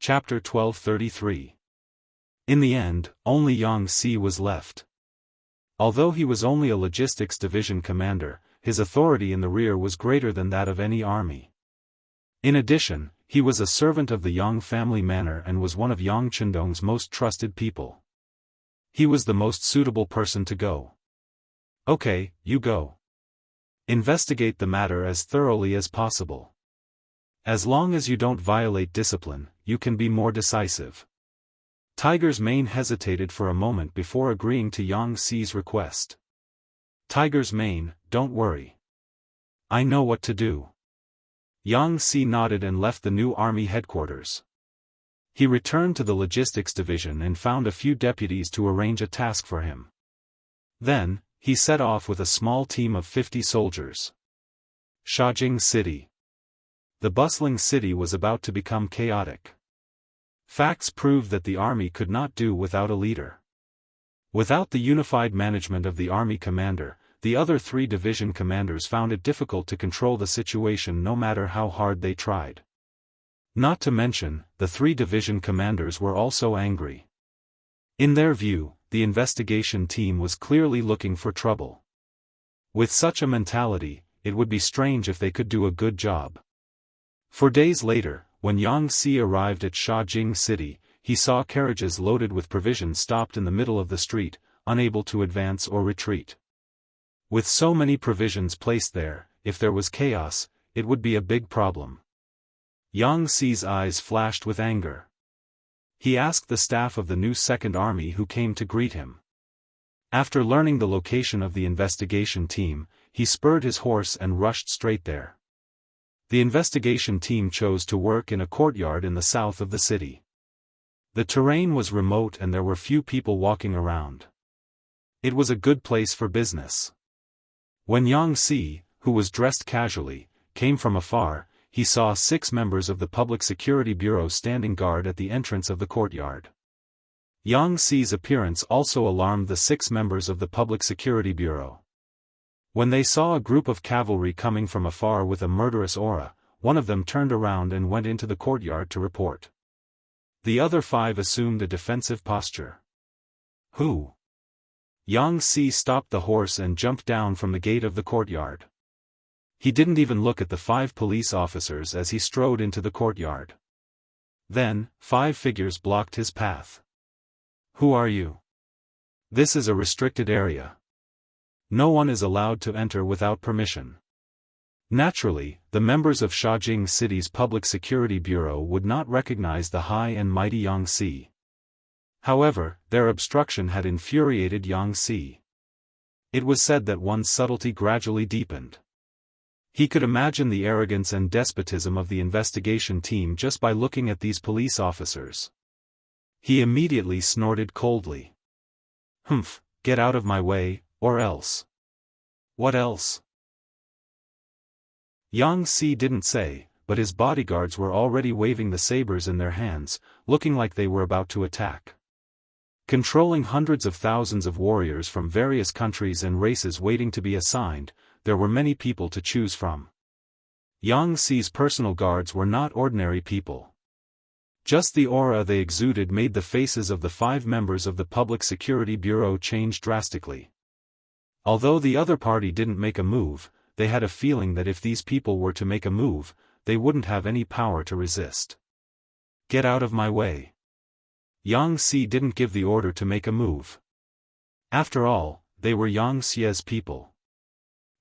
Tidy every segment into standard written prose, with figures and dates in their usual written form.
Chapter 1233. In the end, only Yang Si was left. Although he was only a logistics division commander, his authority in the rear was greater than that of any army. In addition, he was a servant of the Yang family manor and was one of Yang Chendong's most trusted people. He was the most suitable person to go. Okay, you go. Investigate the matter as thoroughly as possible. As long as you don't violate discipline, you can be more decisive. Tiger's Mane hesitated for a moment before agreeing to Yang Si's request. Tiger's Mane, don't worry. I know what to do. Yang Si nodded and left the new army headquarters. He returned to the logistics division and found a few deputies to arrange a task for him. Then, he set off with a small team of 50 soldiers. Shajing City. The bustling city was about to become chaotic. Facts proved that the army could not do without a leader. Without the unified management of the army commander, the other 3 division commanders found it difficult to control the situation no matter how hard they tried. Not to mention, the 3 division commanders were also angry. In their view, the investigation team was clearly looking for trouble. With such a mentality, it would be strange if they could do a good job. For days later, when Yang Si arrived at Shajing City, he saw carriages loaded with provisions stopped in the middle of the street, unable to advance or retreat. With so many provisions placed there, if there was chaos, it would be a big problem. Yang Si's eyes flashed with anger. He asked the staff of the new Second Army who came to greet him. After learning the location of the investigation team, he spurred his horse and rushed straight there. The investigation team chose to work in a courtyard in the south of the city. The terrain was remote and there were few people walking around. It was a good place for business. When Yang Si, who was dressed casually, came from afar, he saw 6 members of the Public Security Bureau standing guard at the entrance of the courtyard. Yang Si's appearance also alarmed the 6 members of the Public Security Bureau. When they saw a group of cavalry coming from afar with a murderous aura, one of them turned around and went into the courtyard to report. The other 5 assumed a defensive posture. Who? Yang Si stopped the horse and jumped down from the gate of the courtyard. He didn't even look at the 5 police officers as he strode into the courtyard. Then, 5 figures blocked his path. Who are you? This is a restricted area. No one is allowed to enter without permission. Naturally, the members of Shajing City's Public Security Bureau would not recognize the high and mighty Yang Si. However, their obstruction had infuriated Yang Si. It was said that one's subtlety gradually deepened. He could imagine the arrogance and despotism of the investigation team just by looking at these police officers. He immediately snorted coldly. Humph, get out of my way, or else. What else? Yang Si didn't say, but his bodyguards were already waving the sabers in their hands, looking like they were about to attack. Controlling hundreds of thousands of warriors from various countries and races waiting to be assigned, there were many people to choose from. Yang Si's personal guards were not ordinary people. Just the aura they exuded made the faces of the 5 members of the Public Security Bureau change drastically. Although the other party didn't make a move, they had a feeling that if these people were to make a move, they wouldn't have any power to resist. Get out of my way. Yang Si didn't give the order to make a move. After all, they were Yang Xie's people.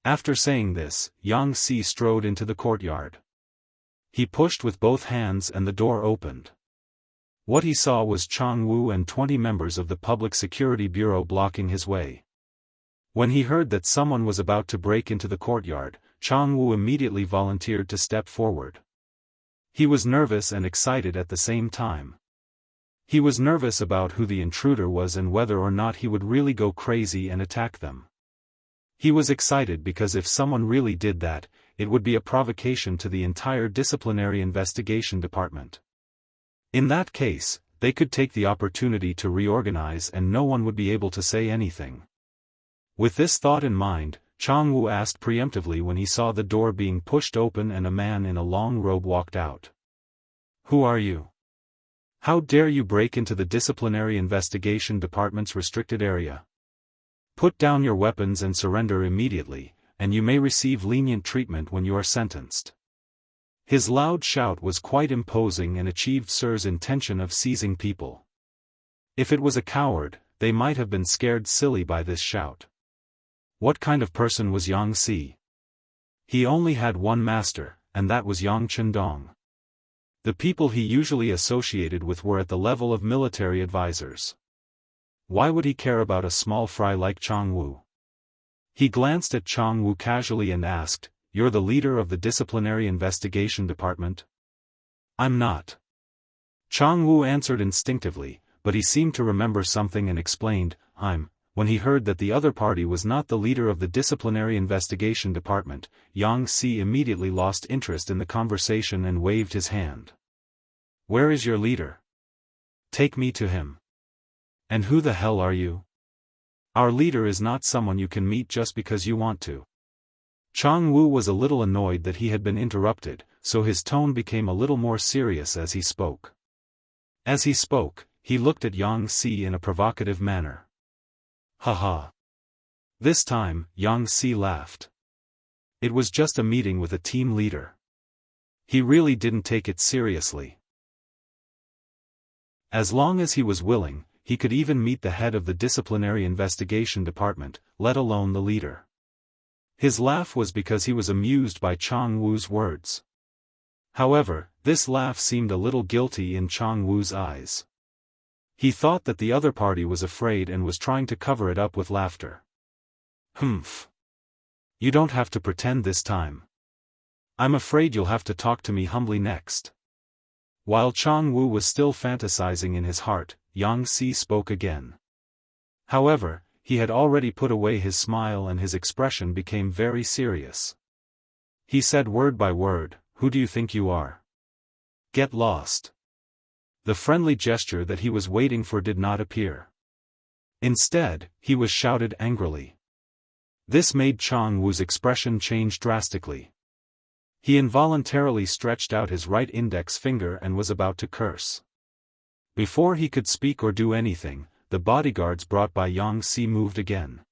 After saying this, Yang Si strode into the courtyard. He pushed with both hands and the door opened. What he saw was Jianghu and 20 members of the Public Security Bureau blocking his way. When he heard that someone was about to break into the courtyard, Jianghu immediately volunteered to step forward. He was nervous and excited at the same time. He was nervous about who the intruder was and whether or not he would really go crazy and attack them. He was excited because if someone really did that, it would be a provocation to the entire disciplinary investigation department. In that case, they could take the opportunity to reorganize and no one would be able to say anything. With this thought in mind, Jianghu asked preemptively when he saw the door being pushed open and a man in a long robe walked out. Who are you? How dare you break into the Disciplinary Investigation Department's restricted area? Put down your weapons and surrender immediately, and you may receive lenient treatment when you are sentenced. His loud shout was quite imposing and achieved Sir's intention of seizing people. If it was a coward, they might have been scared silly by this shout. What kind of person was Yang Si? He only had one master, and that was Yang Chendong. The people he usually associated with were at the level of military advisors. Why would he care about a small fry like Chang Wu? He glanced at Chang Wu casually and asked, "You're the leader of the Disciplinary Investigation Department?" "I'm not." Chang Wu answered instinctively, but he seemed to remember something and explained, "I'm." When he heard that the other party was not the leader of the Disciplinary Investigation Department, Yang Si immediately lost interest in the conversation and waved his hand. "Where is your leader? Take me to him." "And who the hell are you?" "Our leader is not someone you can meet just because you want to." Chang Wu was a little annoyed that he had been interrupted, so his tone became a little more serious as he spoke. As he spoke, he looked at Yang Si in a provocative manner. "Ha." This time, Yang Si laughed. It was just a meeting with a team leader. He really didn't take it seriously. As long as he was willing, he could even meet the head of the Disciplinary Investigation Department, let alone the leader. His laugh was because he was amused by Chang Wu's words. However, this laugh seemed a little guilty in Chang Wu's eyes. He thought that the other party was afraid and was trying to cover it up with laughter. "Humph. You don't have to pretend this time. I'm afraid you'll have to talk to me humbly next." While Chang Wu was still fantasizing in his heart, Yang Si spoke again. However, he had already put away his smile and his expression became very serious. He said word by word, "Who do you think you are? Get lost." The friendly gesture that he was waiting for did not appear. Instead, he was shouted angrily. This made Chang Wu's expression change drastically. He involuntarily stretched out his right index finger and was about to curse. Before he could speak or do anything, the bodyguards brought by Yang Si moved again.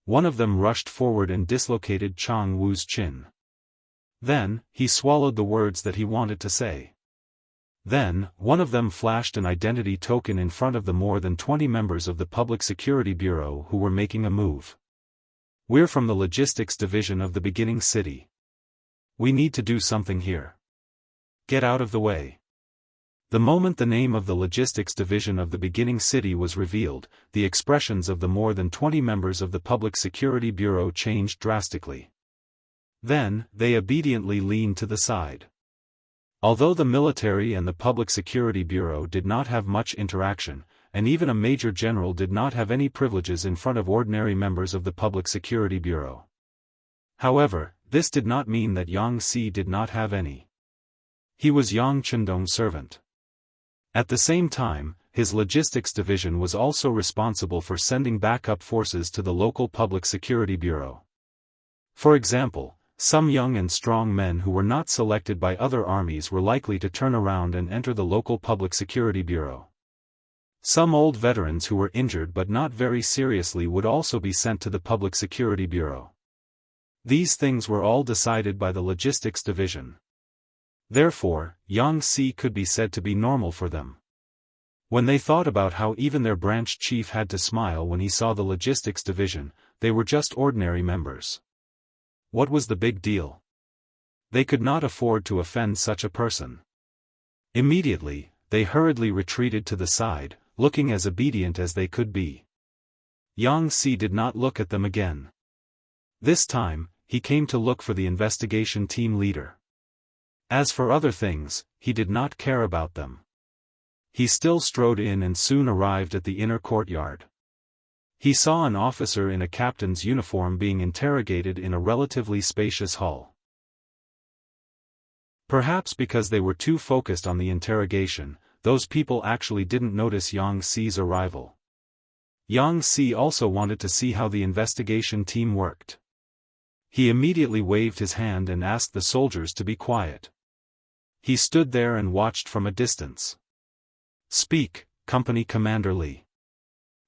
One of them rushed forward and dislocated Chang Wu's chin. Then, he swallowed the words that he wanted to say. Then, one of them flashed an identity token in front of the more than 20 members of the Public Security Bureau who were making a move. "We're from the Logistics Division of the beginning city. We need to do something here. Get out of the way." The moment the name of the Logistics Division of the beginning city was revealed, the expressions of the more than 20 members of the Public Security Bureau changed drastically. Then, they obediently leaned to the side. Although the military and the Public Security Bureau did not have much interaction, and even a major general did not have any privileges in front of ordinary members of the Public Security Bureau. However, this did not mean that Yang Si did not have any. He was Yang Chendong's servant. At the same time, his logistics division was also responsible for sending backup forces to the local Public Security Bureau. For example, some young and strong men who were not selected by other armies were likely to turn around and enter the local Public Security Bureau. Some old veterans who were injured but not very seriously would also be sent to the Public Security Bureau. These things were all decided by the logistics division. Therefore, Yang Si could be said to be normal for them. When they thought about how even their branch chief had to smile when he saw the logistics division, they were just ordinary members. What was the big deal? They could not afford to offend such a person. Immediately, they hurriedly retreated to the side, looking as obedient as they could be. Yang Si did not look at them again. This time, he came to look for the investigation team leader. As for other things, he did not care about them. He still strode in and soon arrived at the inner courtyard. He saw an officer in a captain's uniform being interrogated in a relatively spacious hall. Perhaps because they were too focused on the interrogation, those people actually didn't notice Yang Si's arrival. Yang Si also wanted to see how the investigation team worked. He immediately waved his hand and asked the soldiers to be quiet. He stood there and watched from a distance. Speak, Company Commander Li.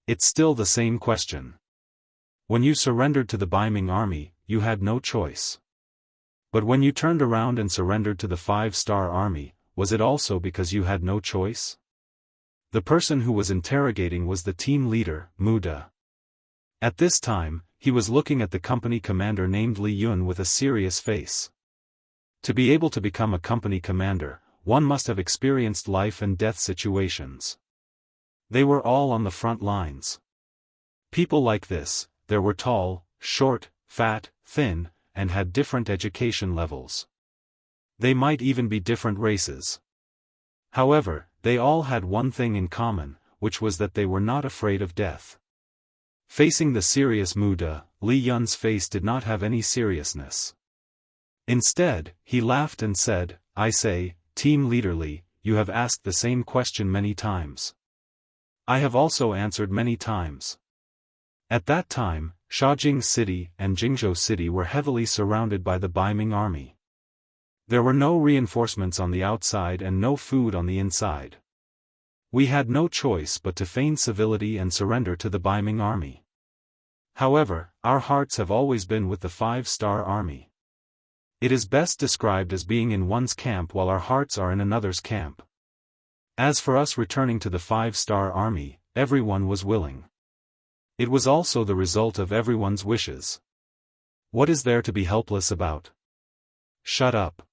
It's still the same question. When you surrendered to the Baiming army, you had no choice. But when you turned around and surrendered to the 5-star army, was it also because you had no choice? The person who was interrogating was the team leader, Muda. At this time, he was looking at the company commander named Li Yuan with a serious face. To be able to become a company commander, one must have experienced life and death situations. They were all on the front lines. People like this, there were tall, short, fat, thin, and had different education levels. They might even be different races. However, they all had one thing in common, which was that they were not afraid of death. Facing the serious Muda, Li Yun's face did not have any seriousness. Instead, he laughed and said, "I say, Team Leader Li, you have asked the same question many times. I have also answered many times." At that time, Shaojing City and Jingzhou City were heavily surrounded by the Baiming army. There were no reinforcements on the outside and no food on the inside. We had no choice but to feign civility and surrender to the Baiming army. However, our hearts have always been with the 5-star army. It is best described as being in one's camp while our hearts are in another's camp. As for us returning to the 5-star army, everyone was willing. It was also the result of everyone's wishes. What is there to be helpless about? Shut up.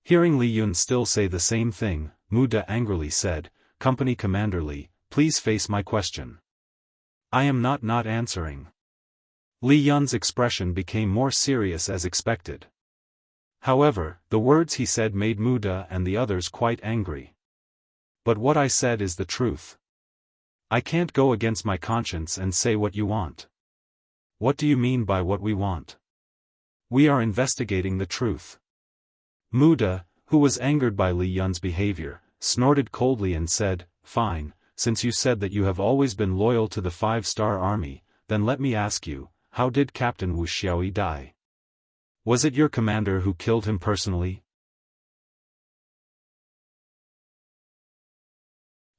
Hearing Li Yun still say the same thing, Muda angrily said, "Company Commander Li, please face my question." "I am not answering." Li Yun's expression became more serious as expected. However, the words he said made Muda and the others quite angry. "But what I said is the truth. I can't go against my conscience and say what you want." "What do you mean by what we want?" "We are investigating the truth." Muda, who was angered by Li Yun's behavior, snorted coldly and said, "Fine, since you said that you have always been loyal to the 5-star army, then let me ask you, how did Captain Wu Xiaoyi die? Was it your commander who killed him personally?"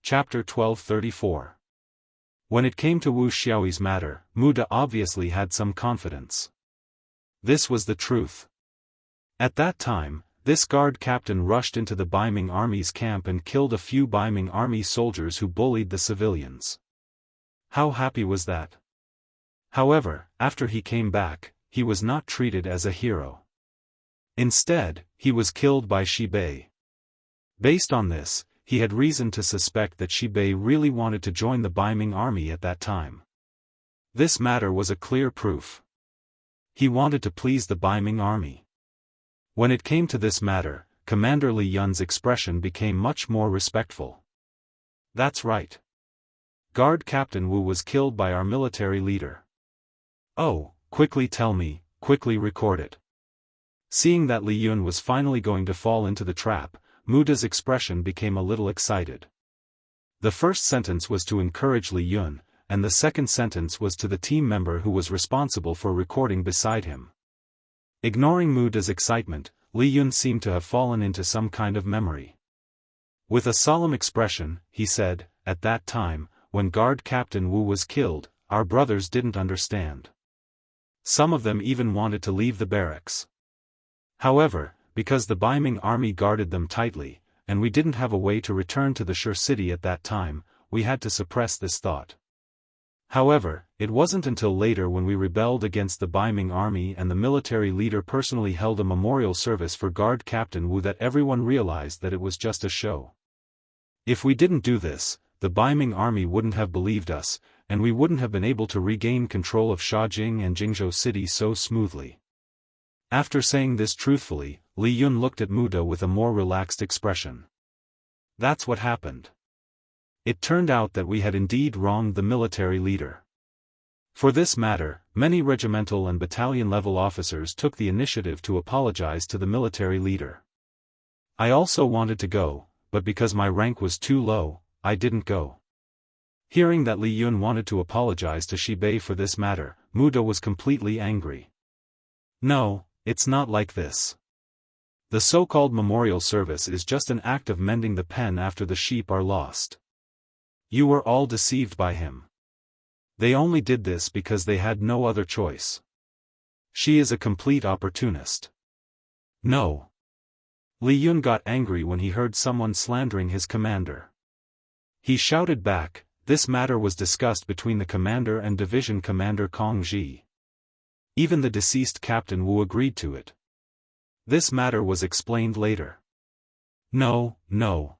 Chapter 1234. When it came to Wu Xiaoyi's matter, Muda obviously had some confidence. This was the truth. At that time, this guard captain rushed into the Baiming army's camp and killed a few Baiming army soldiers who bullied the civilians. How happy was that? However, after he came back, he was not treated as a hero. Instead, he was killed by Shibei. Based on this, he had reason to suspect that Shibei really wanted to join the Baiming army at that time. This matter was a clear proof. He wanted to please the Baiming army. When it came to this matter, Commander Li Yun's expression became much more respectful. "That's right. Guard Captain Wu was killed by our military leader." "Oh, quickly tell me, quickly record it." Seeing that Li Yun was finally going to fall into the trap, Muda's expression became a little excited. The first sentence was to encourage Li Yun, and the second sentence was to the team member who was responsible for recording beside him. Ignoring Muda's excitement, Li Yun seemed to have fallen into some kind of memory. With a solemn expression, he said, "At that time, when Guard Captain Wu was killed, our brothers didn't understand. Some of them even wanted to leave the barracks. However, because the Baiming army guarded them tightly, and we didn't have a way to return to the Sure city at that time, we had to suppress this thought. However, it wasn't until later when we rebelled against the Baiming army and the military leader personally held a memorial service for Guard Captain Wu that everyone realized that it was just a show. If we didn't do this, the Baiming army wouldn't have believed us, and we wouldn't have been able to regain control of Shaojing and Jingzhou City so smoothly." After saying this truthfully, Li Yun looked at Muda with a more relaxed expression. "That's what happened. It turned out that we had indeed wronged the military leader. For this matter, many regimental and battalion-level officers took the initiative to apologize to the military leader. I also wanted to go, but because my rank was too low, I didn't go." Hearing that Li Yun wanted to apologize to Shibei for this matter, Muda was completely angry. "No, it's not like this. The so-called memorial service is just an act of mending the pen after the sheep are lost. You were all deceived by him. They only did this because they had no other choice. She is a complete opportunist. No. Li Yun got angry when he heard someone slandering his commander. He shouted back, this matter was discussed between the commander and division commander Kong Ji. Even the deceased Captain Wu agreed to it. This matter was explained later. No, no.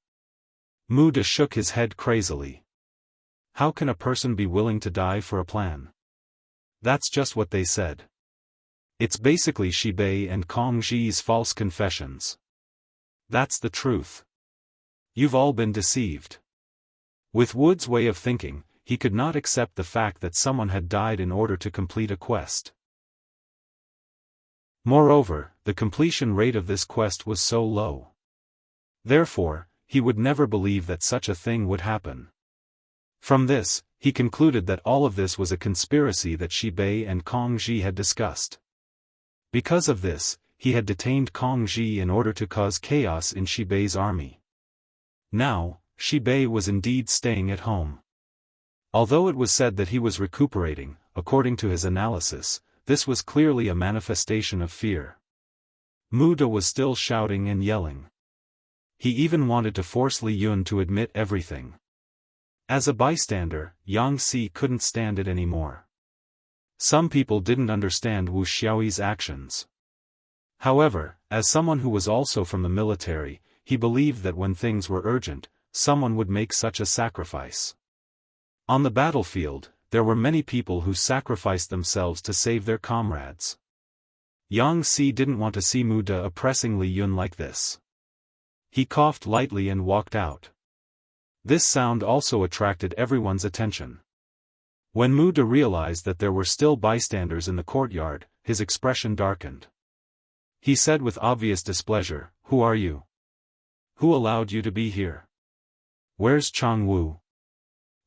Mu De shook his head crazily. How can a person be willing to die for a plan? That's just what they said. It's basically Shibei and Kong Ji's false confessions. That's the truth. You've all been deceived. With Wood's way of thinking, he could not accept the fact that someone had died in order to complete a quest. Moreover, the completion rate of this quest was so low. Therefore, he would never believe that such a thing would happen. From this, he concluded that all of this was a conspiracy that Shibei and Kong Ji had discussed. Because of this, he had detained Kong Ji in order to cause chaos in Shibei's army. Now, Shibei was indeed staying at home. Although it was said that he was recuperating, according to his analysis, this was clearly a manifestation of fear. Mu De was still shouting and yelling. He even wanted to force Li Yun to admit everything. As a bystander, Yang Si couldn't stand it anymore. Some people didn't understand Wu Xiaoyi's actions. However, as someone who was also from the military, he believed that when things were urgent, someone would make such a sacrifice. On the battlefield, there were many people who sacrificed themselves to save their comrades. Yang Si didn't want to see Mu De oppressing Li Yun like this. He coughed lightly and walked out. This sound also attracted everyone's attention. When Mu De realized that there were still bystanders in the courtyard, his expression darkened. He said with obvious displeasure, "Who are you? Who allowed you to be here? Where's Chang Wu?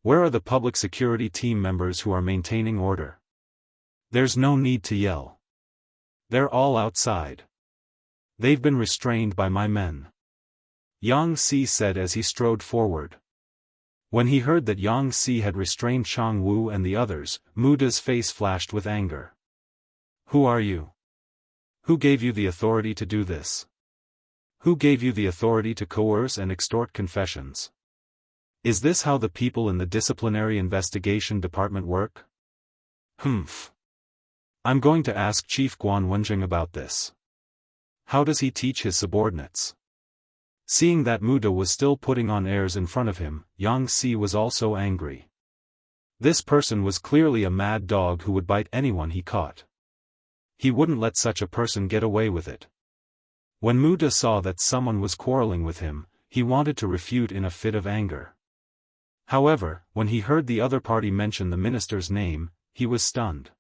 Where are the public security team members who are maintaining order? There's no need to yell. They're all outside. They've been restrained by my men," Yang Si said as he strode forward. When he heard that Yang Si had restrained Chang Wu and the others, Mu De's face flashed with anger. "Who are you? Who gave you the authority to do this? Who gave you the authority to coerce and extort confessions? Is this how the people in the disciplinary investigation department work? Humph. I'm going to ask Chief Guan Wenjing about this. How does he teach his subordinates?" Seeing that Mu De was still putting on airs in front of him, Yang Si was also angry. This person was clearly a mad dog who would bite anyone he caught. He wouldn't let such a person get away with it. When Mu De saw that someone was quarreling with him, he wanted to refute in a fit of anger. However, when he heard the other party mention the minister's name, he was stunned.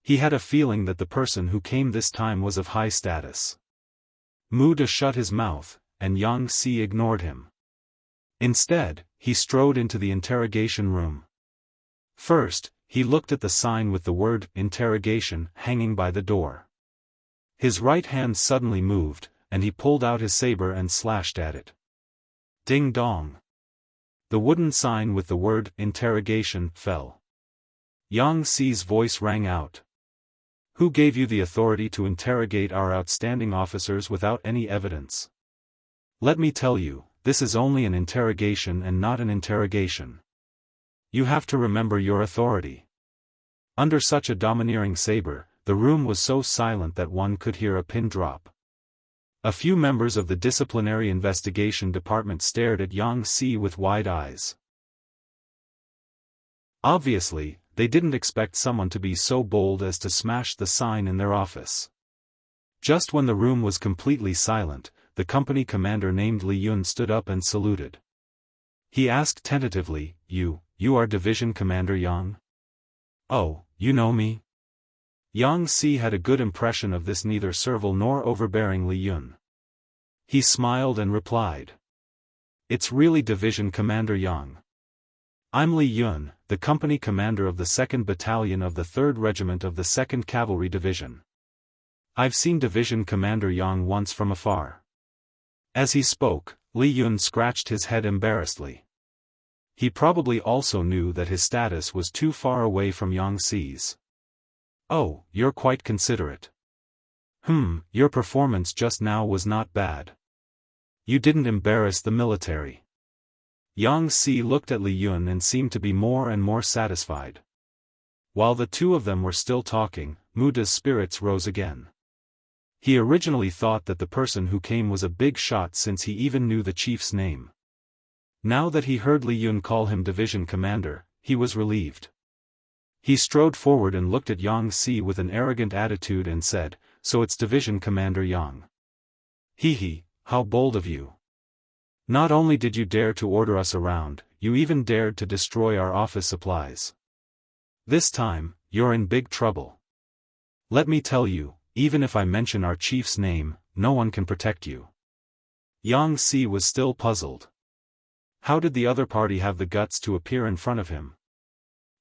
He had a feeling that the person who came this time was of high status. Mu De shut his mouth, and Yang Si ignored him. Instead, he strode into the interrogation room. First, he looked at the sign with the word "interrogation" hanging by the door. His right hand suddenly moved, and he pulled out his saber and slashed at it. Ding dong. The wooden sign with the word "interrogation" fell. Yang Si's voice rang out. "Who gave you the authority to interrogate our outstanding officers without any evidence? Let me tell you, this is only an interrogation and not an interrogation. You have to remember your authority." Under such a domineering saber, the room was so silent that one could hear a pin drop. A few members of the disciplinary investigation department stared at Yang Si with wide eyes. Obviously, they didn't expect someone to be so bold as to smash the sign in their office. Just when the room was completely silent, the company commander named Li Yun stood up and saluted. He asked tentatively, You are Division Commander Yang? Oh, you know me?" Yang Si had a good impression of this neither servile nor overbearing Li Yun. He smiled and replied. "It's really Division Commander Yang. I'm Li Yun, the company commander of the 2nd Battalion of the 3rd Regiment of the 2nd Cavalry Division. I've seen Division Commander Yang once from afar." As he spoke, Li Yun scratched his head embarrassedly. He probably also knew that his status was too far away from Yang Xi's. "Oh, you're quite considerate. Your performance just now was not bad. You didn't embarrass the military." Yang Xi looked at Li Yun and seemed to be more and more satisfied. While the two of them were still talking, Muda's spirits rose again. He originally thought that the person who came was a big shot since he even knew the chief's name. Now that he heard Li Yun call him division commander, he was relieved. He strode forward and looked at Yang Xi with an arrogant attitude and said, "So it's Division Commander Yang. Hee, how bold of you. Not only did you dare to order us around, you even dared to destroy our office supplies. This time, you're in big trouble. Let me tell you, even if I mention our chief's name, no one can protect you." Yang Xi was still puzzled. How did the other party have the guts to appear in front of him?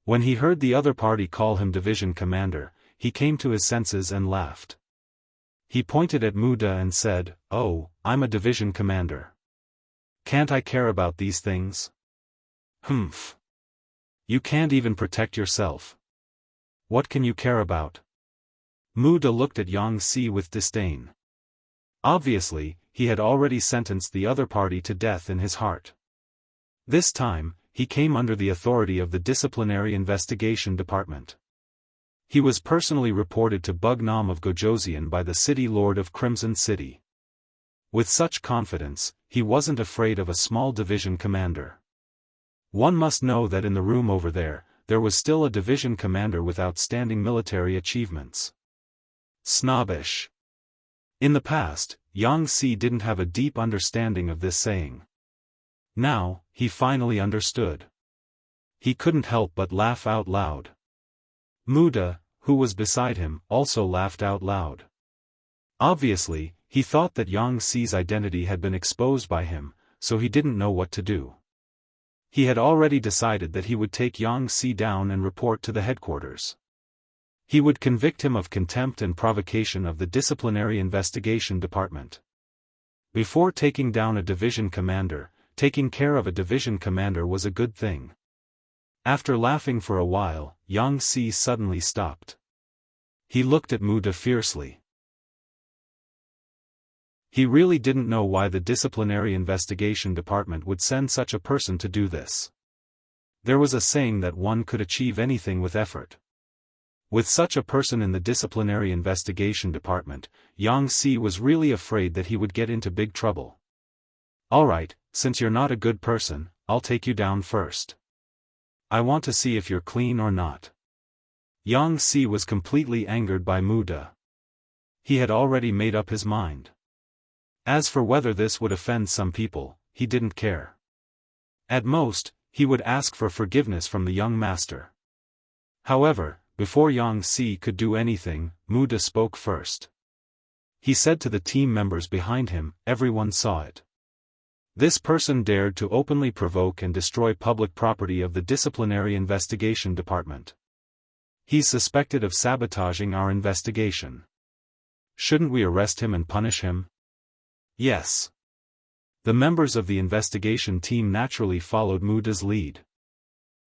When he heard the other party call him division commander, he came to his senses and laughed. He pointed at Muda and said, "Oh, I'm a division commander. Can't I care about these things? Humph. You can't even protect yourself. What can you care about?" Muda looked at Yang Xi with disdain. Obviously, he had already sentenced the other party to death in his heart. This time, he came under the authority of the Disciplinary Investigation Department. He was personally reported to Bugnam of Gojoseon by the City Lord of Crimson City. With such confidence, he wasn't afraid of a small division commander. One must know that in the room over there was still a division commander with outstanding military achievements. Snobbish. In the past, Yang Xi didn't have a deep understanding of this saying. Now, he finally understood. He couldn't help but laugh out loud. Muda, who was beside him, also laughed out loud. Obviously, he thought that Yang Xi's identity had been exposed by him, so he didn't know what to do. He had already decided that he would take Yang Xi down and report to the headquarters. He would convict him of contempt and provocation of the Disciplinary Investigation Department. Before taking down a division commander, taking care of a division commander was a good thing. After laughing for a while, Yang Xi suddenly stopped. He looked at Muda fiercely. He really didn't know why the Disciplinary Investigation Department would send such a person to do this. There was a saying that one could achieve anything with effort. With such a person in the Disciplinary Investigation Department, Yang Xi was really afraid that he would get into big trouble. "Alright, since you're not a good person, I'll take you down first. I want to see if you're clean or not." Yang Xi was completely angered by Muda. He had already made up his mind. As for whether this would offend some people, he didn't care. At most, he would ask for forgiveness from the young master. However, before Yang Xi could do anything, Muda spoke first. He said to the team members behind him, everyone saw it. This person dared to openly provoke and destroy public property of the Disciplinary Investigation Department. He's suspected of sabotaging our investigation. Shouldn't we arrest him and punish him? Yes. The members of the investigation team naturally followed Muda's lead.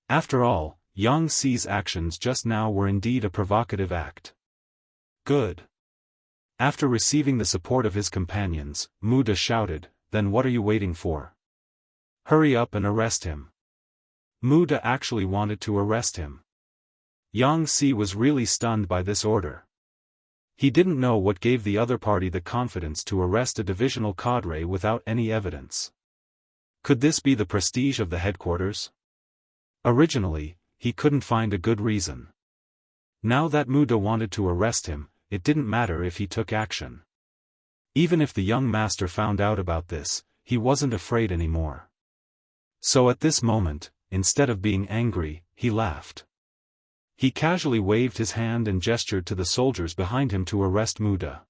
After all, Yang Xi's actions just now were indeed a provocative act. Good. After receiving the support of his companions, Muda shouted, "Then what are you waiting for? Hurry up and arrest him." Muda actually wanted to arrest him. Yang Xi was really stunned by this order. He didn't know what gave the other party the confidence to arrest a divisional cadre without any evidence. Could this be the prestige of the headquarters? Originally, he couldn't find a good reason. Now that Muda wanted to arrest him, it didn't matter if he took action. Even if the young master found out about this, he wasn't afraid anymore. So at this moment, instead of being angry, he laughed. He casually waved his hand and gestured to the soldiers behind him to arrest Muda.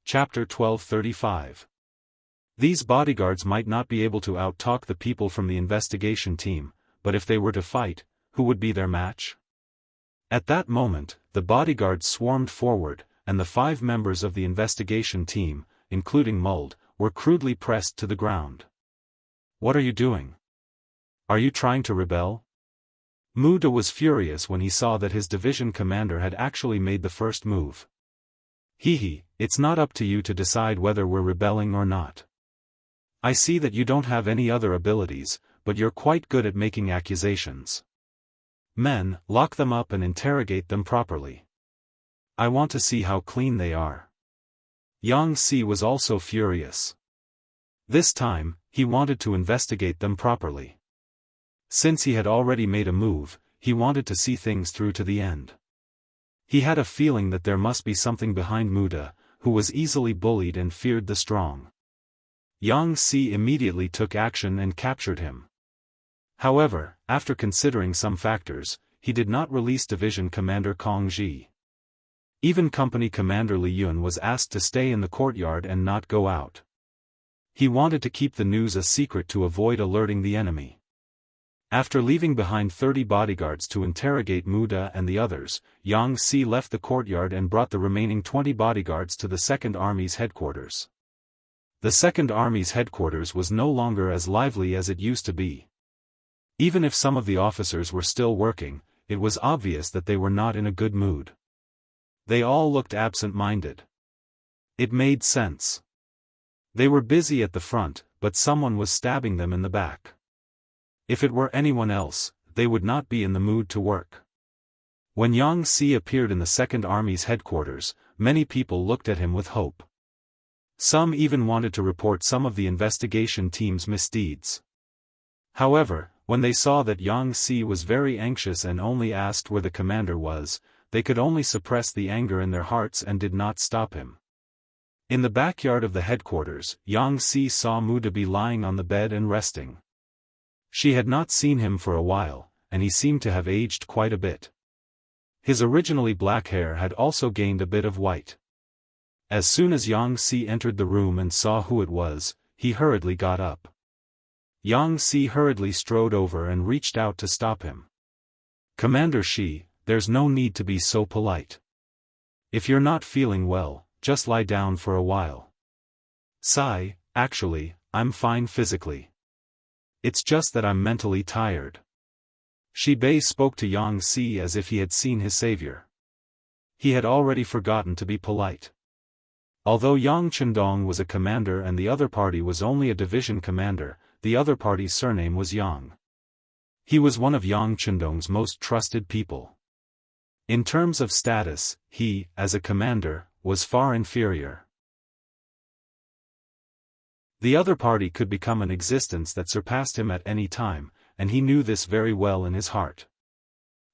Chapter 1235. These bodyguards might not be able to out-talk the people from the investigation team, but if they were to fight, who would be their match? At that moment, the bodyguards swarmed forward, and the 5 members of the investigation team, including Muld, were crudely pressed to the ground. "What are you doing? Are you trying to rebel?" Mu De was furious when he saw that his division commander had actually made the first move. "Hehe, it's not up to you to decide whether we're rebelling or not. I see that you don't have any other abilities, but you're quite good at making accusations. Men, lock them up and interrogate them properly. I want to see how clean they are." Yang Si was also furious. This time, he wanted to investigate them properly. Since he had already made a move, he wanted to see things through to the end. He had a feeling that there must be something behind Mu De, who was easily bullied and feared the strong. Yang Si immediately took action and captured him. However, after considering some factors, he did not release Division Commander Kong Ji. Even Company Commander Li Yuan was asked to stay in the courtyard and not go out. He wanted to keep the news a secret to avoid alerting the enemy. After leaving behind 30 bodyguards to interrogate Mu De and the others, Yang Si left the courtyard and brought the remaining 20 bodyguards to the Second Army's headquarters. The Second Army's headquarters was no longer as lively as it used to be. Even if some of the officers were still working, it was obvious that they were not in a good mood. They all looked absent-minded. It made sense. They were busy at the front, but someone was stabbing them in the back. If it were anyone else, they would not be in the mood to work. When Yang Si appeared in the Second Army's headquarters, many people looked at him with hope. Some even wanted to report some of the investigation team's misdeeds. However, when they saw that Yang Si was very anxious and only asked where the commander was, they could only suppress the anger in their hearts and did not stop him. In the backyard of the headquarters, Yang Si saw Mu De be lying on the bed and resting. She had not seen him for a while, and he seemed to have aged quite a bit. His originally black hair had also gained a bit of white. As soon as Yang Si entered the room and saw who it was, he hurriedly got up. Yang Si hurriedly strode over and reached out to stop him. "Commander Shi, there's no need to be so polite. If you're not feeling well, just lie down for a while." "Sigh, actually, I'm fine physically. It's just that I'm mentally tired." Shi Bei spoke to Yang Si as if he had seen his savior. He had already forgotten to be polite. Although Yang Chendong was a commander and the other party was only a division commander, the other party's surname was Yang. He was one of Yang Chendong's most trusted people. In terms of status, he, as a commander, was far inferior. The other party could become an existence that surpassed him at any time, and he knew this very well in his heart.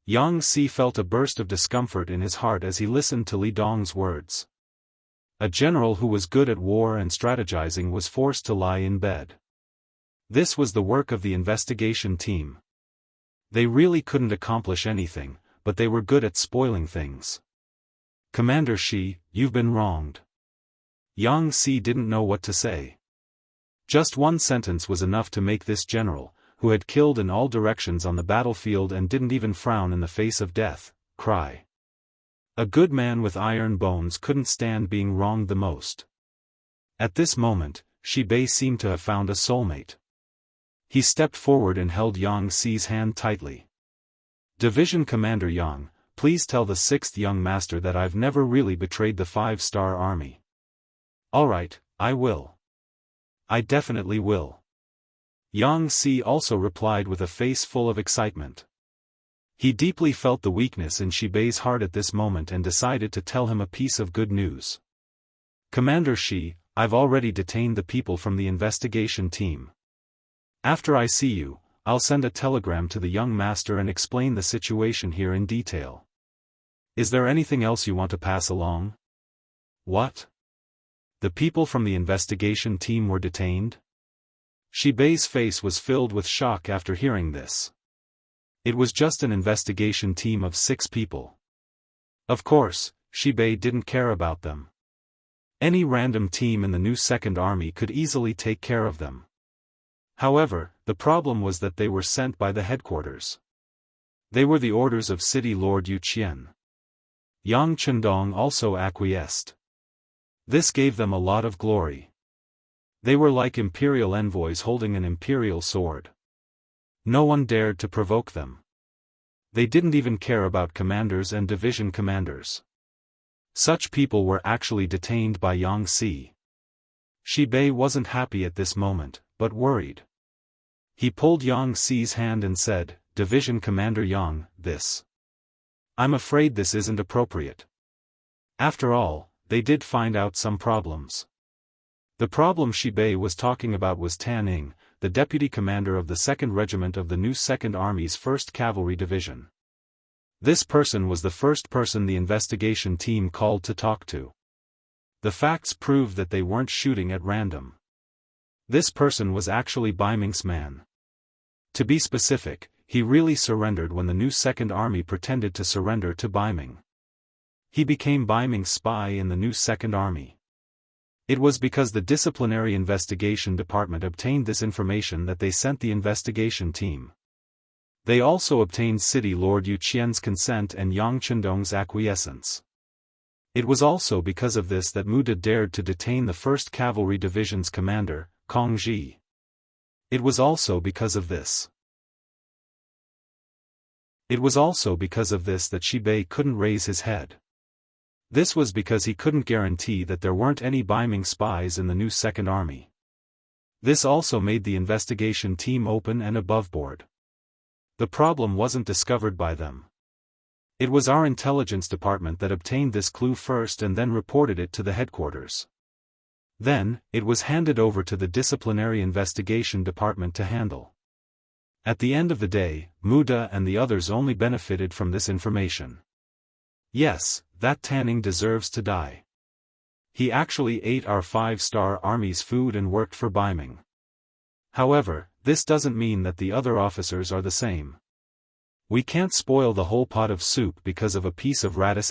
Yang Si felt a burst of discomfort in his heart as he listened to Li Dong's words. A general who was good at war and strategizing was forced to lie in bed. This was the work of the investigation team. They really couldn't accomplish anything, but they were good at spoiling things. "Commander Shi, you've been wronged." Yang Si didn't know what to say. Just one sentence was enough to make this general, who had killed in all directions on the battlefield and didn't even frown in the face of death, cry. A good man with iron bones couldn't stand being wronged the most. At this moment, Shi Bei seemed to have found a soulmate. He stepped forward and held Yang Si's hand tightly. "Division Commander Yang, please tell the 6th young master that I've never really betrayed the 5-star army." "All right, I will. I definitely will." Yang Si also replied with a face full of excitement. He deeply felt the weakness in Shi Bei's heart at this moment and decided to tell him a piece of good news. "Commander Shi, I've already detained the people from the investigation team. After I see you, I'll send a telegram to the young master and explain the situation here in detail. Is there anything else you want to pass along?" "What? The people from the investigation team were detained?" Shi Bei's face was filled with shock after hearing this. It was just an investigation team of 6 people. Of course, Shi Bei didn't care about them. Any random team in the new Second Army could easily take care of them. However, the problem was that they were sent by the headquarters. They were the orders of City Lord Yu Qian. Yang Chendong also acquiesced. This gave them a lot of glory. They were like imperial envoys holding an imperial sword. No one dared to provoke them. They didn't even care about commanders and division commanders. Such people were actually detained by Yang Si. Shi Bei wasn't happy at this moment, but worried. He pulled Yang Si's hand and said, "Division Commander Yang, I'm afraid this isn't appropriate." After all, they did find out some problems. The problem Shi Bei was talking about was Tan Ing, the deputy commander of the 2nd Regiment of the new 2nd Army's 1st Cavalry Division. This person was the first person the investigation team called to talk to. The facts proved that they weren't shooting at random. This person was actually Baiming's man. To be specific, he really surrendered when the new 2nd Army pretended to surrender to Baiming. He became Baiming's spy in the new 2nd Army. It was because the Disciplinary Investigation Department obtained this information that they sent the investigation team. They also obtained City Lord Yu Qian's consent and Yang Chendong's acquiescence. It was also because of this that Muda dared to detain the 1st Cavalry Division's commander, Kong Ji. It was also because of this. That Shi Bei couldn't raise his head. This was because he couldn't guarantee that there weren't any Baiming spies in the new 2nd Army. This also made the investigation team open and aboveboard. The problem wasn't discovered by them. It was our intelligence department that obtained this clue first and then reported it to the headquarters. Then, it was handed over to the Disciplinary Investigation Department to handle. At the end of the day, Muda and the others only benefited from this information. Yes, that Tan Ing deserves to die. He actually ate our 5-star army's food and worked for Baiming. However, this doesn't mean that the other officers are the same. We can't spoil the whole pot of soup because of a piece of radish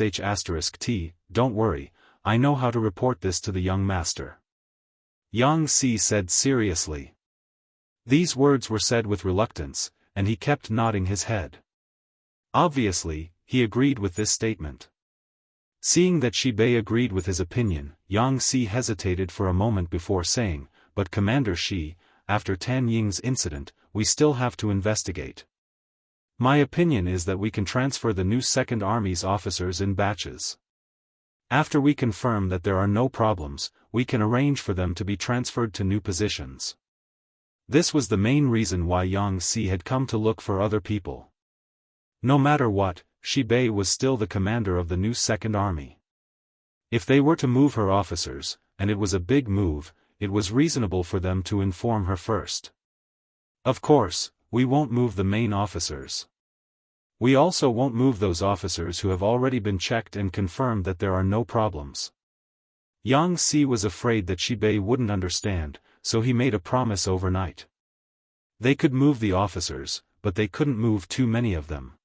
*t. Don't worry, I know how to report this to the young master. Yang Si said seriously. These words were said with reluctance, and he kept nodding his head. Obviously, he agreed with this statement. Seeing that Shi Bei agreed with his opinion, Yang Si hesitated for a moment before saying, "But Commander Shi, after Tan Ying's incident, we still have to investigate. My opinion is that we can transfer the new 2nd Army's officers in batches. After we confirm that there are no problems, we can arrange for them to be transferred to new positions." This was the main reason why Yang Si had come to look for other people. No matter what, Shi Bei was still the commander of the new 2nd Army. If they were to move her officers, and it was a big move, it was reasonable for them to inform her first. Of course, we won't move the main officers. We also won't move those officers who have already been checked and confirmed that there are no problems. Yang Si was afraid that Shi Bei wouldn't understand, so he made a promise overnight. They could move the officers, but they couldn't move too many of them.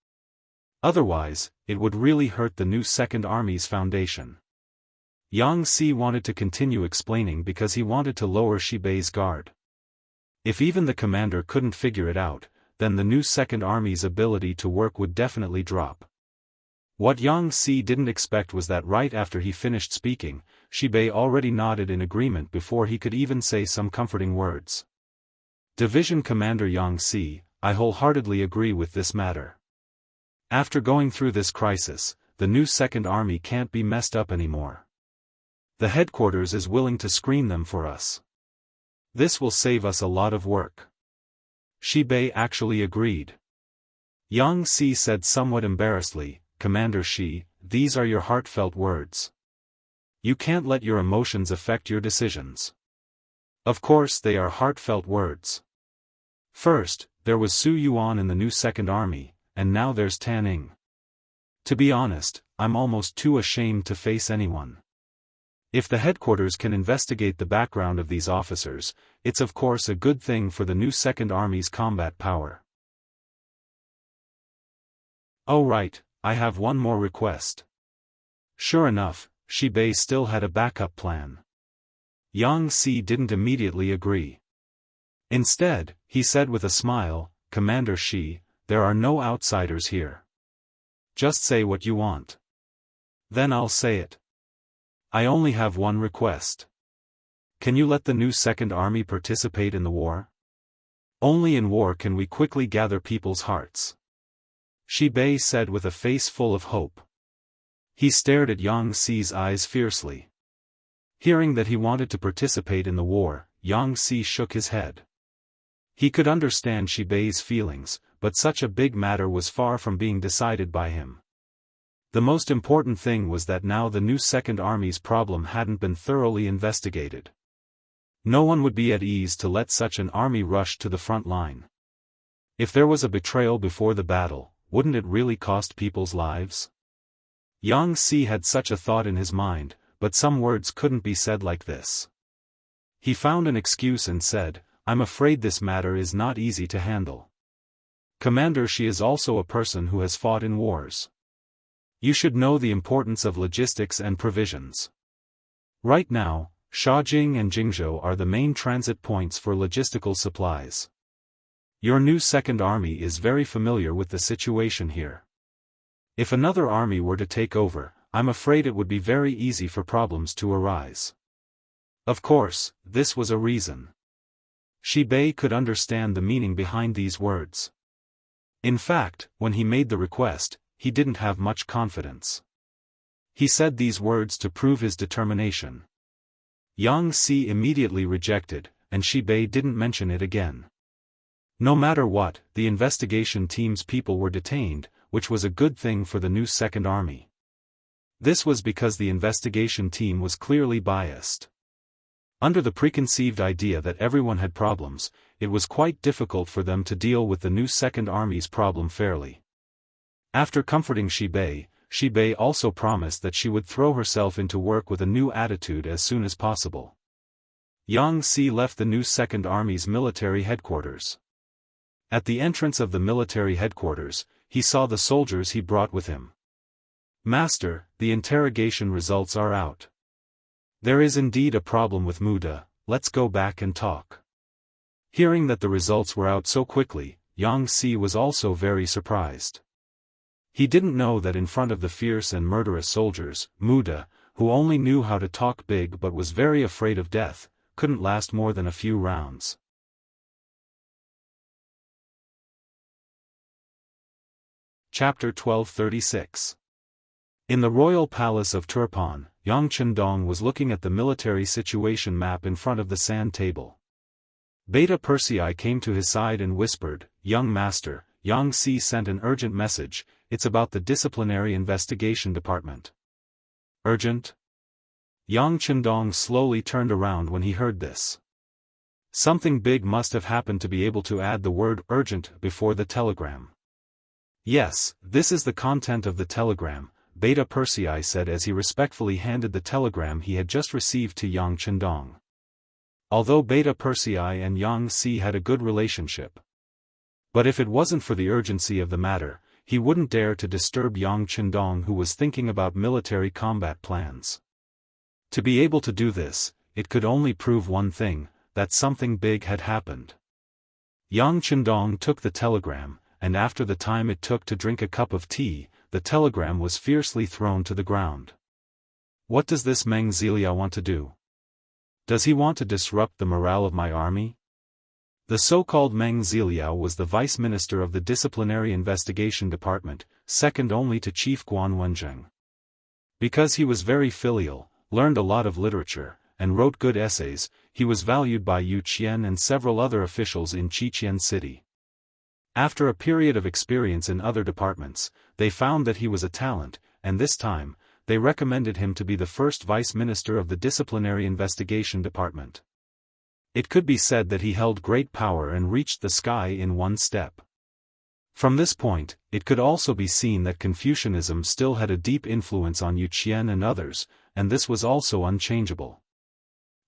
Otherwise, it would really hurt the new 2nd Army's foundation. Yang Si wanted to continue explaining because he wanted to lower Shi Bei's guard. If even the commander couldn't figure it out, then the new 2nd Army's ability to work would definitely drop. What Yang Si didn't expect was that right after he finished speaking, Shi Bei already nodded in agreement before he could even say some comforting words. Division Commander Yang Si, I wholeheartedly agree with this matter. After going through this crisis, the new 2nd Army can't be messed up anymore. The headquarters is willing to screen them for us. This will save us a lot of work. Shi Bei actually agreed. Yang Si said somewhat embarrassedly, Commander Shi, these are your heartfelt words. You can't let your emotions affect your decisions. Of course they are heartfelt words. First, there was Su Yuan in the new 2nd Army, and now there's Tan Ing. To be honest, I'm almost too ashamed to face anyone. If the headquarters can investigate the background of these officers, it's of course a good thing for the new 2nd Army's combat power. Oh right, I have one more request. Sure enough, Shi Bei still had a backup plan. Yang Si didn't immediately agree. Instead, he said with a smile, Commander Shi, there are no outsiders here. Just say what you want. Then I'll say it. I only have one request. can you let the new Second Army participate in the war? Only in war can we quickly gather people's hearts. Shi Bei said with a face full of hope. He stared at Yang Xi's eyes fiercely. Hearing that he wanted to participate in the war, Yang Xi shook his head. He could understand Shi Bei's feelings, but such a big matter was far from being decided by him. The most important thing was that now the new Second Army's problem hadn't been thoroughly investigated. No one would be at ease to let such an army rush to the front line. If there was a betrayal before the battle, wouldn't it really cost people's lives? Yang Xi had such a thought in his mind, but some words couldn't be said like this. He found an excuse and said, I'm afraid this matter is not easy to handle. Commander, she is also a person who has fought in wars. You should know the importance of logistics and provisions. Right now, Shaojing and Jingzhou are the main transit points for logistical supplies. Your new Second Army is very familiar with the situation here. If another army were to take over, I'm afraid it would be very easy for problems to arise. Of course, this was a reason. Shi Bei could understand the meaning behind these words. In fact, when he made the request, he didn't have much confidence. He said these words to prove his determination. Yang Xi immediately rejected, and Shi Bei didn't mention it again. No matter what, the investigation team's people were detained, which was a good thing for the new Second Army. This was because the investigation team was clearly biased. Under the preconceived idea that everyone had problems, it was quite difficult for them to deal with the new Second Army's problem fairly. After comforting Shi Bei also promised that she would throw herself into work with a new attitude as soon as possible. Yang Xi left the new Second Army's military headquarters. At the entrance of the military headquarters, he saw the soldiers he brought with him. Master, the interrogation results are out. There is indeed a problem with Muda, let's go back and talk. Hearing that the results were out so quickly, Yang Xi was also very surprised. He didn't know that in front of the fierce and murderous soldiers, Muda, who only knew how to talk big but was very afraid of death, couldn't last more than a few rounds. Chapter 1236. In the royal palace of Turpan, Yang Chendong was looking at the military situation map in front of the sand table. Beta Persei came to his side and whispered, Young master, Yang Xi sent an urgent message, it's about the disciplinary investigation department. Urgent? Yang Chendong slowly turned around when he heard this. Something big must have happened to be able to add the word urgent before the telegram. Yes, this is the content of the telegram, Beta Persei said as he respectfully handed the telegram he had just received to Yang Chendong. Although Beta Persei and Yang Xi had a good relationship. But if it wasn't for the urgency of the matter, he wouldn't dare to disturb Yang Chendong, who was thinking about military combat plans. To be able to do this, it could only prove one thing, that something big had happened. Yang Chendong took the telegram, and after the time it took to drink a cup of tea, the telegram was fiercely thrown to the ground. What does this Meng Ziliao want to do? Does he want to disrupt the morale of my army? The so-called Meng Ziliao was the vice minister of the disciplinary investigation department, second only to Chief Guan Wenzheng. Because he was very filial, learned a lot of literature, and wrote good essays, he was valued by Yu Qian and several other officials in Qiqian City. After a period of experience in other departments, they found that he was a talent, and this time, they recommended him to be the first vice minister of the disciplinary investigation department. It could be said that he held great power and reached the sky in one step. From this point, it could also be seen that Confucianism still had a deep influence on Yu Qian and others, and this was also unchangeable.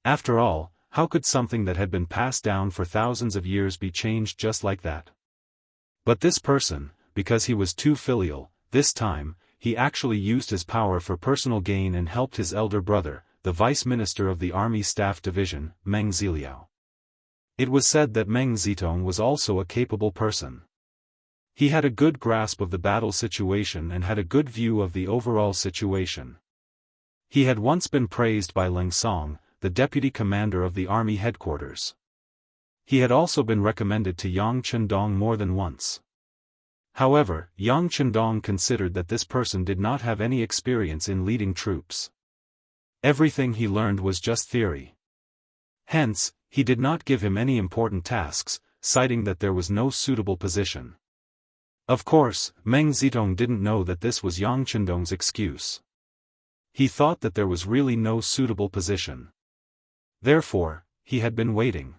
After all, how could something that had been passed down for thousands of years be changed just like that? But this person, because he was too filial, this time, he actually used his power for personal gain and helped his elder brother, the vice minister of the Army Staff Division, Meng Ziliao. It was said that Meng Zitong was also a capable person. He had a good grasp of the battle situation and had a good view of the overall situation. He had once been praised by Leng Song, the deputy commander of the army headquarters. He had also been recommended to Yang Chendong more than once. However, Yang Chendong considered that this person did not have any experience in leading troops. Everything he learned was just theory. Hence, he did not give him any important tasks, citing that there was no suitable position. Of course, Meng Zitong didn't know that this was Yang Chendong's excuse. He thought that there was really no suitable position. Therefore, he had been waiting.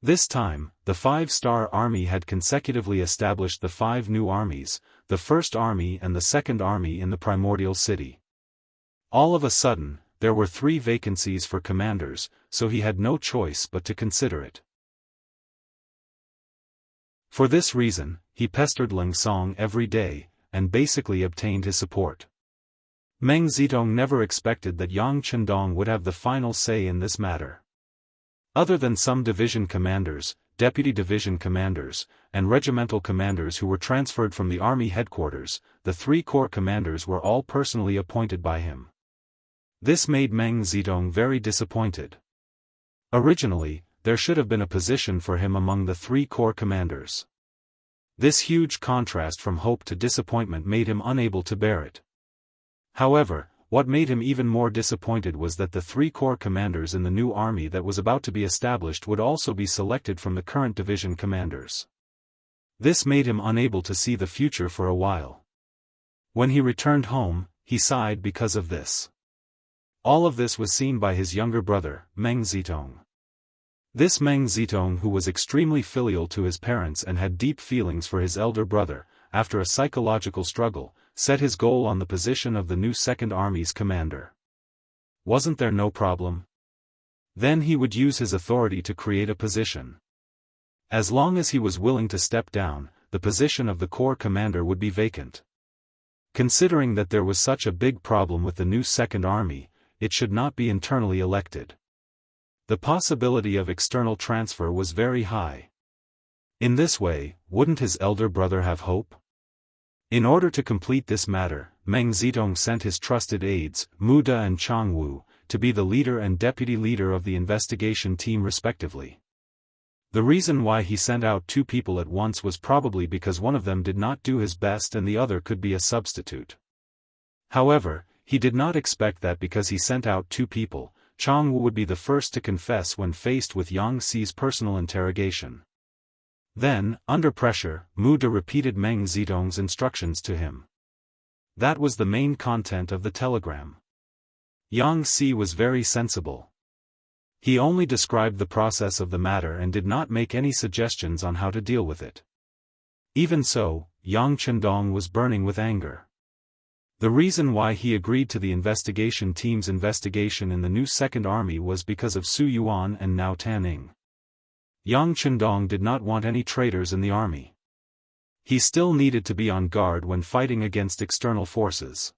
This time, the 5-star army had consecutively established the 5 new armies, the First Army and the Second Army in the primordial city. All of a sudden, there were 3 vacancies for commanders, so he had no choice but to consider it. For this reason, he pestered Leng Song every day, and basically obtained his support. Meng Zitong never expected that Yang Chendong would have the final say in this matter. Other than some division commanders, deputy division commanders, and regimental commanders who were transferred from the army headquarters, the 3 corps commanders were all personally appointed by him. This made Meng Zitong very disappointed. Originally, there should have been a position for him among the 3 corps commanders. This huge contrast from hope to disappointment made him unable to bear it. However, what made him even more disappointed was that the 3 corps commanders in the new army that was about to be established would also be selected from the current division commanders. This made him unable to see the future for a while. When he returned home, he sighed because of this. All of this was seen by his younger brother, Meng Zitong. This Meng Zitong, who was extremely filial to his parents and had deep feelings for his elder brother, after a psychological struggle, set his goal on the position of the new Second Army's commander. Wasn't there no problem? Then he would use his authority to create a position. As long as he was willing to step down, the position of the corps commander would be vacant. Considering that there was such a big problem with the new Second Army, it should not be internally elected. The possibility of external transfer was very high. In this way, wouldn't his elder brother have hope? In order to complete this matter, Meng Zitong sent his trusted aides, Mu De and Jianghu, to be the leader and deputy leader of the investigation team respectively. The reason why he sent out 2 people at once was probably because one of them did not do his best and the other could be a substitute. However, he did not expect that because he sent out 2 people, Jianghu would be the first to confess when faced with Yang Xi's personal interrogation. Then, under pressure, Mu De repeated Meng Zitong's instructions to him. That was the main content of the telegram. Yang Xi was very sensible. He only described the process of the matter and did not make any suggestions on how to deal with it. Even so, Yang Chendong was burning with anger. The reason why he agreed to the investigation team's investigation in the new Second Army was because of Su Yuan and Nao Taning. Yang Chendong did not want any traitors in the army. He still needed to be on guard when fighting against external forces.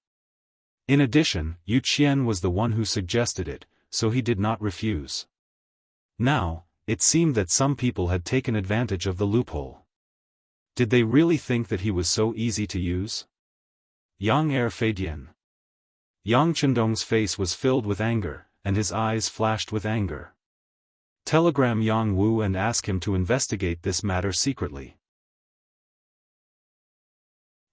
In addition, Yu Qian was the one who suggested it, so he did not refuse. Now, it seemed that some people had taken advantage of the loophole. Did they really think that he was so easy to use? Yang Feidian. Yang Chendong's face was filled with anger, and his eyes flashed with anger. Telegram Yang Wu and ask him to investigate this matter secretly.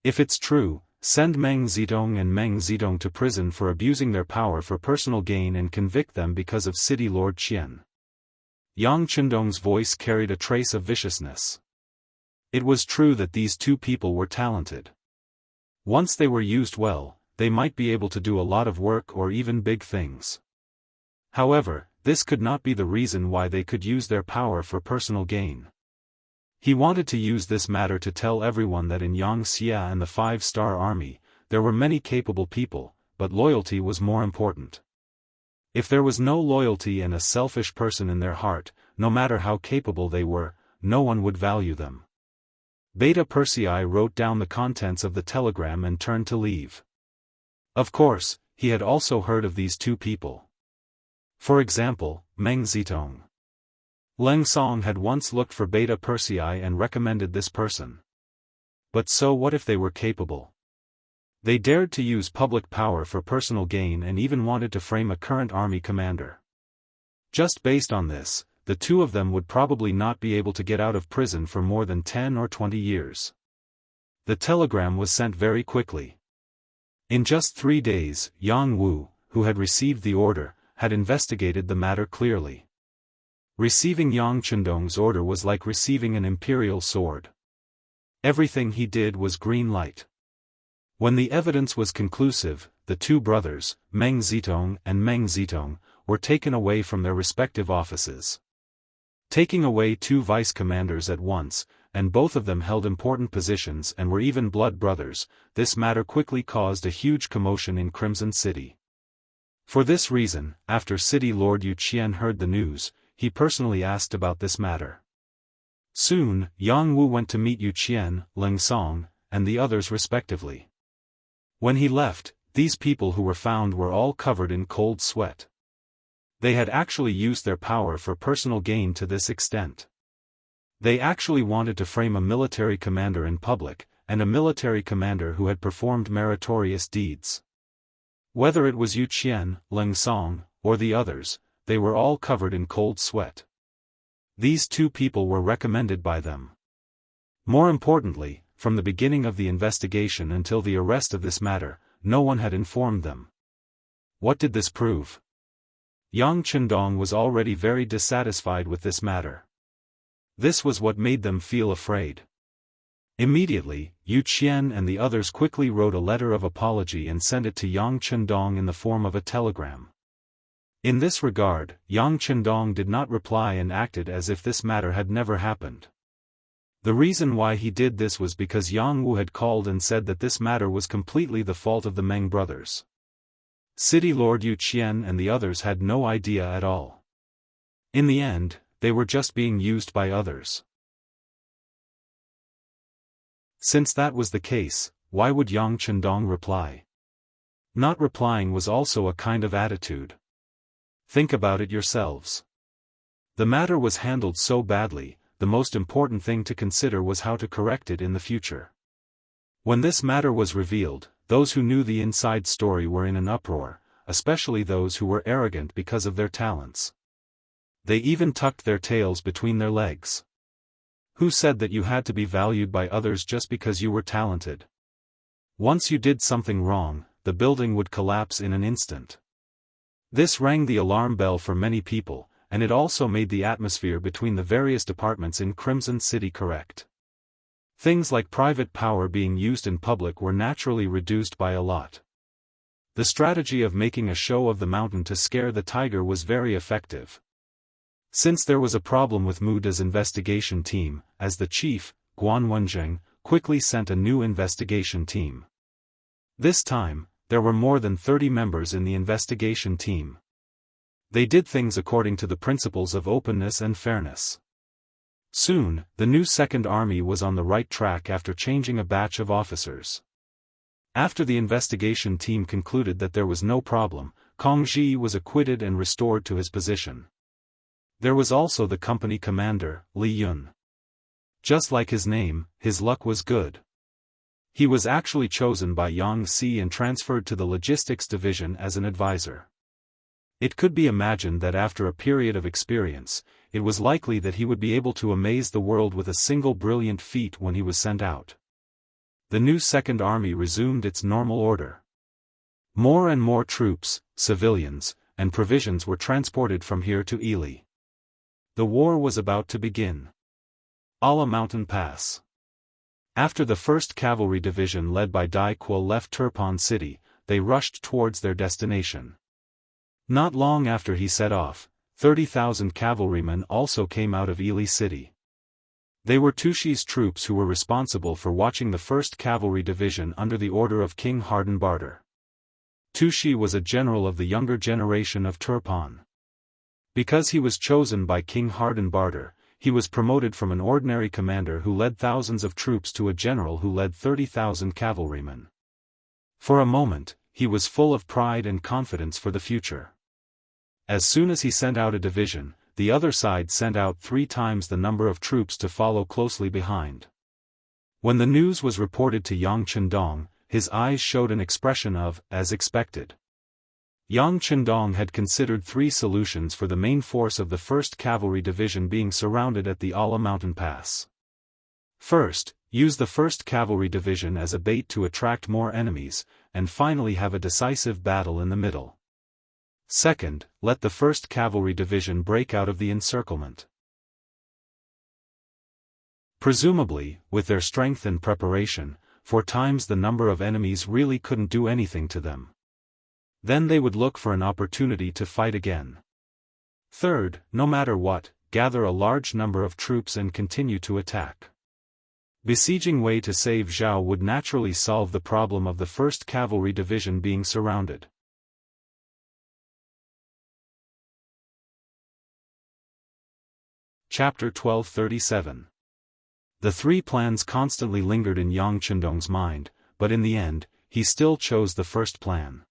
If it's true, send Meng Zitong and Meng Zitong to prison for abusing their power for personal gain and convict them because of City Lord Qian. Yang Chendong's voice carried a trace of viciousness. It was true that these 2 people were talented. Once they were used well, they might be able to do a lot of work or even big things. However, this could not be the reason why they could use their power for personal gain. He wanted to use this matter to tell everyone that in Yangxia and the 5-star army, there were many capable people, but loyalty was more important. If there was no loyalty and a selfish person in their heart, no matter how capable they were, no one would value them. Beta Persei wrote down the contents of the telegram and turned to leave. Of course, he had also heard of these 2 people. For example, Meng Zitong. Leng Song had once looked for Beta Persei and recommended this person. But so what if they were capable? They dared to use public power for personal gain and even wanted to frame a current army commander. Just based on this, the two of them would probably not be able to get out of prison for more than 10 or 20 years. The telegram was sent very quickly. In just 3 days, Yang Wu, who had received the order, had investigated the matter clearly. Receiving Yang Chendong's order was like receiving an imperial sword. Everything he did was green light. When the evidence was conclusive, the two brothers, Meng Zitong and Meng Zitong, were taken away from their respective offices. Taking away two vice-commanders at once, and both of them held important positions and were even blood brothers, this matter quickly caused a huge commotion in Crimson City. For this reason, after City Lord Yu Qian heard the news, he personally asked about this matter. Soon, Yang Wu went to meet Yu Qian, Ling Song, and the others respectively. When he left, these people who were found were all covered in cold sweat. They had actually used their power for personal gain to this extent. They actually wanted to frame a military commander in public, and a military commander who had performed meritorious deeds. Whether it was Yu Qian, Ling Song, or the others, they were all covered in cold sweat. These two people were recommended by them. More importantly, from the beginning of the investigation until the arrest of this matter, no one had informed them. What did this prove? Yang Chendong was already very dissatisfied with this matter. This was what made them feel afraid. Immediately, Yu Qian and the others quickly wrote a letter of apology and sent it to Yang Chendong in the form of a telegram. In this regard, Yang Chendong did not reply and acted as if this matter had never happened. The reason why he did this was because Yang Wu had called and said that this matter was completely the fault of the Meng brothers. City Lord Yu Qian and the others had no idea at all. In the end, they were just being used by others. Since that was the case, why would Yang Chendong reply? Not replying was also a kind of attitude. Think about it yourselves. The matter was handled so badly, the most important thing to consider was how to correct it in the future. When this matter was revealed, those who knew the inside story were in an uproar, especially those who were arrogant because of their talents. They even tucked their tails between their legs. Who said that you had to be valued by others just because you were talented? Once you did something wrong, the building would collapse in an instant. This rang the alarm bell for many people, and it also made the atmosphere between the various departments in Crimson City correct. Things like private power being used in public were naturally reduced by a lot. The strategy of making a show of the mountain to scare the tiger was very effective. Since there was a problem with Muda's investigation team, as the chief, Guan Wenjing, quickly sent a new investigation team. This time, there were more than 30 members in the investigation team. They did things according to the principles of openness and fairness. Soon, the new Second Army was on the right track after changing a batch of officers. After the investigation team concluded that there was no problem, Kong Ji was acquitted and restored to his position. There was also the company commander, Li Yun. Just like his name, his luck was good. He was actually chosen by Yang Si and transferred to the logistics division as an advisor. It could be imagined that after a period of experience, it was likely that he would be able to amaze the world with a single brilliant feat when he was sent out. The new Second Army resumed its normal order. More and more troops, civilians, and provisions were transported from here to Ely. The war was about to begin. Ala Mountain Pass. After the 1st Cavalry Division led by Dai Kuo left Turpan City, they rushed towards their destination. Not long after he set off, 30,000 cavalrymen also came out of Ely City. They were Tushi's troops who were responsible for watching the 1st Cavalry Division under the order of King Hardenbarter. Tushi was a general of the younger generation of Turpan. Because he was chosen by King Hardenbarter, he was promoted from an ordinary commander who led thousands of troops to a general who led 30,000 cavalrymen. For a moment, he was full of pride and confidence for the future. As soon as he sent out a division, the other side sent out 3 times the number of troops to follow closely behind. When the news was reported to Yang Chendong, his eyes showed an expression of, as expected. Yang Chendong had considered 3 solutions for the main force of the 1st Cavalry Division being surrounded at the Ala mountain pass. First, use the 1st Cavalry Division as a bait to attract more enemies, and finally have a decisive battle in the middle. Second, let the 1st Cavalry Division break out of the encirclement. Presumably, with their strength and preparation, 4 times the number of enemies really couldn't do anything to them. Then they would look for an opportunity to fight again. Third, no matter what, gather a large number of troops and continue to attack. Besieging Wei to save Zhao would naturally solve the problem of the 1st Cavalry Division being surrounded. Chapter 1237. The 3 plans constantly lingered in Yang Chendong's mind, but in the end, he still chose the first plan.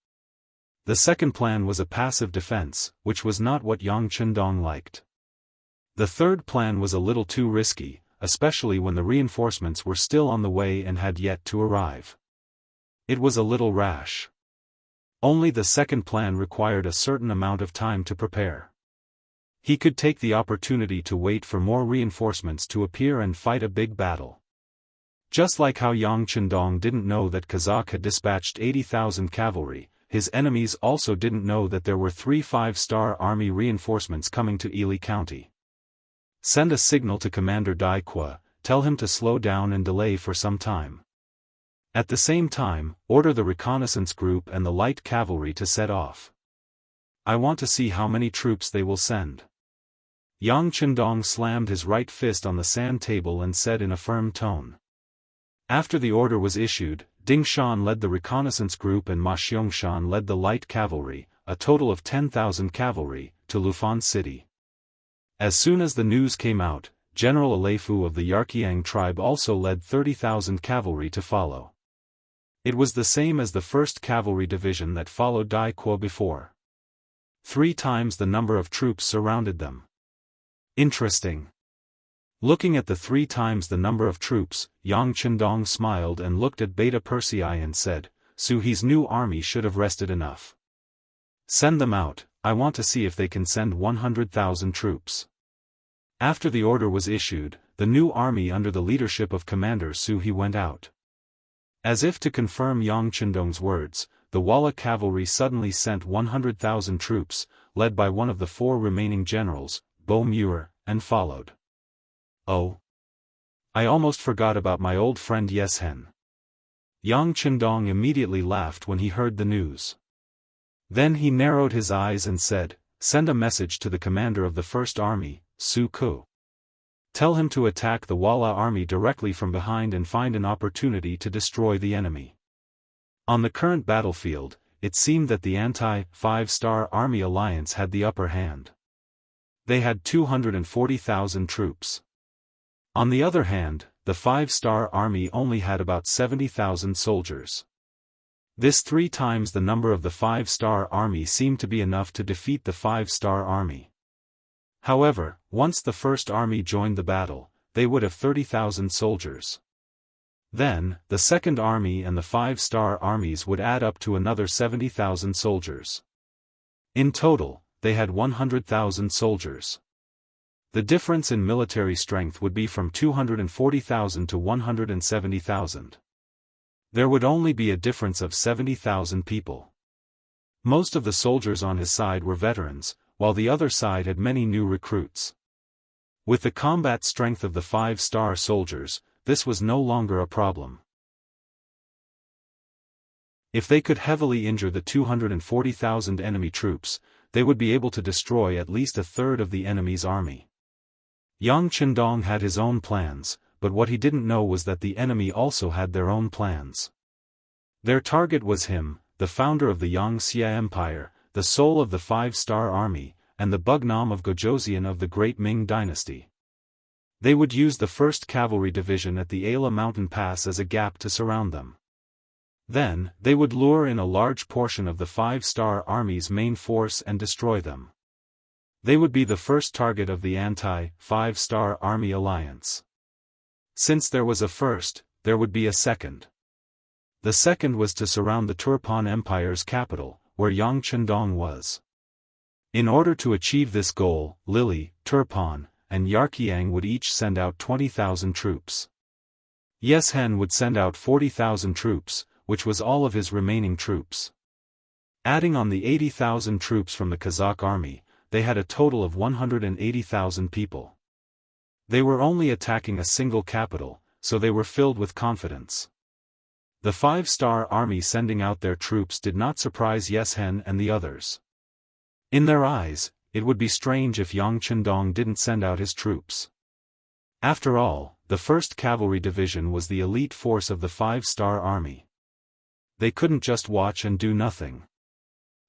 The second plan was a passive defense, which was not what Yang Chendong liked. The third plan was a little too risky, especially when the reinforcements were still on the way and had yet to arrive. It was a little rash. Only the second plan required a certain amount of time to prepare. He could take the opportunity to wait for more reinforcements to appear and fight a big battle. Just like how Yang Chendong didn't know that Kazakh had dispatched 80,000 cavalry, his enemies also didn't know that there were 3 5-star army reinforcements coming to Ili County. Send a signal to Commander Dai Qua, tell him to slow down and delay for some time. At the same time, order the reconnaissance group and the light cavalry to set off. I want to see how many troops they will send. Yang Chendong slammed his right fist on the sand table and said in a firm tone. After the order was issued, Ding Shan led the reconnaissance group and Ma Xiangshan led the light cavalry, a total of 10,000 cavalry, to Lufan City. As soon as the news came out, General Aleifu of the Yarkiang tribe also led 30,000 cavalry to follow. It was the same as the 1st Cavalry Division that followed Dai Qua before. 3 times the number of troops surrounded them. Interesting. Looking at the 3 times the number of troops, Yang Chendong smiled and looked at Beta Persei and said, Su He's new army should have rested enough. Send them out, I want to see if they can send 100,000 troops. After the order was issued, the new army under the leadership of Commander Su He went out. As if to confirm Yang Chendong's words, the Walla cavalry suddenly sent 100,000 troops, led by one of the 4 remaining generals, Bo Muir, and followed. Oh! I almost forgot about my old friend Yeshen. Yang Chendong immediately laughed when he heard the news. Then he narrowed his eyes and said, Send a message to the commander of the 1st Army, Su Ku. Tell him to attack the Walla army directly from behind and find an opportunity to destroy the enemy. On the current battlefield, it seemed that the anti-5-star army alliance had the upper hand. They had 240,000 troops. On the other hand, the 5-star army only had about 70,000 soldiers. This 3 times the number of the 5-star army seemed to be enough to defeat the 5-star army. However, once the 1st Army joined the battle, they would have 30,000 soldiers. Then, the 2nd Army and the 5-star armies would add up to another 70,000 soldiers. In total, they had 100,000 soldiers. The difference in military strength would be from 240,000 to 170,000. There would only be a difference of 70,000 people. Most of the soldiers on his side were veterans, while the other side had many new recruits. With the combat strength of the 5-star soldiers, this was no longer a problem. If they could heavily injure the 240,000 enemy troops, they would be able to destroy at least a third of the enemy's army. Yang Chendong had his own plans, but what he didn't know was that the enemy also had their own plans. Their target was him, the founder of the Yangxia Empire, the soul of the 5-star army, and the Bugnam of Gojoseon of the Great Ming Dynasty. They would use the 1st Cavalry Division at the Ala mountain pass as a gap to surround them. Then, they would lure in a large portion of the 5-star army's main force and destroy them. They would be the first target of the anti-5-star army alliance. Since there was a first, there would be a second. The second was to surround the Turpan Empire's capital, where Yang Chendong was. In order to achieve this goal, Lily, Turpan, and Yarqiang would each send out 20,000 troops. Yeshen would send out 40,000 troops, which was all of his remaining troops. Adding on the 80,000 troops from the Kazakh army, they had a total of 180,000 people. They were only attacking a single capital, so they were filled with confidence. The 5-star army sending out their troops did not surprise Yeshen and the others. In their eyes, it would be strange if Yang Chendong didn't send out his troops. After all, the 1st Cavalry Division was the elite force of the 5-star army. They couldn't just watch and do nothing.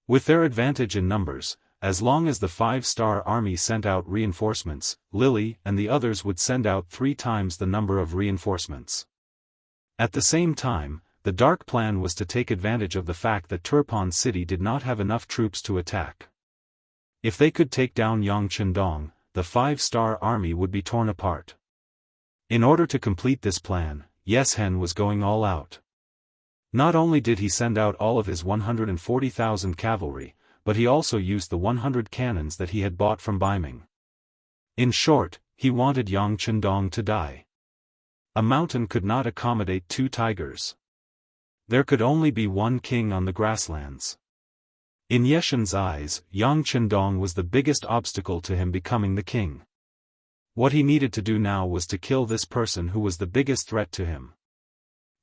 With their advantage in numbers, as long as the 5-star army sent out reinforcements, Lily and the others would send out 3 times the number of reinforcements. At the same time, the dark plan was to take advantage of the fact that Turpan City did not have enough troops to attack. If they could take down Yang Chendong, the 5-star army would be torn apart. In order to complete this plan, Yeshen was going all out. Not only did he send out all of his 140,000 cavalry, but he also used the 100 cannons that he had bought from Baiming. In short, he wanted Yang Chendong to die. A mountain could not accommodate 2 tigers. There could only be 1 king on the grasslands. In Yeshen's eyes, Yang Chendong was the biggest obstacle to him becoming the king. What he needed to do now was to kill this person who was the biggest threat to him.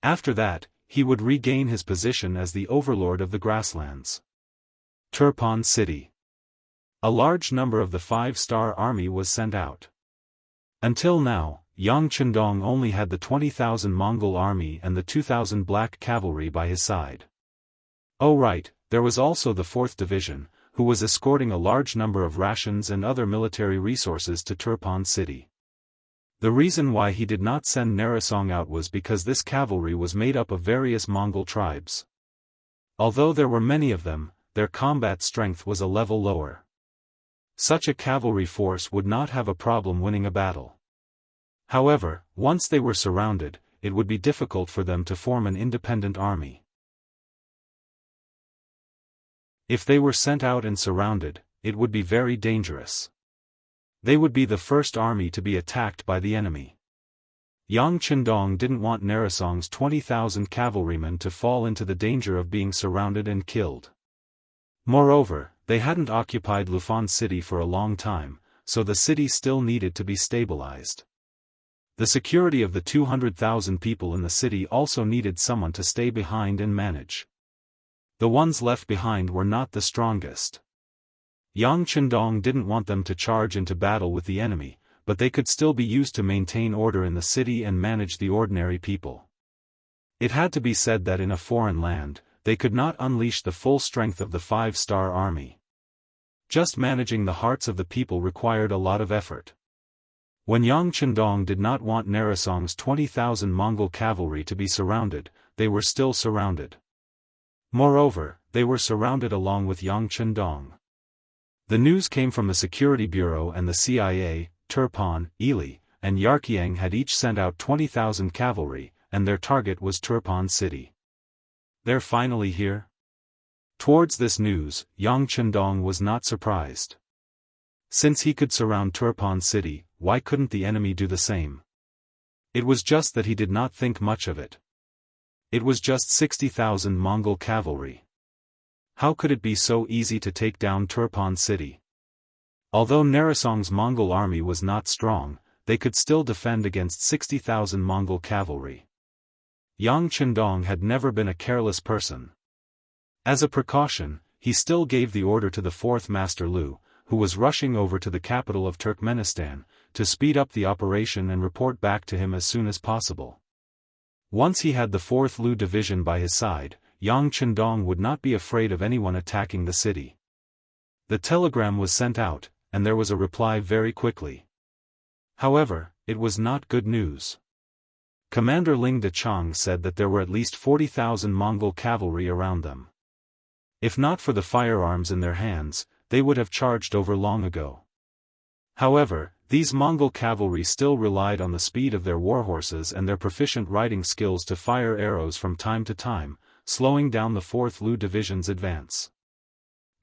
After that, he would regain his position as the overlord of the grasslands. Turpan City. A large number of the 5-star army was sent out. Until now, Yang Chendong only had the 20,000 Mongol army and the 2,000 black cavalry by his side. Oh right, there was also the 4th Division, who was escorting a large number of rations and other military resources to Turpan City. The reason why he did not send Narisong out was because this cavalry was made up of various Mongol tribes. Although there were many of them, their combat strength was a level lower. Such a cavalry force would not have a problem winning a battle. However, once they were surrounded, it would be difficult for them to form an independent army. If they were sent out and surrounded, it would be very dangerous. They would be the first army to be attacked by the enemy. Yang Chendong didn't want Narisong's 20,000 cavalrymen to fall into the danger of being surrounded and killed. Moreover, they hadn't occupied Lufan City for a long time, so the city still needed to be stabilized. The security of the 200,000 people in the city also needed someone to stay behind and manage. The ones left behind were not the strongest. Yang Chendong didn't want them to charge into battle with the enemy, but they could still be used to maintain order in the city and manage the ordinary people. It had to be said that in a foreign land, they could not unleash the full strength of the 5-star army. Just managing the hearts of the people required a lot of effort. When Yang Chendong did not want Narisong's 20,000 Mongol cavalry to be surrounded, they were still surrounded. Moreover, they were surrounded along with Yang Chendong. The news came from the Security Bureau and the CIA. Turpan, Ili, and Yarqiang had each sent out 20,000 cavalry, and their target was Turpan City. They're finally here? Towards this news, Yang Chendong was not surprised. Since he could surround Turpan City, why couldn't the enemy do the same? It was just that he did not think much of it. It was just 60,000 Mongol cavalry. How could it be so easy to take down Turpan City? Although Narisong's Mongol army was not strong, they could still defend against 60,000 Mongol cavalry. Yang Chendong had never been a careless person. As a precaution, he still gave the order to the 4th Master Lu, who was rushing over to the capital of Turkmenistan, to speed up the operation and report back to him as soon as possible. Once he had the 4th Lu Division by his side, Yang Chendong would not be afraid of anyone attacking the city. The telegram was sent out, and there was a reply very quickly. However, it was not good news. Commander Ling Dechang said that there were at least 40,000 Mongol cavalry around them. If not for the firearms in their hands, they would have charged over long ago. However, these Mongol cavalry still relied on the speed of their warhorses and their proficient riding skills to fire arrows from time to time, slowing down the 4th Lu Division's advance.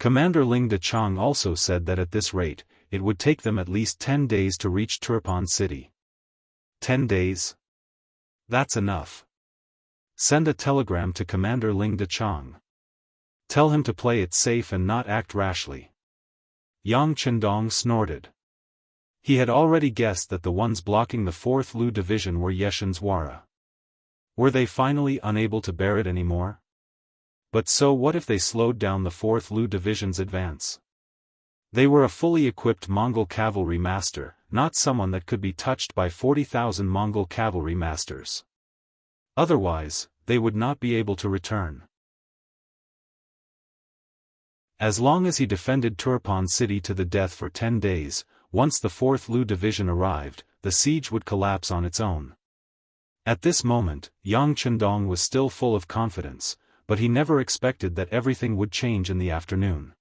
Commander Ling Dechang also said that at this rate, it would take them at least 10 days to reach Turpan City. 10 days? That's enough. Send a telegram to Commander Ling Dechang. Tell him to play it safe and not act rashly. Yang Chendong snorted. He had already guessed that the ones blocking the 4th Lu Division were Yeshin's Wara. Were they finally unable to bear it anymore? But so what if they slowed down the 4th Lu Division's advance? They were a fully equipped Mongol cavalry master, not someone that could be touched by 40,000 Mongol cavalry masters. Otherwise, they would not be able to return. As long as he defended Turpan City to the death for 10 days, once the 4th Lu Division arrived, the siege would collapse on its own. At this moment, Yang Chendong was still full of confidence, but he never expected that everything would change in the afternoon.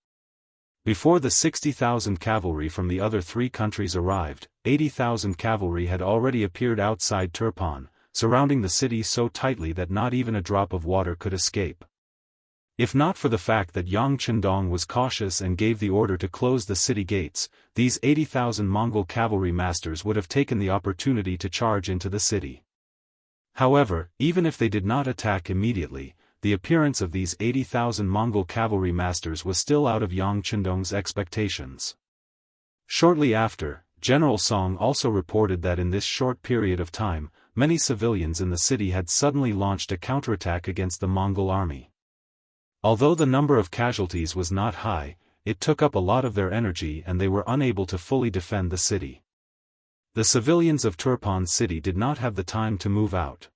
Before the 60,000 cavalry from the other 3 countries arrived, 80,000 cavalry had already appeared outside Turpan, surrounding the city so tightly that not even a drop of water could escape. If not for the fact that Yang Chendong was cautious and gave the order to close the city gates, these 80,000 Mongol cavalry masters would have taken the opportunity to charge into the city. However, even if they did not attack immediately, the appearance of these 80,000 Mongol cavalry masters was still out of Yang Chendong's expectations. Shortly after, General Song also reported that in this short period of time, many civilians in the city had suddenly launched a counterattack against the Mongol army. Although the number of casualties was not high, it took up a lot of their energy and they were unable to fully defend the city. The civilians of Turpan City did not have the time to move out.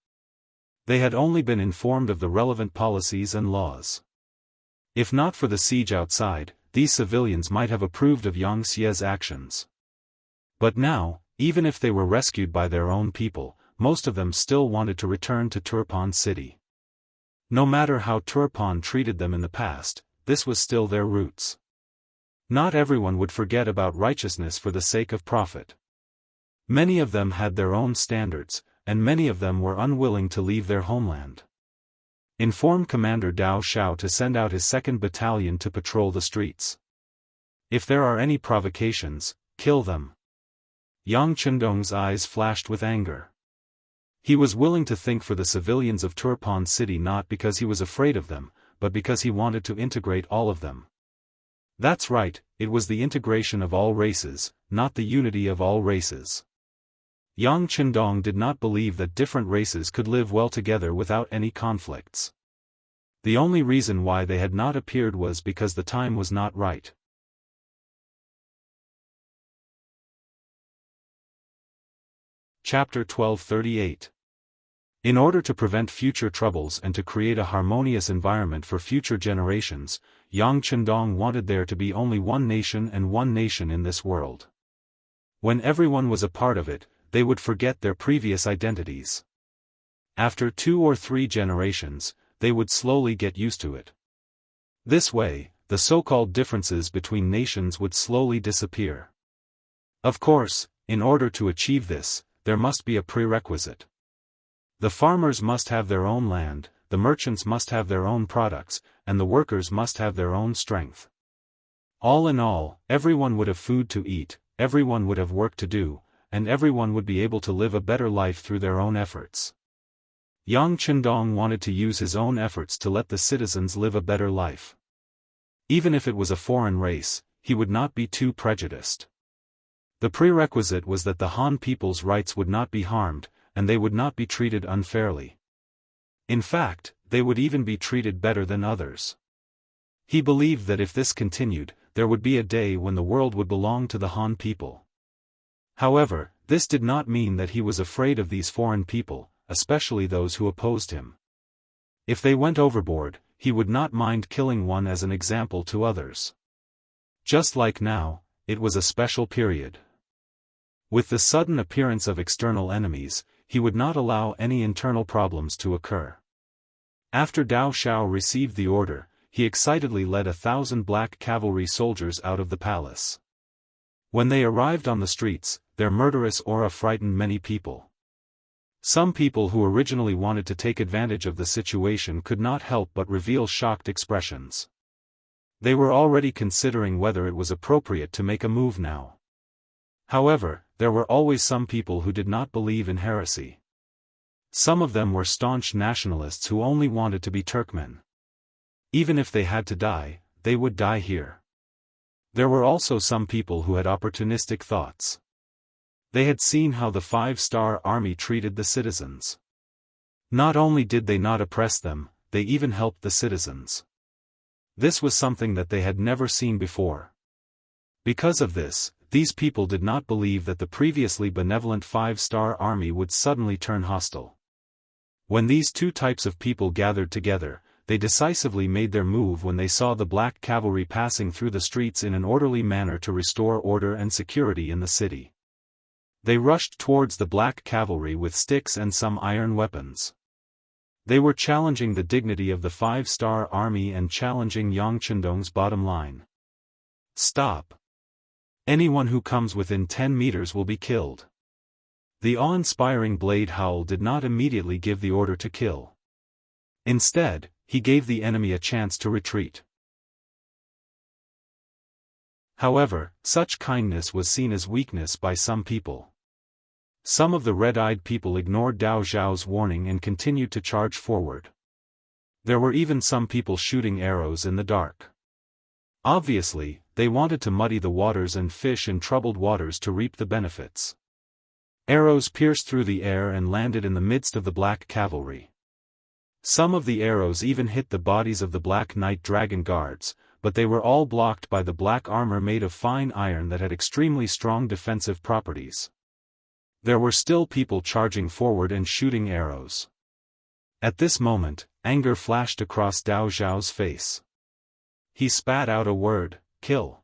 They had only been informed of the relevant policies and laws. If not for the siege outside, these civilians might have approved of Yang Xie's actions. But now, even if they were rescued by their own people, most of them still wanted to return to Turpan City. No matter how Turpan treated them in the past, this was still their roots. Not everyone would forget about righteousness for the sake of profit. Many of them had their own standards, and many of them were unwilling to leave their homeland. Inform Commander Dao Shao to send out his 2nd Battalion to patrol the streets. If there are any provocations, kill them. Yang Chendong's eyes flashed with anger. He was willing to think for the civilians of Turpan City not because he was afraid of them, but because he wanted to integrate all of them. That's right, it was the integration of all races, not the unity of all races. Yang Chendong did not believe that different races could live well together without any conflicts. The only reason why they had not appeared was because the time was not right. Chapter 1238. In order to prevent future troubles and to create a harmonious environment for future generations, Yang Chendong wanted there to be only one nation and one nation in this world. When everyone was a part of it, they would forget their previous identities. After 2 or 3 generations, they would slowly get used to it. This way, the so-called differences between nations would slowly disappear. Of course, in order to achieve this, there must be a prerequisite. The farmers must have their own land, the merchants must have their own products, and the workers must have their own strength. All in all, everyone would have food to eat, everyone would have work to do, and everyone would be able to live a better life through their own efforts. Yang Chendong wanted to use his own efforts to let the citizens live a better life. Even if it was a foreign race, he would not be too prejudiced. The prerequisite was that the Han people's rights would not be harmed, and they would not be treated unfairly. In fact, they would even be treated better than others. He believed that if this continued, there would be a day when the world would belong to the Han people. However, this did not mean that he was afraid of these foreign people, especially those who opposed him. If they went overboard, he would not mind killing one as an example to others. Just like now, it was a special period. With the sudden appearance of external enemies, he would not allow any internal problems to occur. After Dao Shao received the order, he excitedly led 1,000 black cavalry soldiers out of the palace. When they arrived on the streets, their murderous aura frightened many people. Some people who originally wanted to take advantage of the situation could not help but reveal shocked expressions. They were already considering whether it was appropriate to make a move now. However, there were always some people who did not believe in heresy. Some of them were staunch nationalists who only wanted to be Turkmen. Even if they had to die, they would die here. There were also some people who had opportunistic thoughts. They had seen how the 5-star army treated the citizens. Not only did they not oppress them, they even helped the citizens. This was something that they had never seen before. Because of this, these people did not believe that the previously benevolent 5-star army would suddenly turn hostile. When these two types of people gathered together, they decisively made their move when they saw the black cavalry passing through the streets in an orderly manner to restore order and security in the city. They rushed towards the black cavalry with sticks and some iron weapons. They were challenging the dignity of the 5-star army and challenging Yang Chendong's bottom line. Stop! Anyone who comes within 10 meters will be killed. The awe-inspiring Blade Howl did not immediately give the order to kill. Instead, he gave the enemy a chance to retreat. However, such kindness was seen as weakness by some people. Some of the red-eyed people ignored Dao Zhao's warning and continued to charge forward. There were even some people shooting arrows in the dark. Obviously, they wanted to muddy the waters and fish in troubled waters to reap the benefits. Arrows pierced through the air and landed in the midst of the black cavalry. Some of the arrows even hit the bodies of the Black Knight Dragon Guards, but they were all blocked by the black armor made of fine iron that had extremely strong defensive properties. There were still people charging forward and shooting arrows. At this moment, anger flashed across Dao Zhao's face. He spat out a word, "Kill."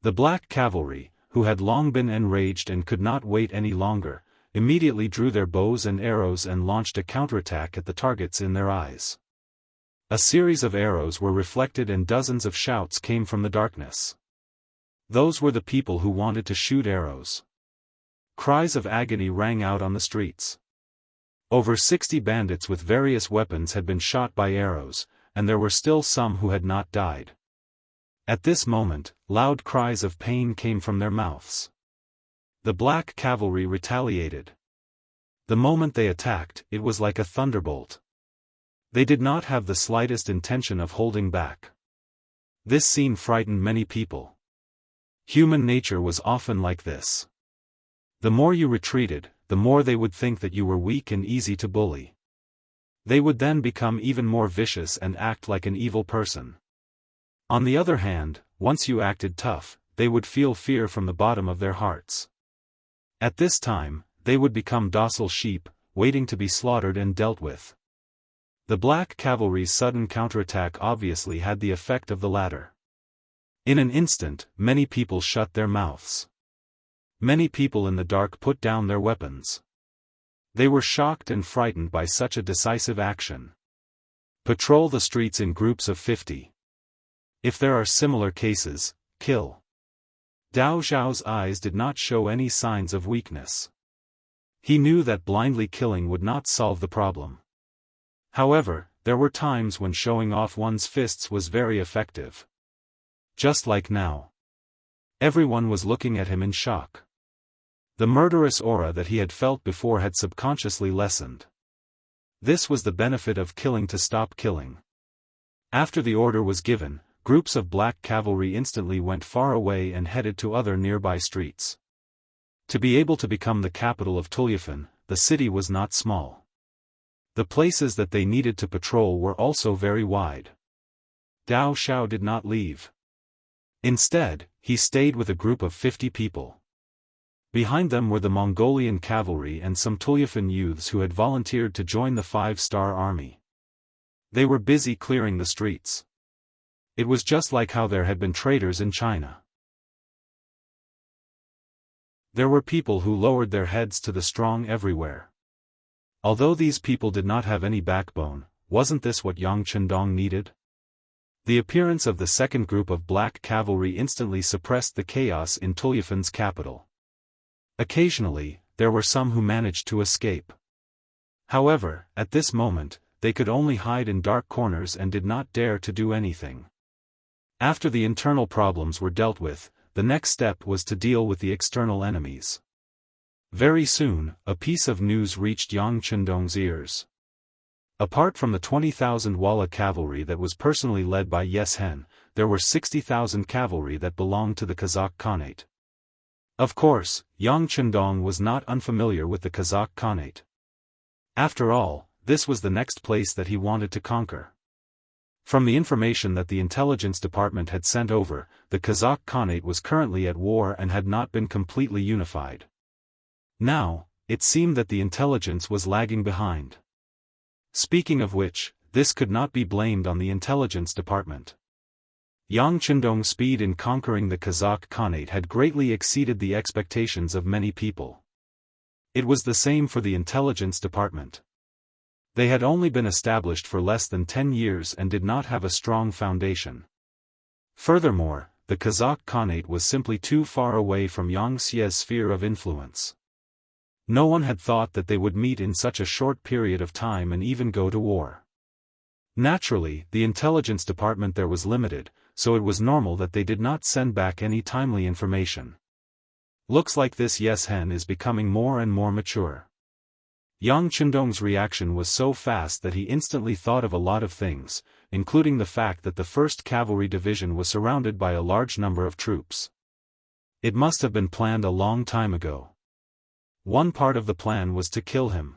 The black cavalry, who had long been enraged and could not wait any longer, immediately drew their bows and arrows and launched a counterattack at the targets in their eyes. A series of arrows were reflected and dozens of shouts came from the darkness. Those were the people who wanted to shoot arrows. Cries of agony rang out on the streets. Over 60 bandits with various weapons had been shot by arrows, and there were still some who had not died. At this moment, loud cries of pain came from their mouths. The black cavalry retaliated. The moment they attacked, it was like a thunderbolt. They did not have the slightest intention of holding back. This scene frightened many people. Human nature was often like this. The more you retreated, the more they would think that you were weak and easy to bully. They would then become even more vicious and act like an evil person. On the other hand, once you acted tough, they would feel fear from the bottom of their hearts. At this time, they would become docile sheep, waiting to be slaughtered and dealt with. The black cavalry's sudden counterattack obviously had the effect of the latter. In an instant, many people shut their mouths. Many people in the dark put down their weapons. They were shocked and frightened by such a decisive action. Patrol the streets in groups of 50. If there are similar cases, kill. Dao Zhao's eyes did not show any signs of weakness. He knew that blindly killing would not solve the problem. However, there were times when showing off one's fists was very effective. Just like now. Everyone was looking at him in shock. The murderous aura that he had felt before had subconsciously lessened. This was the benefit of killing to stop killing. After the order was given, groups of black cavalry instantly went far away and headed to other nearby streets. To be able to become the capital of Tulyafan, the city was not small. The places that they needed to patrol were also very wide. Dao Zhao did not leave. Instead, he stayed with a group of 50 people. Behind them were the Mongolian cavalry and some Tulyafan youths who had volunteered to join the 5-star army. They were busy clearing the streets. It was just like how there had been traitors in China. There were people who lowered their heads to the strong everywhere. Although these people did not have any backbone, wasn't this what Yang Chendong needed? The appearance of the second group of black cavalry instantly suppressed the chaos in Tulyafan's capital. Occasionally, there were some who managed to escape. However, at this moment, they could only hide in dark corners and did not dare to do anything. After the internal problems were dealt with, the next step was to deal with the external enemies. Very soon, a piece of news reached Yang Chendong's ears. Apart from the 20,000 Walla cavalry that was personally led by Yes Hen, there were 60,000 cavalry that belonged to the Kazakh Khanate. Of course, Yang Chendong was not unfamiliar with the Kazakh Khanate. After all, this was the next place that he wanted to conquer. From the information that the intelligence department had sent over, the Kazakh Khanate was currently at war and had not been completely unified. Now, it seemed that the intelligence was lagging behind. Speaking of which, this could not be blamed on the intelligence department. Yang Chendong's speed in conquering the Kazakh Khanate had greatly exceeded the expectations of many people. It was the same for the intelligence department. They had only been established for less than 10 years and did not have a strong foundation. Furthermore, the Kazakh Khanate was simply too far away from Yang Xie's sphere of influence. No one had thought that they would meet in such a short period of time and even go to war. Naturally, the intelligence department there was limited, so it was normal that they did not send back any timely information. Looks like this Yes Hen is becoming more and more mature. Yang Chendong's reaction was so fast that he instantly thought of a lot of things, including the fact that the 1st Cavalry Division was surrounded by a large number of troops. It must have been planned a long time ago. One part of the plan was to kill him.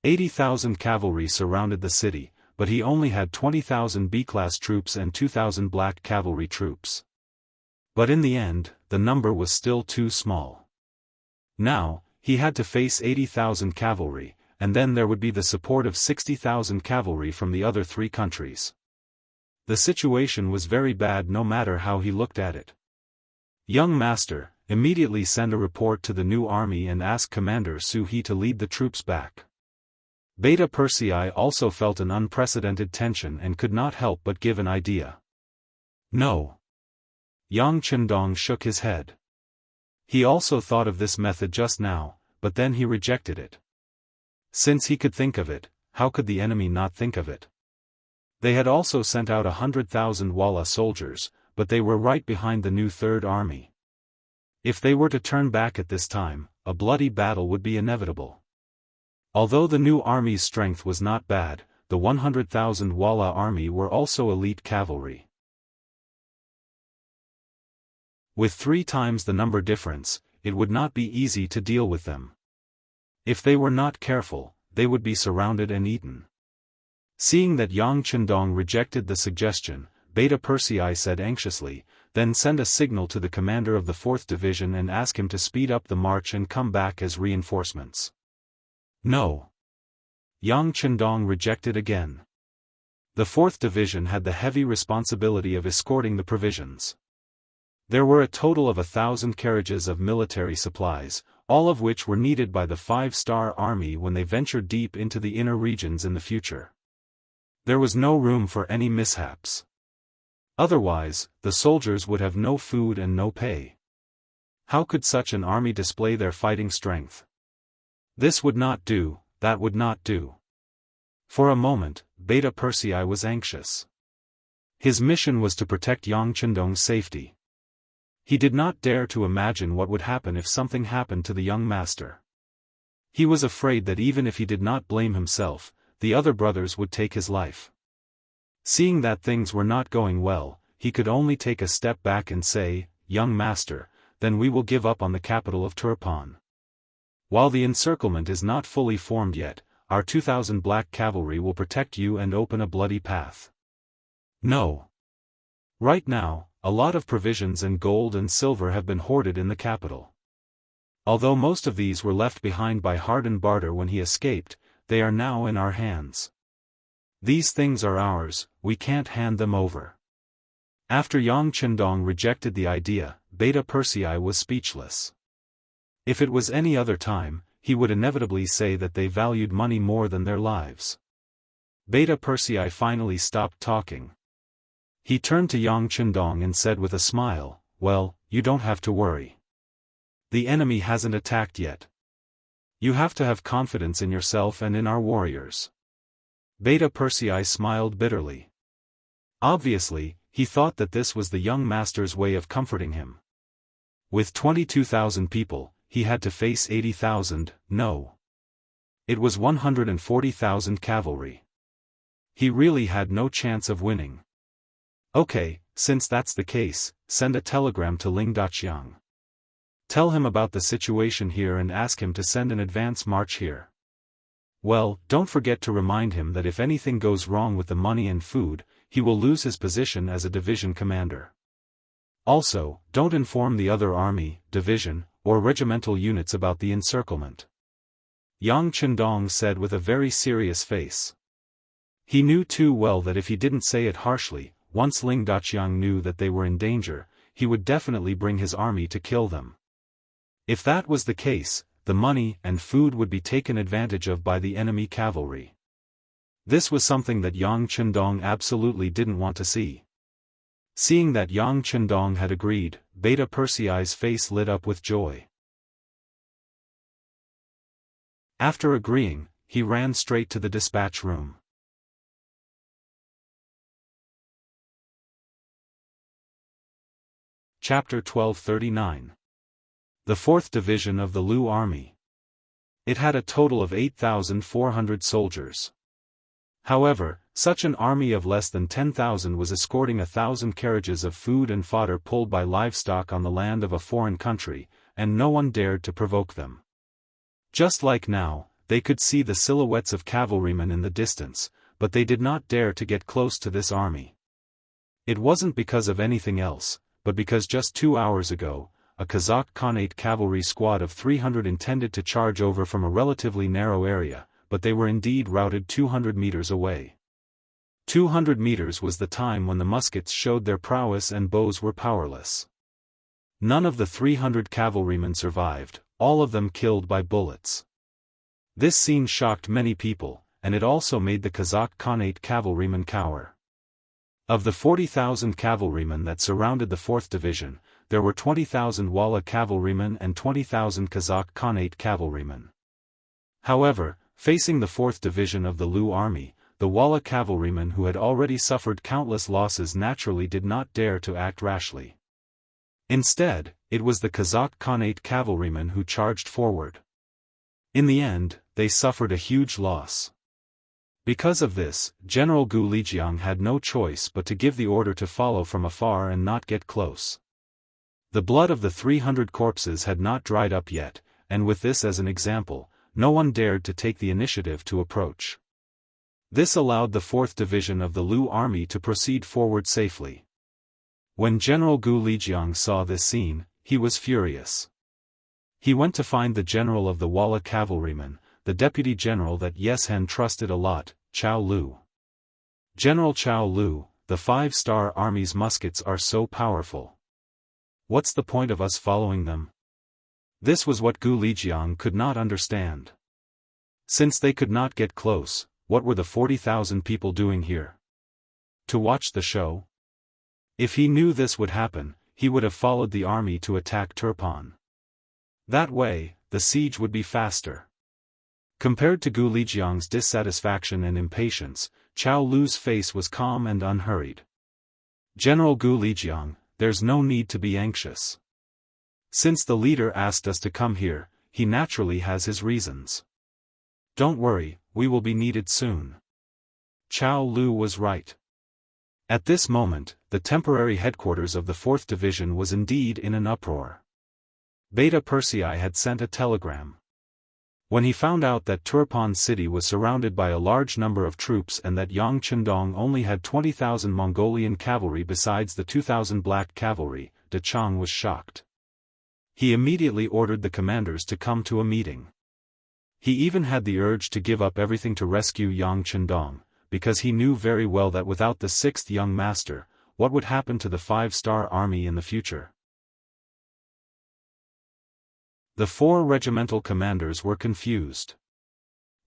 80,000 cavalry surrounded the city, but he only had 20,000 B-class troops and 2,000 black cavalry troops. But in the end, the number was still too small. Now, he had to face 80,000 cavalry, and then there would be the support of 60,000 cavalry from the other 3 countries. The situation was very bad no matter how he looked at it. Young Master, immediately send a report to the new army and ask Commander Su He to lead the troops back. Beta Persei also felt an unprecedented tension and could not help but give an idea. No. Yang Chendong shook his head. He also thought of this method just now, but then he rejected it. Since he could think of it, how could the enemy not think of it? They had also sent out 100,000 Walla soldiers, but they were right behind the new Third Army. If they were to turn back at this time, a bloody battle would be inevitable. Although the new army's strength was not bad, the 100,000 Walla army were also elite cavalry. With 3 times the number difference, it would not be easy to deal with them. If they were not careful, they would be surrounded and eaten. Seeing that Yang Chendong rejected the suggestion, Beta Persei said anxiously, "Then send a signal to the commander of the 4th Division and ask him to speed up the march and come back as reinforcements." No. Yang Chendong rejected again. The 4th Division had the heavy responsibility of escorting the provisions. There were a total of 1,000 carriages of military supplies, all of which were needed by the 5-star army when they ventured deep into the inner regions in the future. There was no room for any mishaps. Otherwise, the soldiers would have no food and no pay. How could such an army display their fighting strength? This would not do, that would not do. For a moment, Beta Persei was anxious. His mission was to protect Yang Chendong's safety. He did not dare to imagine what would happen if something happened to the young master. He was afraid that even if he did not blame himself, the other brothers would take his life. Seeing that things were not going well, he could only take a step back and say, "Young master, then we will give up on the capital of Turpan. While the encirclement is not fully formed yet, our 2,000 black cavalry will protect you and open a bloody path." No. Right now, a lot of provisions and gold and silver have been hoarded in the capital. Although most of these were left behind by Harden Barter when he escaped, they are now in our hands. These things are ours, we can't hand them over. After Yang Chendong rejected the idea, Beta Persei was speechless. If it was any other time, he would inevitably say that they valued money more than their lives. Beta Persei finally stopped talking. He turned to Yang Chendong and said with a smile, "Well, you don't have to worry. The enemy hasn't attacked yet. You have to have confidence in yourself and in our warriors." Beta Persei smiled bitterly. Obviously, He thought that this was the young master's way of comforting him. With 22,000 people, he had to face 80,000, no. It was 140,000 cavalry. He really had no chance of winning. Okay, since that's the case, send a telegram to Ling Daqiang. Tell him about the situation here and ask him to send an advance march here. Well, don't forget to remind him that if anything goes wrong with the money and food, he will lose his position as a division commander. Also, don't inform the other army, division, or regimental units about the encirclement. Yang Chendong said with a very serious face. He knew too well that if he didn't say it harshly, once Ling Daqiang knew that they were in danger, he would definitely bring his army to kill them. If that was the case, the money and food would be taken advantage of by the enemy cavalry. This was something that Yang Chendong absolutely didn't want to see. Seeing that Yang Chendong had agreed, Beta Persei's face lit up with joy. After agreeing, he ran straight to the dispatch room. Chapter 1239. The 4th Division of the Lu Army. It had a total of 8,400 soldiers. However, such an army of less than 10,000 was escorting 1,000 carriages of food and fodder pulled by livestock on the land of a foreign country, and no one dared to provoke them. Just like now, they could see the silhouettes of cavalrymen in the distance, but they did not dare to get close to this army. It wasn't because of anything else, but because just 2 hours ago, a Kazakh Khanate cavalry squad of 300 intended to charge over from a relatively narrow area, but they were indeed routed 200 meters away. 200 meters was the time when the muskets showed their prowess and bows were powerless. None of the 300 cavalrymen survived, all of them killed by bullets. This scene shocked many people, and it also made the Kazakh Khanate cavalrymen cower. Of the 40,000 cavalrymen that surrounded the 4th Division, there were 20,000 Walla cavalrymen and 20,000 Kazakh Khanate cavalrymen. However, facing the 4th Division of the Lu Army, the Walla cavalrymen who had already suffered countless losses naturally did not dare to act rashly. Instead, it was the Kazakh Khanate cavalrymen who charged forward. In the end, they suffered a huge loss. Because of this, General Gu Lijiang had no choice but to give the order to follow from afar and not get close. The blood of the 300 corpses had not dried up yet, and with this as an example, no one dared to take the initiative to approach. This allowed the 4th Division of the Lu Army to proceed forward safely. When General Gu Lijiang saw this scene, he was furious. He went to find the general of the Walla cavalrymen, the deputy general that Yeshen trusted a lot, Chao Lu. General Chao Lu, the 5-star army's muskets are so powerful. What's the point of us following them? This was what Gu Lijiang could not understand. Since they could not get close, what were the 40,000 people doing here? To watch the show? If he knew this would happen, he would have followed the army to attack Turpan. That way, the siege would be faster. Compared to Gu Lijiang's dissatisfaction and impatience, Chao Lu's face was calm and unhurried. General Gu Lijiang, there's no need to be anxious. Since the leader asked us to come here, he naturally has his reasons. Don't worry, we will be needed soon. Chao Lu was right. At this moment, the temporary headquarters of the 4th Division was indeed in an uproar. Beta Persei had sent a telegram. When he found out that Turpan city was surrounded by a large number of troops and that Yang Chendong only had 20,000 Mongolian cavalry besides the 2,000 black cavalry, De Chang was shocked. He immediately ordered the commanders to come to a meeting. He even had the urge to give up everything to rescue Yang Chendong, because he knew very well that without the 6th young master, what would happen to the 5-star army in the future? The 4 regimental commanders were confused.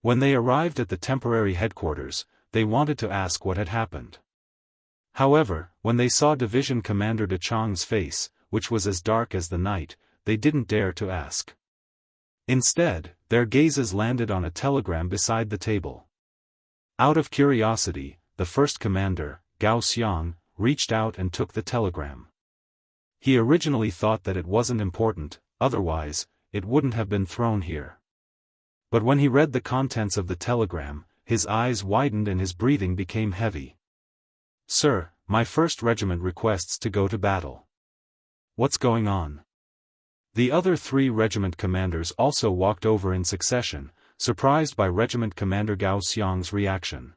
When they arrived at the temporary headquarters, they wanted to ask what had happened. However, when they saw Division Commander De Chang's face, which was as dark as the night, they didn't dare to ask. Instead, their gazes landed on a telegram beside the table. Out of curiosity, the first commander, Gao Xiang, reached out and took the telegram. He originally thought that it wasn't important, otherwise, it wouldn't have been thrown here. But when he read the contents of the telegram, his eyes widened and his breathing became heavy. "Sir, my 1st regiment requests to go to battle." "What's going on?" The other 3 regiment commanders also walked over in succession, surprised by Regiment Commander Gao Xiang's reaction.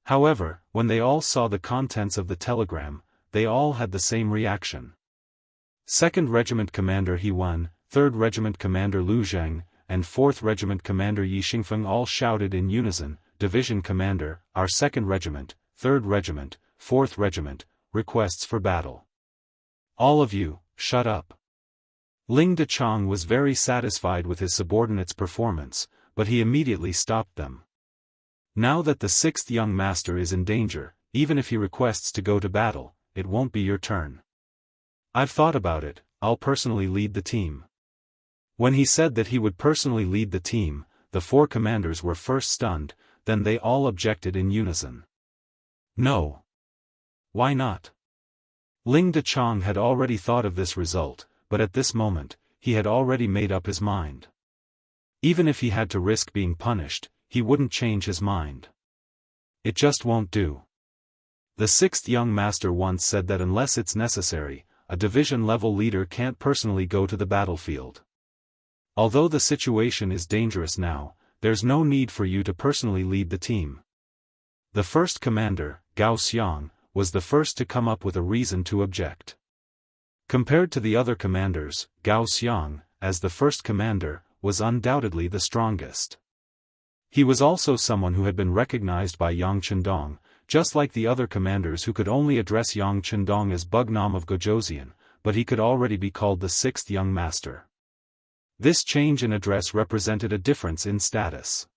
However, when they all saw the contents of the telegram, they all had the same reaction. 2nd Regiment Commander Yuan, 3rd Regiment Commander Lu Zheng, and 4th Regiment Commander Yi Xingfeng all shouted in unison, "Division Commander, our 2nd Regiment, 3rd Regiment, 4th Regiment, requests for battle." "All of you, shut up." Ling Dechang was very satisfied with his subordinates' performance, but he immediately stopped them. "Now that the 6th young master is in danger, even if he requests to go to battle, it won't be your turn. I've thought about it, I'll personally lead the team." When he said that he would personally lead the team, the 4 commanders were first stunned, then they all objected in unison. "No. Why not?" Ling Dechang had already thought of this result, but at this moment, he had already made up his mind. Even if he had to risk being punished, he wouldn't change his mind. It just won't do. The 6th young master once said that unless it's necessary, a division-level leader can't personally go to the battlefield. Although the situation is dangerous now, there's no need for you to personally lead the team. The 1st commander, Gao Xiang, was the first to come up with a reason to object. Compared to the other commanders, Gao Xiang, as the 1st commander, was undoubtedly the strongest. He was also someone who had been recognized by Yang Chendong, just like the other commanders who could only address Yang Chendong as Bugnam of Gojoseon, but he could already be called the 6th young master. This change in address represented a difference in status.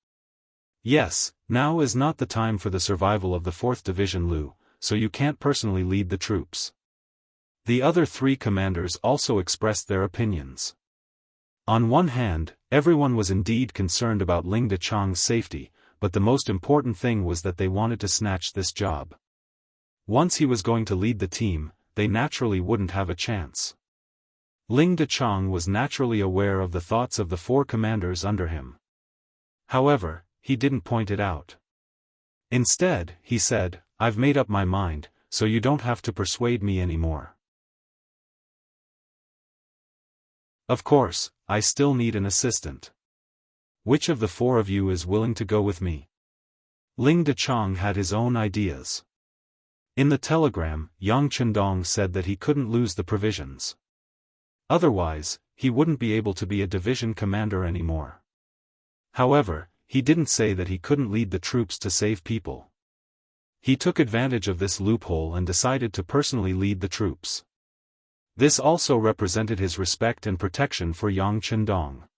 "Yes, now is not the time for the survival of the 4th Division Lu, so you can't personally lead the troops." The other 3 commanders also expressed their opinions. On one hand, everyone was indeed concerned about Ling Dechang's safety, but the most important thing was that they wanted to snatch this job. Once he was going to lead the team, they naturally wouldn't have a chance. Ling Dechang was naturally aware of the thoughts of the 4 commanders under him. However, he didn't point it out. Instead, he said, "I've made up my mind, so you don't have to persuade me anymore. Of course, I still need an assistant. Which of the 4 of you is willing to go with me?" Ling Dechang had his own ideas. In the telegram, Yang Chendong said that he couldn't lose the provisions. Otherwise, he wouldn't be able to be a division commander anymore. However, he didn't say that he couldn't lead the troops to save people. He took advantage of this loophole and decided to personally lead the troops. This also represented his respect and protection for Yang Chendong.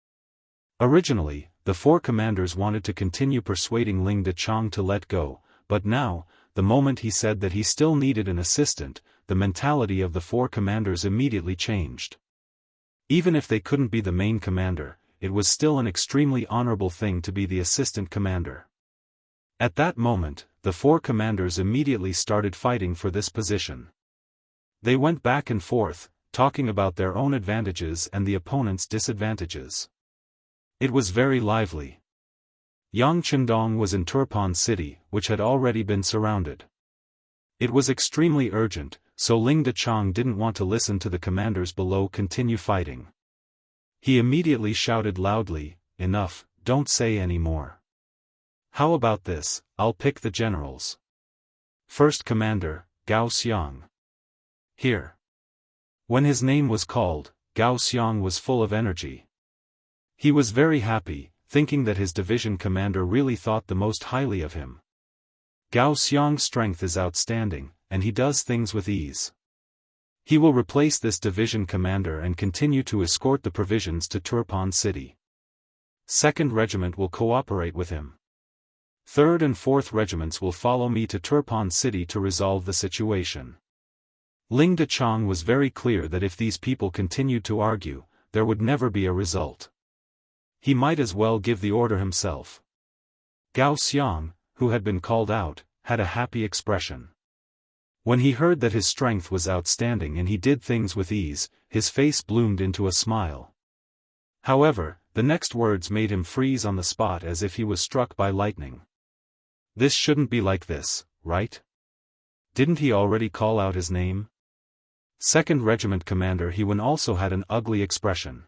Originally, the 4 commanders wanted to continue persuading Ling Dechang to let go, but now, the moment he said that he still needed an assistant, the mentality of the 4 commanders immediately changed. Even if they couldn't be the main commander, it was still an extremely honorable thing to be the assistant commander. At that moment, the 4 commanders immediately started fighting for this position. They went back and forth, talking about their own advantages and the opponent's disadvantages. It was very lively. Yang Chendong was in Turpan City, which had already been surrounded. It was extremely urgent, so Ling Dechang didn't want to listen to the commanders below continue fighting. He immediately shouted loudly, "Enough, don't say any more. How about this, I'll pick the generals. 1st Commander, Gao Xiang. Here." When his name was called, Gao Xiang was full of energy. He was very happy, thinking that his division commander really thought the most highly of him. Gao Xiang's strength is outstanding, and he does things with ease. He will replace this division commander and continue to escort the provisions to Turpan City. 2nd Regiment will cooperate with him. 3rd and 4th Regiments will follow me to Turpan City to resolve the situation. Ling Dechang was very clear that if these people continued to argue, there would never be a result. He might as well give the order himself. Gao Xiang, who had been called out, had a happy expression. When he heard that his strength was outstanding and he did things with ease, his face bloomed into a smile. However, the next words made him freeze on the spot as if he was struck by lightning. This shouldn't be like this, right? Didn't he already call out his name? 2nd Regiment Commander Yuan also had an ugly expression.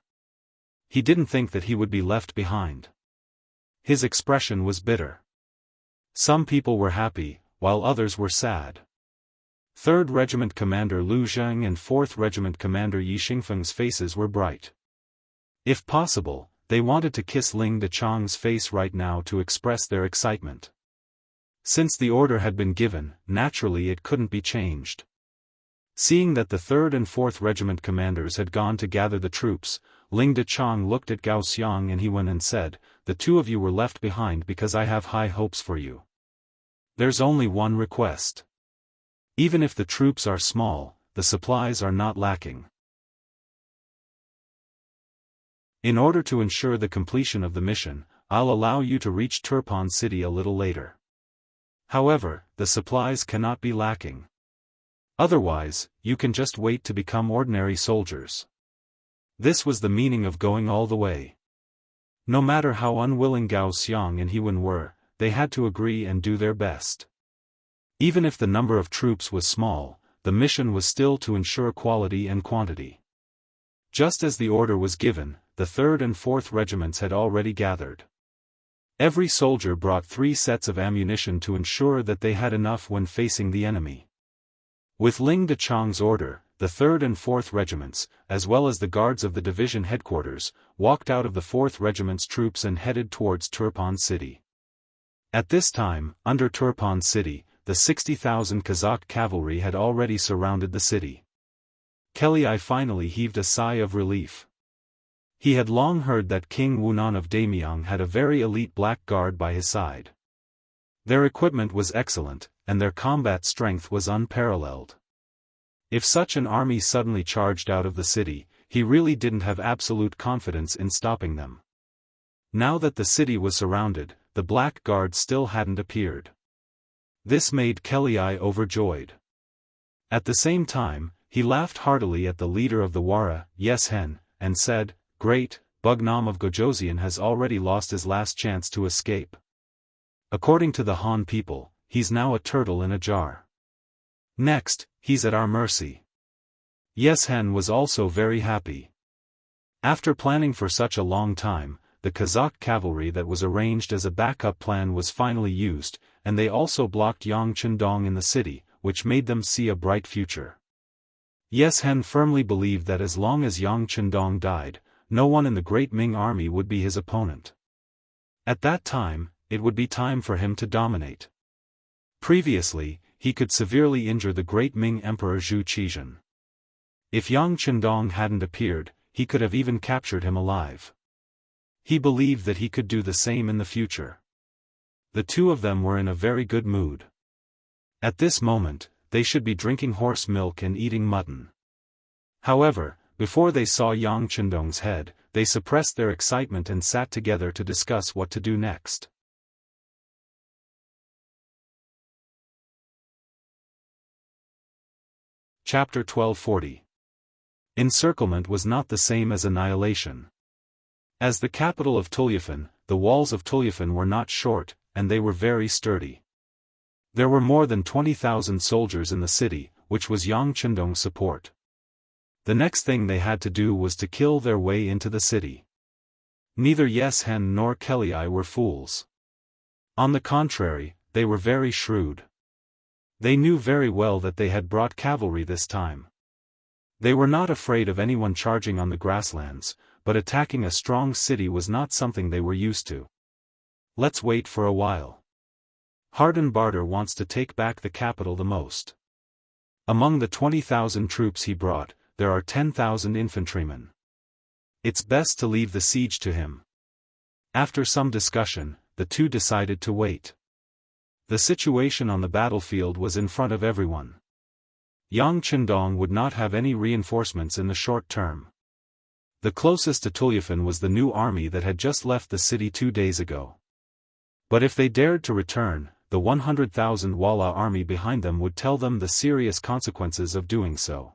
He didn't think that he would be left behind. His expression was bitter. Some people were happy, while others were sad. 3rd Regiment Commander Lu Zheng and 4th Regiment Commander Yi Xingfeng's faces were bright. If possible, they wanted to kiss Ling Dechang's face right now to express their excitement. Since the order had been given, naturally it couldn't be changed. Seeing that the 3rd and 4th Regiment commanders had gone to gather the troops, Ling Dechang looked at Gao Xiang and Yuan and said, "The two of you were left behind because I have high hopes for you. There's only one request. Even if the troops are small, the supplies are not lacking. In order to ensure the completion of the mission, I'll allow you to reach Turpan City a little later. However, the supplies cannot be lacking. Otherwise, you can just wait to become ordinary soldiers." This was the meaning of going all the way. No matter how unwilling Gao Xiang and Yuan were, they had to agree and do their best. Even if the number of troops was small, the mission was still to ensure quality and quantity. Just as the order was given, the 3rd and 4th regiments had already gathered. Every soldier brought 3 sets of ammunition to ensure that they had enough when facing the enemy. With Ling Dechang's order, the 3rd and 4th regiments, as well as the guards of the division headquarters, walked out of the 4th regiment's troops and headed towards Turpan City. At this time, under Turpan City, the 60,000 Kazakh cavalry had already surrounded the city. Kelly finally heaved a sigh of relief. He had long heard that King Wunan of Daimyang had a very elite black guard by his side. Their equipment was excellent, and their combat strength was unparalleled. If such an army suddenly charged out of the city, he really didn't have absolute confidence in stopping them. Now that the city was surrounded, the Black Guard still hadn't appeared. This made Kelly overjoyed. At the same time, he laughed heartily at the leader of the Wara, Yes Hen, and said, "Great, Bugnam of Gojoseon has already lost his last chance to escape. According to the Han people, he's now a turtle in a jar. Next, he's at our mercy." Yes Hen was also very happy. After planning for such a long time, the Kazakh cavalry that was arranged as a backup plan was finally used, and they also blocked Yang Chendong in the city, which made them see a bright future. Yes Hen firmly believed that as long as Yang Chendong died, no one in the Great Ming army would be his opponent. At that time, it would be time for him to dominate. Previously, he could severely injure the Great Ming Emperor Zhu Qizhen. If Yang Chendong hadn't appeared, he could have even captured him alive. He believed that he could do the same in the future. The two of them were in a very good mood. At this moment, they should be drinking horse milk and eating mutton. However, before they saw Yang Chendong's head, they suppressed their excitement and sat together to discuss what to do next. Chapter 1240. Encirclement was not the same as annihilation. As the capital of Tulyafan, the walls of Tulyafan were not short, and they were very sturdy. There were more than 20,000 soldiers in the city, which was Yang Chendong's support. The next thing they had to do was to kill their way into the city. Neither Yes Hen nor Kelly were fools. On the contrary, they were very shrewd. They knew very well that they had brought cavalry this time. They were not afraid of anyone charging on the grasslands, but attacking a strong city was not something they were used to. Let's wait for a while. Harden Barter wants to take back the capital the most. Among the 20,000 troops he brought, there are 10,000 infantrymen. It's best to leave the siege to him. After some discussion, the two decided to wait. The situation on the battlefield was in front of everyone. Yang Chendong would not have any reinforcements in the short term. The closest to Tulyafan was the new army that had just left the city 2 days ago. But if they dared to return, the 100,000 Walla army behind them would tell them the serious consequences of doing so.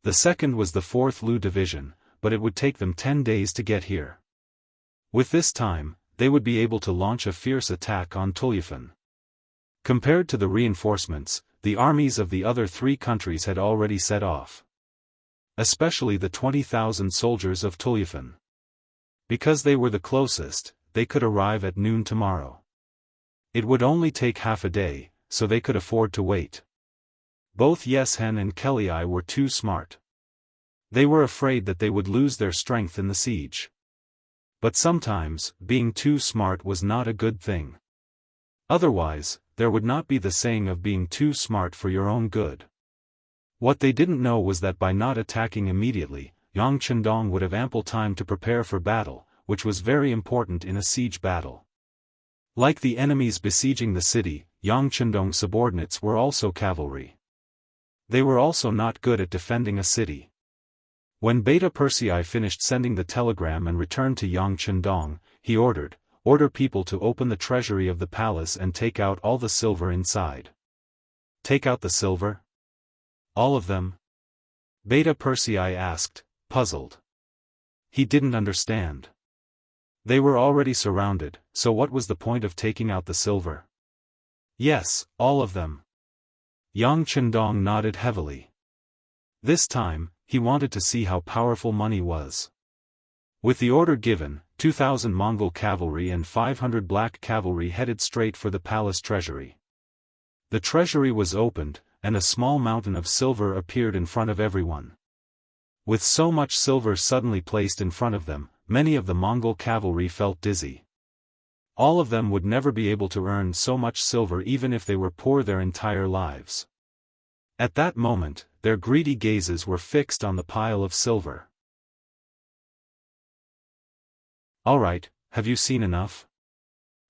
The second was the 4th Lu Division, but it would take them 10 days to get here. With this time, they would be able to launch a fierce attack on Cultivation. Compared to the reinforcements, the armies of the other 3 countries had already set off. Especially the 20,000 soldiers of Cultivation. Because they were the closest, they could arrive at noon tomorrow. It would only take half a day, so they could afford to wait. Both Yeshen and Kelly were too smart. They were afraid that they would lose their strength in the siege. But sometimes, being too smart was not a good thing. Otherwise, there would not be the saying of being too smart for your own good. What they didn't know was that by not attacking immediately, Yang Chendong would have ample time to prepare for battle, which was very important in a siege battle. Like the enemies besieging the city, Yang Chendong's subordinates were also cavalry. They were also not good at defending a city. When Beta Persei finished sending the telegram and returned to Yang Chendong, he order people to open the treasury of the palace and take out all the silver inside. Take out the silver? All of them? Beta Persei asked, puzzled. He didn't understand. They were already surrounded, so what was the point of taking out the silver? Yes, all of them. Yang Chendong nodded heavily. This time, he wanted to see how powerful money was. With the order given, 2,000 Mongol cavalry and 500 black cavalry headed straight for the palace treasury. The treasury was opened, and a small mountain of silver appeared in front of everyone. With so much silver suddenly placed in front of them, many of the Mongol cavalry felt dizzy. All of them would never be able to earn so much silver even if they were poor their entire lives. At that moment, their greedy gazes were fixed on the pile of silver. Alright, have you seen enough?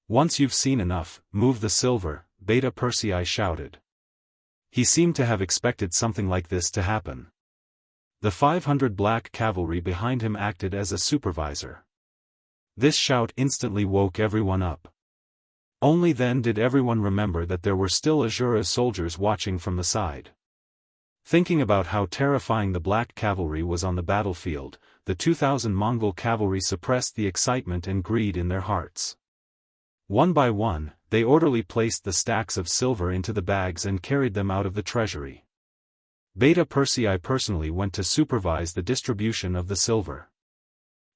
Once you've seen enough, move the silver, Beta Persei shouted. He seemed to have expected something like this to happen. The 500 black cavalry behind him acted as a supervisor. This shout instantly woke everyone up. Only then did everyone remember that there were still Azura soldiers watching from the side. Thinking about how terrifying the black cavalry was on the battlefield, the 2,000 Mongol cavalry suppressed the excitement and greed in their hearts. One by one, they orderly placed the stacks of silver into the bags and carried them out of the treasury. Beta Persei personally went to supervise the distribution of the silver.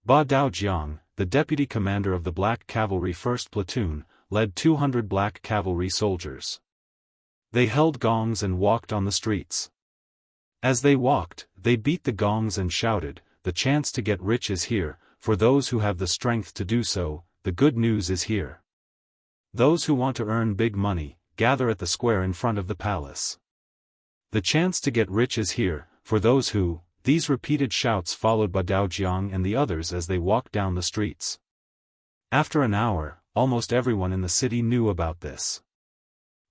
Ba Daojiang, the deputy commander of the Black Cavalry 1st Platoon, led 200 black cavalry soldiers. They held gongs and walked on the streets. As they walked, they beat the gongs and shouted, "The chance to get rich is here, for those who have the strength to do so, the good news is here. Those who want to earn big money, gather at the square in front of the palace. The chance to get rich is here, for those who..." These repeated shouts followed by Daojiang and the others as they walked down the streets. After an hour, almost everyone in the city knew about this.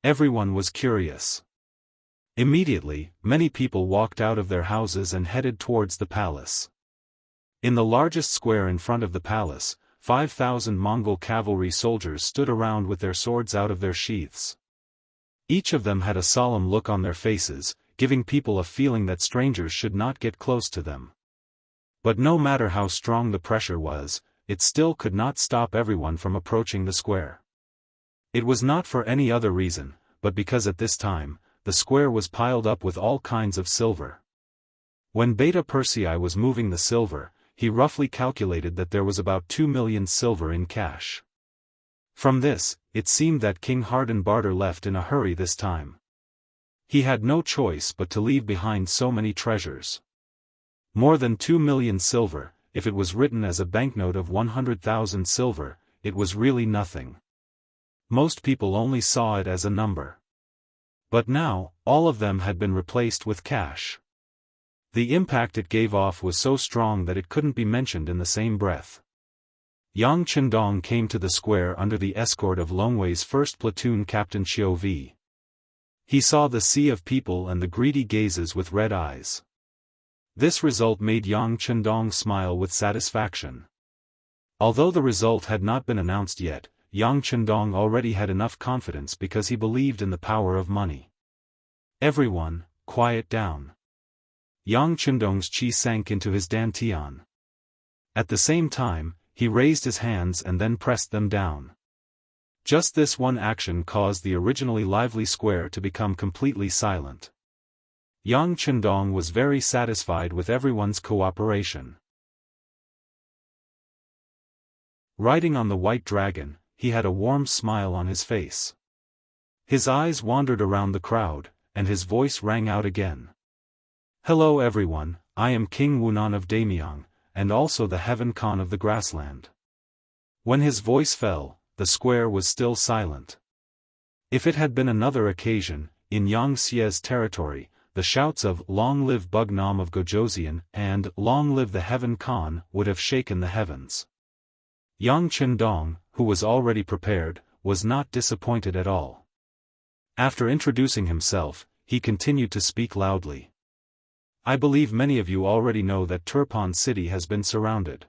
Everyone was curious. Immediately, many people walked out of their houses and headed towards the palace. In the largest square in front of the palace, 5,000 Mongol cavalry soldiers stood around with their swords out of their sheaths. Each of them had a solemn look on their faces, giving people a feeling that strangers should not get close to them. But no matter how strong the pressure was, it still could not stop everyone from approaching the square. It was not for any other reason, but because at this time, the square was piled up with all kinds of silver. When Beta Persei was moving the silver, he roughly calculated that there was about 2 million silver in cash. From this, it seemed that King Hardenbarter left in a hurry this time. He had no choice but to leave behind so many treasures. More than 2 million silver, if it was written as a banknote of 100,000 silver, it was really nothing. Most people only saw it as a number. But now, all of them had been replaced with cash. The impact it gave off was so strong that it couldn't be mentioned in the same breath. Yang Chendong came to the square under the escort of Longwei's 1st Platoon Captain Xiao Vi. He saw the sea of people and the greedy gazes with red eyes. This result made Yang Chendong smile with satisfaction. Although the result had not been announced yet, Yang Chendong already had enough confidence because he believed in the power of money. Everyone, quiet down. Yang Chendong's chi sank into his dantian. At the same time, he raised his hands and then pressed them down. Just this one action caused the originally lively square to become completely silent. Yang Chendong was very satisfied with everyone's cooperation. Riding on the white dragon, he had a warm smile on his face. His eyes wandered around the crowd, and his voice rang out again. Hello everyone, I am King Wunan of Daimyang, and also the Heaven Khan of the Grassland. When his voice fell, the square was still silent. If it had been another occasion, in Yang Xie's territory, the shouts of "Long live Bug Nam of Gojoseon" and "Long live the Heaven Khan" would have shaken the heavens. Yang Chendong, who was already prepared, was not disappointed at all. After introducing himself, he continued to speak loudly. I believe many of you already know that Turpan city has been surrounded.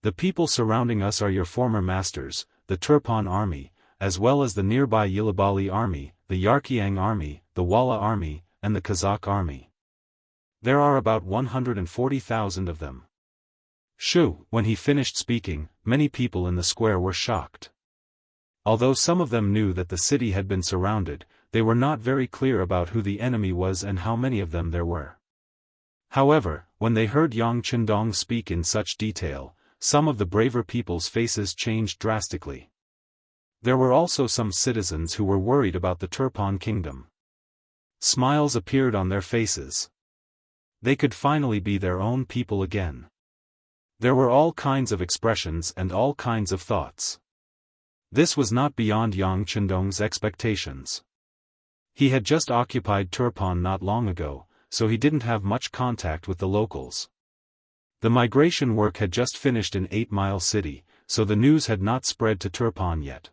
The people surrounding us are your former masters, the Turpan army, as well as the nearby Yilabali army, the Yarkiang army, the Walla army, and the Kazakh army. There are about 140,000 of them. Shoo! When he finished speaking, many people in the square were shocked. Although some of them knew that the city had been surrounded, they were not very clear about who the enemy was and how many of them there were. However, when they heard Yang Chendong speak in such detail, some of the braver people's faces changed drastically. There were also some citizens who were worried about the Turpan kingdom. Smiles appeared on their faces. They could finally be their own people again. There were all kinds of expressions and all kinds of thoughts. This was not beyond Yang Chendong's expectations. He had just occupied Turpan not long ago, so he didn't have much contact with the locals. The migration work had just finished in 8 Mile City, so the news had not spread to Turpan yet.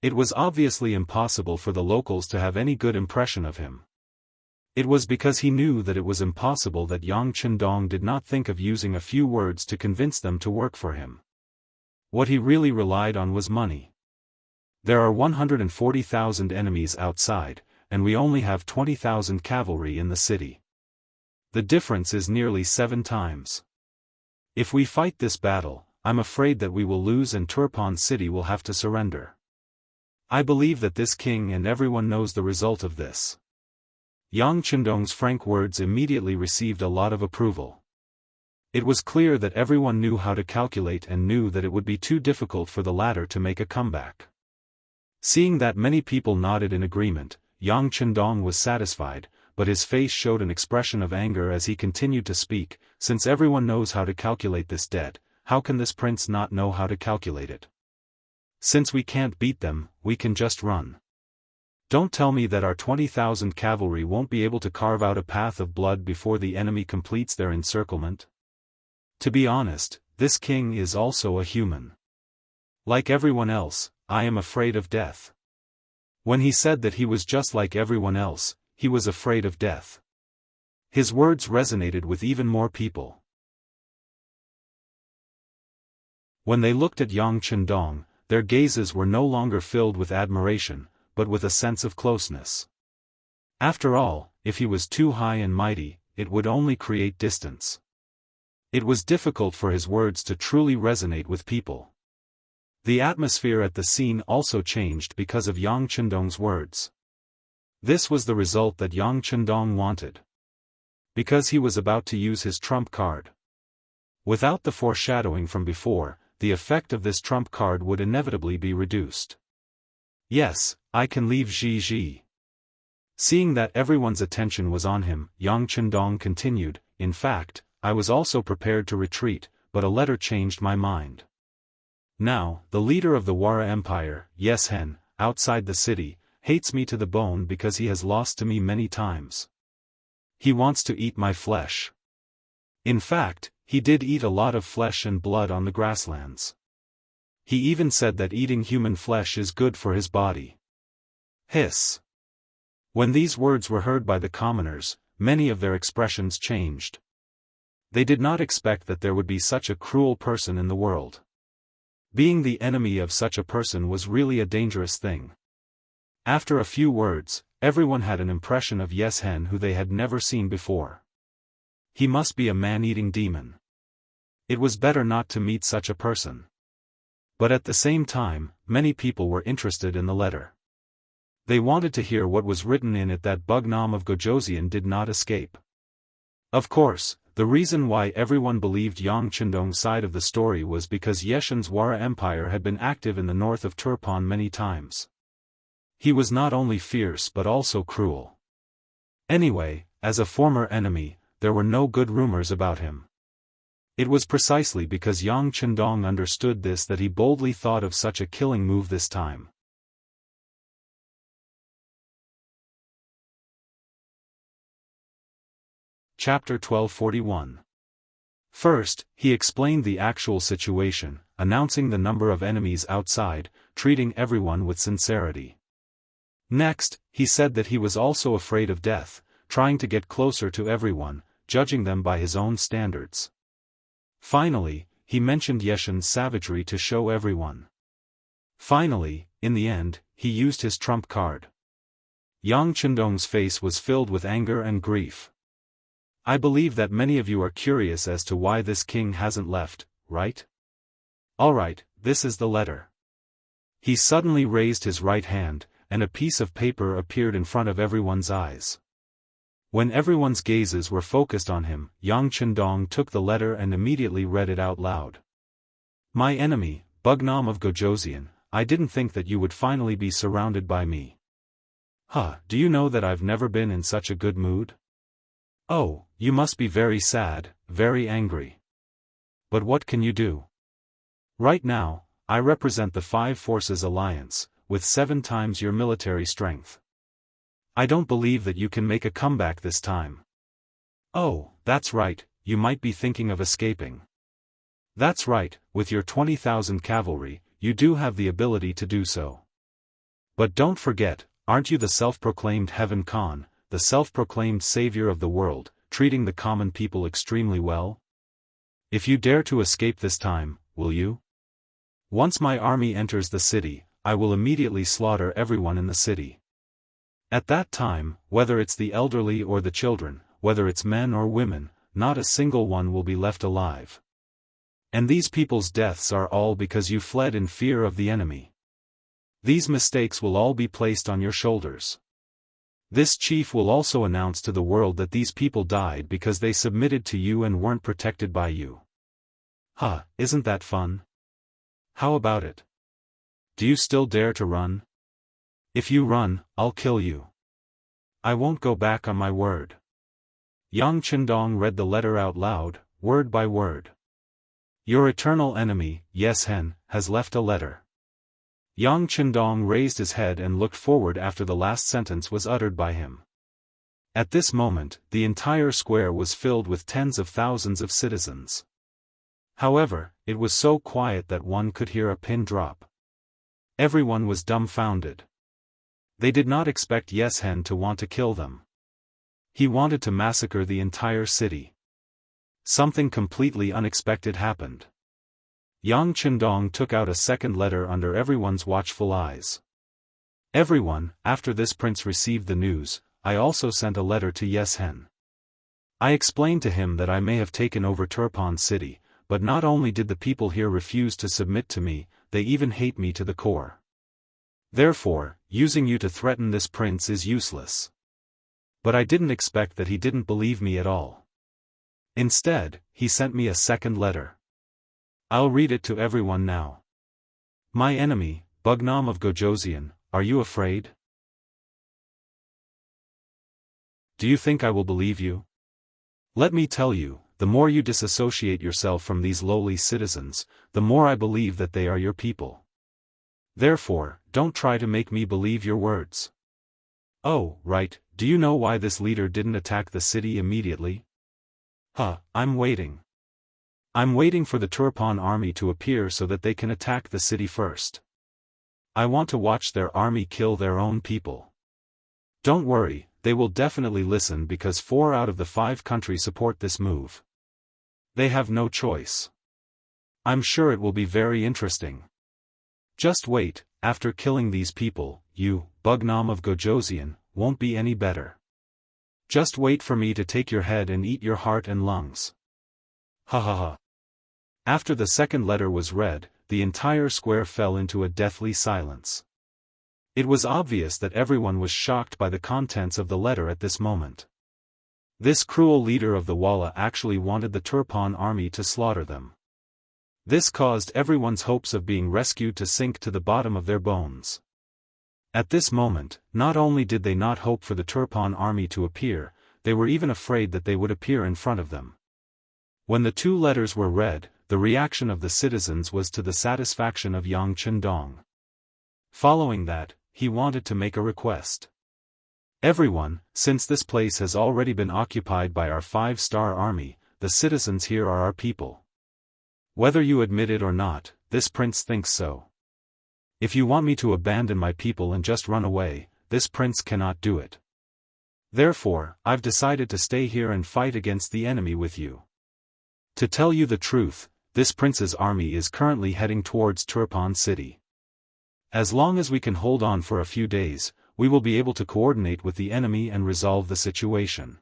It was obviously impossible for the locals to have any good impression of him. It was because he knew that it was impossible that Yang Chendong did not think of using a few words to convince them to work for him. What he really relied on was money. There are 140,000 enemies outside, and we only have 20,000 cavalry in the city. The difference is nearly 7 times. If we fight this battle, I'm afraid that we will lose and Turpan city will have to surrender. I believe that this king and everyone knows the result of this. Yang Chendong's frank words immediately received a lot of approval. It was clear that everyone knew how to calculate and knew that it would be too difficult for the latter to make a comeback. Seeing that many people nodded in agreement, Yang Chendong was satisfied, but his face showed an expression of anger as he continued to speak. Since everyone knows how to calculate this debt, how can this prince not know how to calculate it? Since we can't beat them, we can just run. Don't tell me that our 20,000 cavalry won't be able to carve out a path of blood before the enemy completes their encirclement. To be honest, this king is also a human. Like everyone else, I am afraid of death. When he said that he was just like everyone else, he was afraid of death. His words resonated with even more people. When they looked at Yang Chendong, their gazes were no longer filled with admiration, but with a sense of closeness. After all, if he was too high and mighty, it would only create distance. It was difficult for his words to truly resonate with people. The atmosphere at the scene also changed because of Yang Chendong's words. This was the result that Yang Chendong wanted. Because he was about to use his trump card. Without the foreshadowing from before, the effect of this trump card would inevitably be reduced. Yes, I can leave Ji. Seeing that everyone's attention was on him, Yang Chendong continued, in fact, I was also prepared to retreat, but a letter changed my mind. Now, the leader of the Wara Empire, Yeshen, outside the city, hates me to the bone because he has lost to me many times. He wants to eat my flesh. In fact, he did eat a lot of flesh and blood on the grasslands. He even said that eating human flesh is good for his body. Hiss. When these words were heard by the commoners, many of their expressions changed. They did not expect that there would be such a cruel person in the world. Being the enemy of such a person was really a dangerous thing. After a few words, everyone had an impression of Xianxia who they had never seen before. He must be a man-eating demon. It was better not to meet such a person. But at the same time, many people were interested in the letter. They wanted to hear what was written in it that Bugnam of Gojosian did not escape. Of course, the reason why everyone believed Yang Chendong's side of the story was because Yeshen's Wara Empire had been active in the north of Turpan many times. He was not only fierce but also cruel. Anyway, as a former enemy, there were no good rumors about him. It was precisely because Yang Chendong understood this that he boldly thought of such a killing move this time. Chapter 1241. First, he explained the actual situation, announcing the number of enemies outside, treating everyone with sincerity. Next, he said that he was also afraid of death, trying to get closer to everyone, judging them by his own standards. Finally, he mentioned Yeshen's savagery to show everyone. Finally, in the end, he used his trump card. Yang Chendong's face was filled with anger and grief. I believe that many of you are curious as to why this king hasn't left, right? Alright, this is the letter. He suddenly raised his right hand, and a piece of paper appeared in front of everyone's eyes. When everyone's gazes were focused on him, Yang Chendong took the letter and immediately read it out loud. My enemy, Bugnam of Gojosian, I didn't think that you would finally be surrounded by me. Do you know that I've never been in such a good mood? Oh, you must be very sad, very angry. But what can you do? Right now, I represent the Five Forces Alliance, with 7 times your military strength. I don't believe that you can make a comeback this time. Oh, that's right, you might be thinking of escaping. That's right, with your 20,000 cavalry, you do have the ability to do so. But don't forget, aren't you the self-proclaimed Heaven Khan, the self-proclaimed savior of the world, treating the common people extremely well? If you dare to escape this time, will you? Once my army enters the city, I will immediately slaughter everyone in the city. At that time, whether it's the elderly or the children, whether it's men or women, not a single one will be left alive. And these people's deaths are all because you fled in fear of the enemy. These mistakes will all be placed on your shoulders. This chief will also announce to the world that these people died because they submitted to you and weren't protected by you. Isn't that fun? How about it? Do you still dare to run? If you run, I'll kill you. I won't go back on my word. Yang Chendong read the letter out loud, word by word. Your eternal enemy, Xianxia, has left a letter. Yang Chendong raised his head and looked forward after the last sentence was uttered by him. At this moment, the entire square was filled with tens of thousands of citizens. However, it was so quiet that one could hear a pin drop. Everyone was dumbfounded. They did not expect Xianxia to want to kill them. He wanted to massacre the entire city. Something completely unexpected happened. Yang Chendong took out a second letter under everyone's watchful eyes. Everyone, after this prince received the news, I also sent a letter to Xianxia. I explained to him that I may have taken over Turpan city, but not only did the people here refuse to submit to me, they even hate me to the core. Therefore, using you to threaten this prince is useless. But I didn't expect that he didn't believe me at all. Instead, he sent me a second letter. I'll read it to everyone now. My enemy, Bugnam of Gojosian, are you afraid? Do you think I will believe you? Let me tell you, the more you disassociate yourself from these lowly citizens, the more I believe that they are your people. Therefore, don't try to make me believe your words. Oh, right, do you know why this leader didn't attack the city immediately? I'm waiting. I'm waiting for the Turpan army to appear so that they can attack the city first. I want to watch their army kill their own people. Don't worry, they will definitely listen because 4 out of the 5 countries support this move. They have no choice. I'm sure it will be very interesting. Just wait, after killing these people, you, Bugnom of Gojoseon, won't be any better. Just wait for me to take your head and eat your heart and lungs. Ha ha ha. After the second letter was read, the entire square fell into a deathly silence. It was obvious that everyone was shocked by the contents of the letter at this moment. This cruel leader of the Walla actually wanted the Turpan army to slaughter them. This caused everyone's hopes of being rescued to sink to the bottom of their bones. At this moment, not only did they not hope for the Turpan army to appear, they were even afraid that they would appear in front of them. When the two letters were read, the reaction of the citizens was to the satisfaction of Yang Chendong. Following that, he wanted to make a request. Everyone, since this place has already been occupied by our 5-star army, the citizens here are our people. Whether you admit it or not, this prince thinks so. If you want me to abandon my people and just run away, this prince cannot do it. Therefore, I've decided to stay here and fight against the enemy with you. To tell you the truth, this prince's army is currently heading towards Turpan City. As long as we can hold on for a few days, we will be able to coordinate with the enemy and resolve the situation.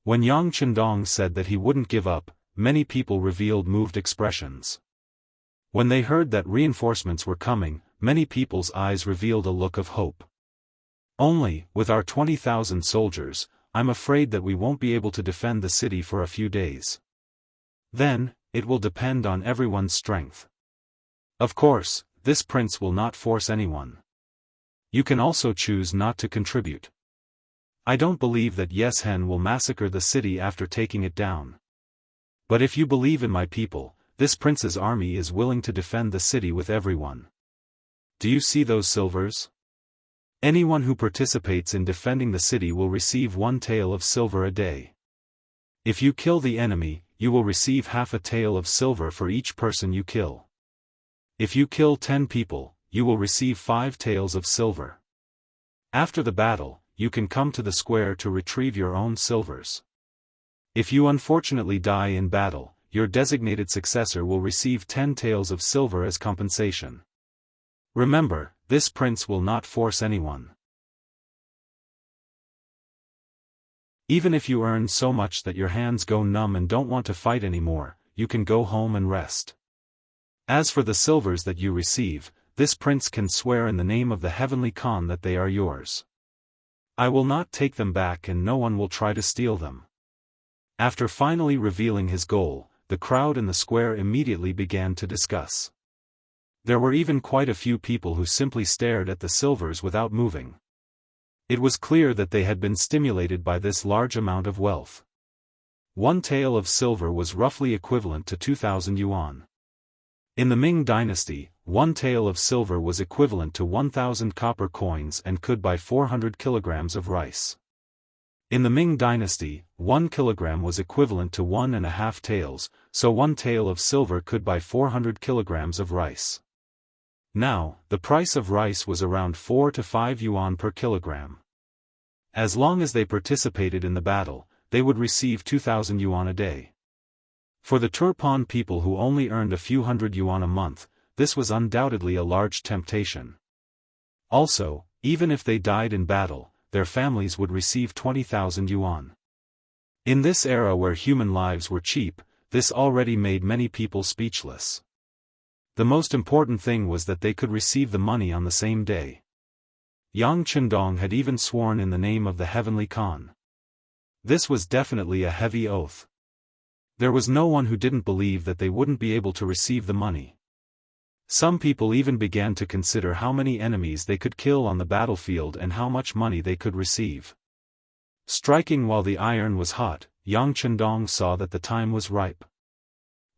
When Yang Chendong said that he wouldn't give up, many people revealed moved expressions. When they heard that reinforcements were coming, many people's eyes revealed a look of hope. Only, with our 20,000 soldiers, I'm afraid that we won't be able to defend the city for a few days. Then, it will depend on everyone's strength. Of course, this prince will not force anyone. You can also choose not to contribute. I don't believe that Yeshen will massacre the city after taking it down. But if you believe in my people, this prince's army is willing to defend the city with everyone. Do you see those silvers? Anyone who participates in defending the city will receive 1 tael of silver a day. If you kill the enemy, you will receive half a tael of silver for each person you kill. If you kill 10 people, you will receive 5 taels of silver. After the battle, you can come to the square to retrieve your own silvers. If you unfortunately die in battle, your designated successor will receive 10 taels of silver as compensation. Remember, this prince will not force anyone. Even if you earn so much that your hands go numb and don't want to fight anymore, you can go home and rest. As for the silvers that you receive, this prince can swear in the name of the Heavenly Khan that they are yours. I will not take them back and no one will try to steal them. After finally revealing his goal, the crowd in the square immediately began to discuss. There were even quite a few people who simply stared at the silvers without moving. It was clear that they had been stimulated by this large amount of wealth. 1 tael of silver was roughly equivalent to 2,000 yuan. In the Ming Dynasty, 1 tael of silver was equivalent to 1,000 copper coins and could buy 400 kilograms of rice. In the Ming Dynasty, 1 kilogram was equivalent to 1.5 taels, so 1 tael of silver could buy 400 kilograms of rice. Now, the price of rice was around 4 to 5 yuan per kilogram. As long as they participated in the battle, they would receive 2,000 yuan a day. For the Turpan people who only earned a few hundred yuan a month, this was undoubtedly a large temptation. Also, even if they died in battle, their families would receive 20,000 yuan. In this era where human lives were cheap, this already made many people speechless. The most important thing was that they could receive the money on the same day. Yang Chendong had even sworn in the name of the Heavenly Khan. This was definitely a heavy oath. There was no one who didn't believe that they wouldn't be able to receive the money. Some people even began to consider how many enemies they could kill on the battlefield and how much money they could receive. Striking while the iron was hot, Yang Chendong saw that the time was ripe.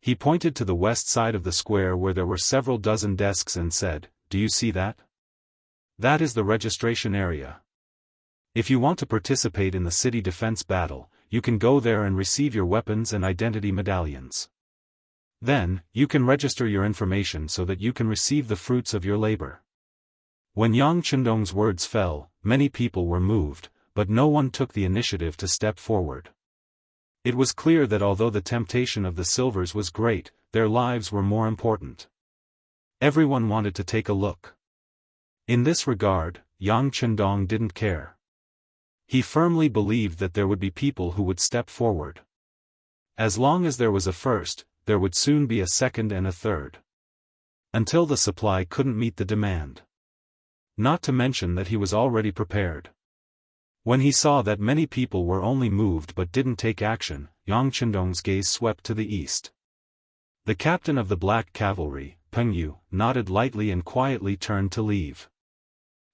He pointed to the west side of the square where there were several dozen desks and said, "Do you see that? That is the registration area. If you want to participate in the city defense battle, you can go there and receive your weapons and identity medallions. Then, you can register your information so that you can receive the fruits of your labor." When Yang Chendong's words fell, many people were moved, but no one took the initiative to step forward. It was clear that although the temptation of the silvers was great, their lives were more important. Everyone wanted to take a look. In this regard, Yang Chendong didn't care. He firmly believed that there would be people who would step forward. As long as there was a first, there would soon be a second and a third. Until the supply couldn't meet the demand. Not to mention that he was already prepared. When he saw that many people were only moved but didn't take action, Yang Chendong's gaze swept to the east. The captain of the Black Cavalry, Peng Yu, nodded lightly and quietly turned to leave.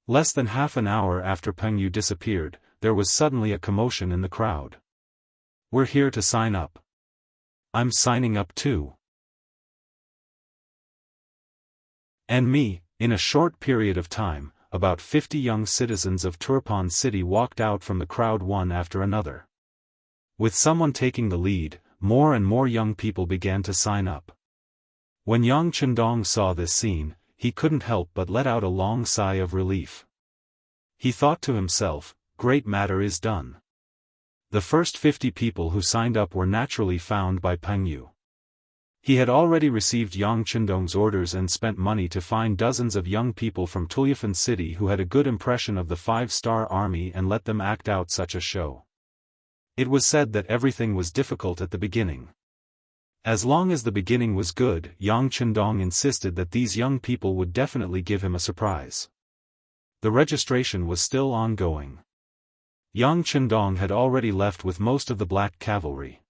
Less than half an hour after Peng Yu disappeared, there was suddenly a commotion in the crowd. "We're here to sign up." "I'm signing up too." "And me." In a short period of time, about 50 young citizens of Turpan City walked out from the crowd one after another. With someone taking the lead, more and more young people began to sign up. When Yang Chendong saw this scene, he couldn't help but let out a long sigh of relief. He thought to himself, great matter is done. The first 50 people who signed up were naturally found by Peng Yu. He had already received Yang Chendong's orders and spent money to find dozens of young people from Tulipan City who had a good impression of the 5-star army and let them act out such a show. It was said that everything was difficult at the beginning. As long as the beginning was good, Yang Chendong insisted that these young people would definitely give him a surprise. The registration was still ongoing. Yang Chendong had already left with most of the Black Cavalry.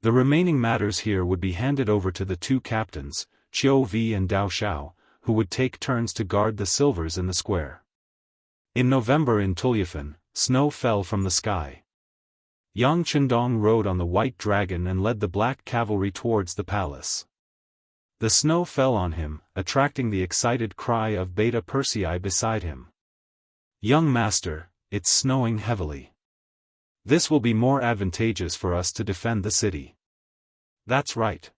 The remaining matters here would be handed over to the two captains, Chiu Vi and Dao Shao, who would take turns to guard the silvers in the square. In November in Tulipan, snow fell from the sky. Yang Chendong rode on the white dragon and led the Black Cavalry towards the palace. The snow fell on him, attracting the excited cry of Beta Persei beside him. "Young master, it's snowing heavily. This will be more advantageous for us to defend the city." "That's right."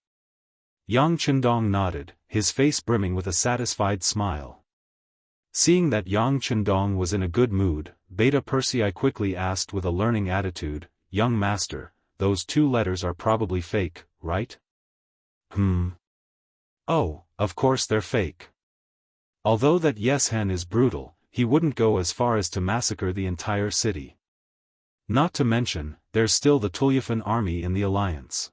Yang Chendong nodded, his face brimming with a satisfied smile. Seeing that Yang Chendong was in a good mood, Beta Persei quickly asked with a learning attitude, "Young master, those 2 letters are probably fake, right?" "Oh, of course they're fake." Although that Yes-hen is brutal, he wouldn't go as far as to massacre the entire city. Not to mention, there's still the Tulipan army in the alliance.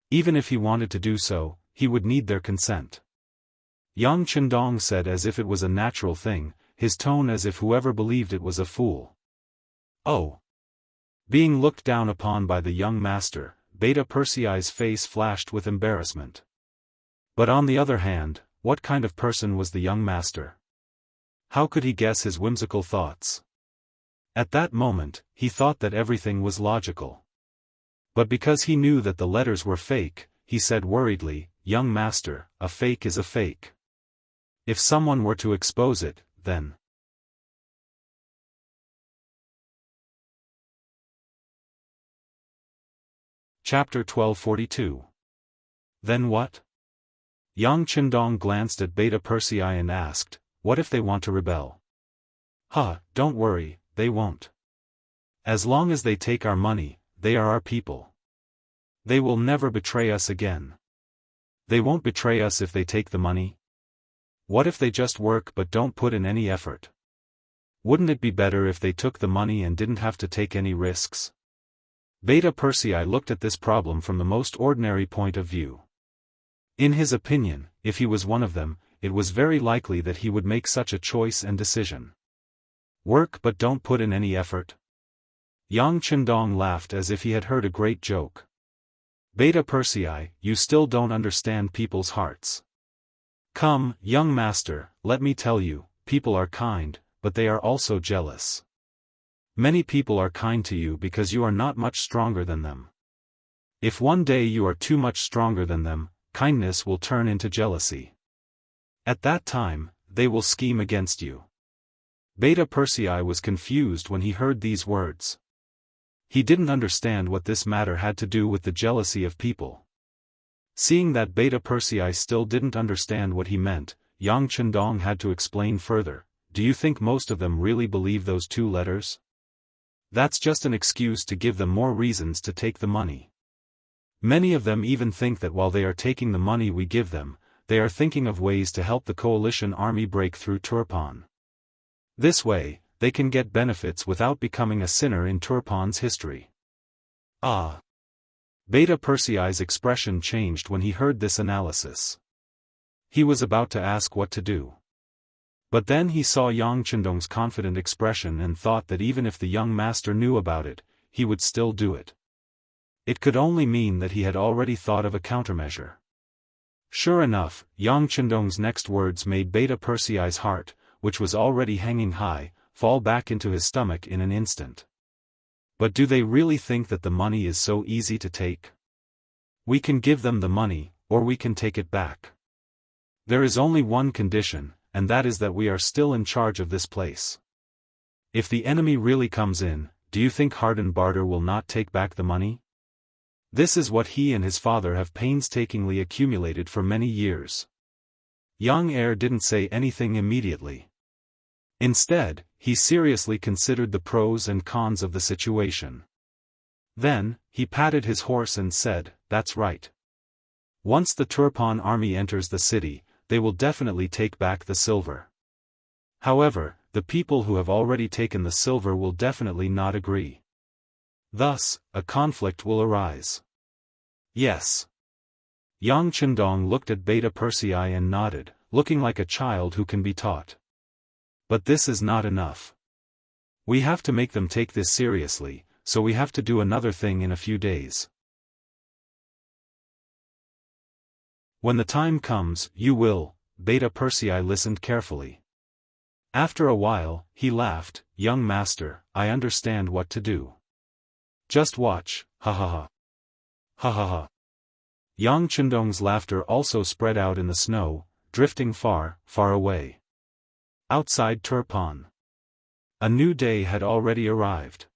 Even if he wanted to do so, he would need their consent. Yang Chendong said as if it was a natural thing, his tone as if whoever believed it was a fool. "Oh." Being looked down upon by the young master, Beta Persei's face flashed with embarrassment. But on the other hand, what kind of person was the young master? How could he guess his whimsical thoughts? At that moment, he thought that everything was logical. But because he knew that the letters were fake, he said worriedly, "Young master, a fake is a fake. If someone were to expose it, then..." Chapter 1242. Then what? Yang Chendong glanced at Beta Persei and asked, "What if they want to rebel?" Don't worry, they won't. As long as they take our money, they are our people. They will never betray us again. They won't betray us if they take the money. What if they just work but don't put in any effort? Wouldn't it be better if they took the money and didn't have to take any risks? Beta Persei looked at this problem from the most ordinary point of view. In his opinion, if he was one of them, it was very likely that he would make such a choice and decision. Work but don't put in any effort? Yang Chendong laughed as if he had heard a great joke. "Beta Persei, you still don't understand people's hearts. Come, young master, let me tell you, people are kind, but they are also jealous. Many people are kind to you because you are not much stronger than them. If one day you are too much stronger than them, kindness will turn into jealousy. At that time, they will scheme against you." Beta Persei was confused when he heard these words. He didn't understand what this matter had to do with the jealousy of people. Seeing that Beta Persei still didn't understand what he meant, Yang Chendong had to explain further. "Do you think most of them really believe those 2 letters? That's just an excuse to give them more reasons to take the money. Many of them even think that while they are taking the money we give them, they are thinking of ways to help the coalition army break through Turpan. This way, they can get benefits without becoming a sinner in Turpan's history. Ah! Beta Persei's expression changed when he heard this analysis. He was about to ask what to do. But then he saw Yang Chendong's confident expression and thought that even if the young master knew about it, he would still do it. It could only mean that he had already thought of a countermeasure. Sure enough, Yang Chendong's next words made Beta Persei's heart, which was already hanging high, fall back into his stomach in an instant. But do they really think that the money is so easy to take? We can give them the money, or we can take it back. There is only one condition, and that is that we are still in charge of this place. If the enemy really comes in, do you think Harden Barter will not take back the money? This is what he and his father have painstakingly accumulated for many years. Young heir didn't say anything immediately. Instead, he seriously considered the pros and cons of the situation. Then, he patted his horse and said, "That's right. Once the Turpan army enters the city, they will definitely take back the silver. However, the people who have already taken the silver will definitely not agree. Thus, a conflict will arise." Yes. Yang Chendong looked at Beta Persei and nodded, looking like a child who can be taught. But this is not enough. We have to make them take this seriously, so we have to do another thing in a few days. When the time comes, you will. Beta Persei listened carefully. After a while, he laughed. "Young master, I understand what to do. Just watch, ha ha ha. Ha ha ha." Yang Chendong's laughter also spread out in the snow, drifting far, far away. Outside Turpan, a new day had already arrived.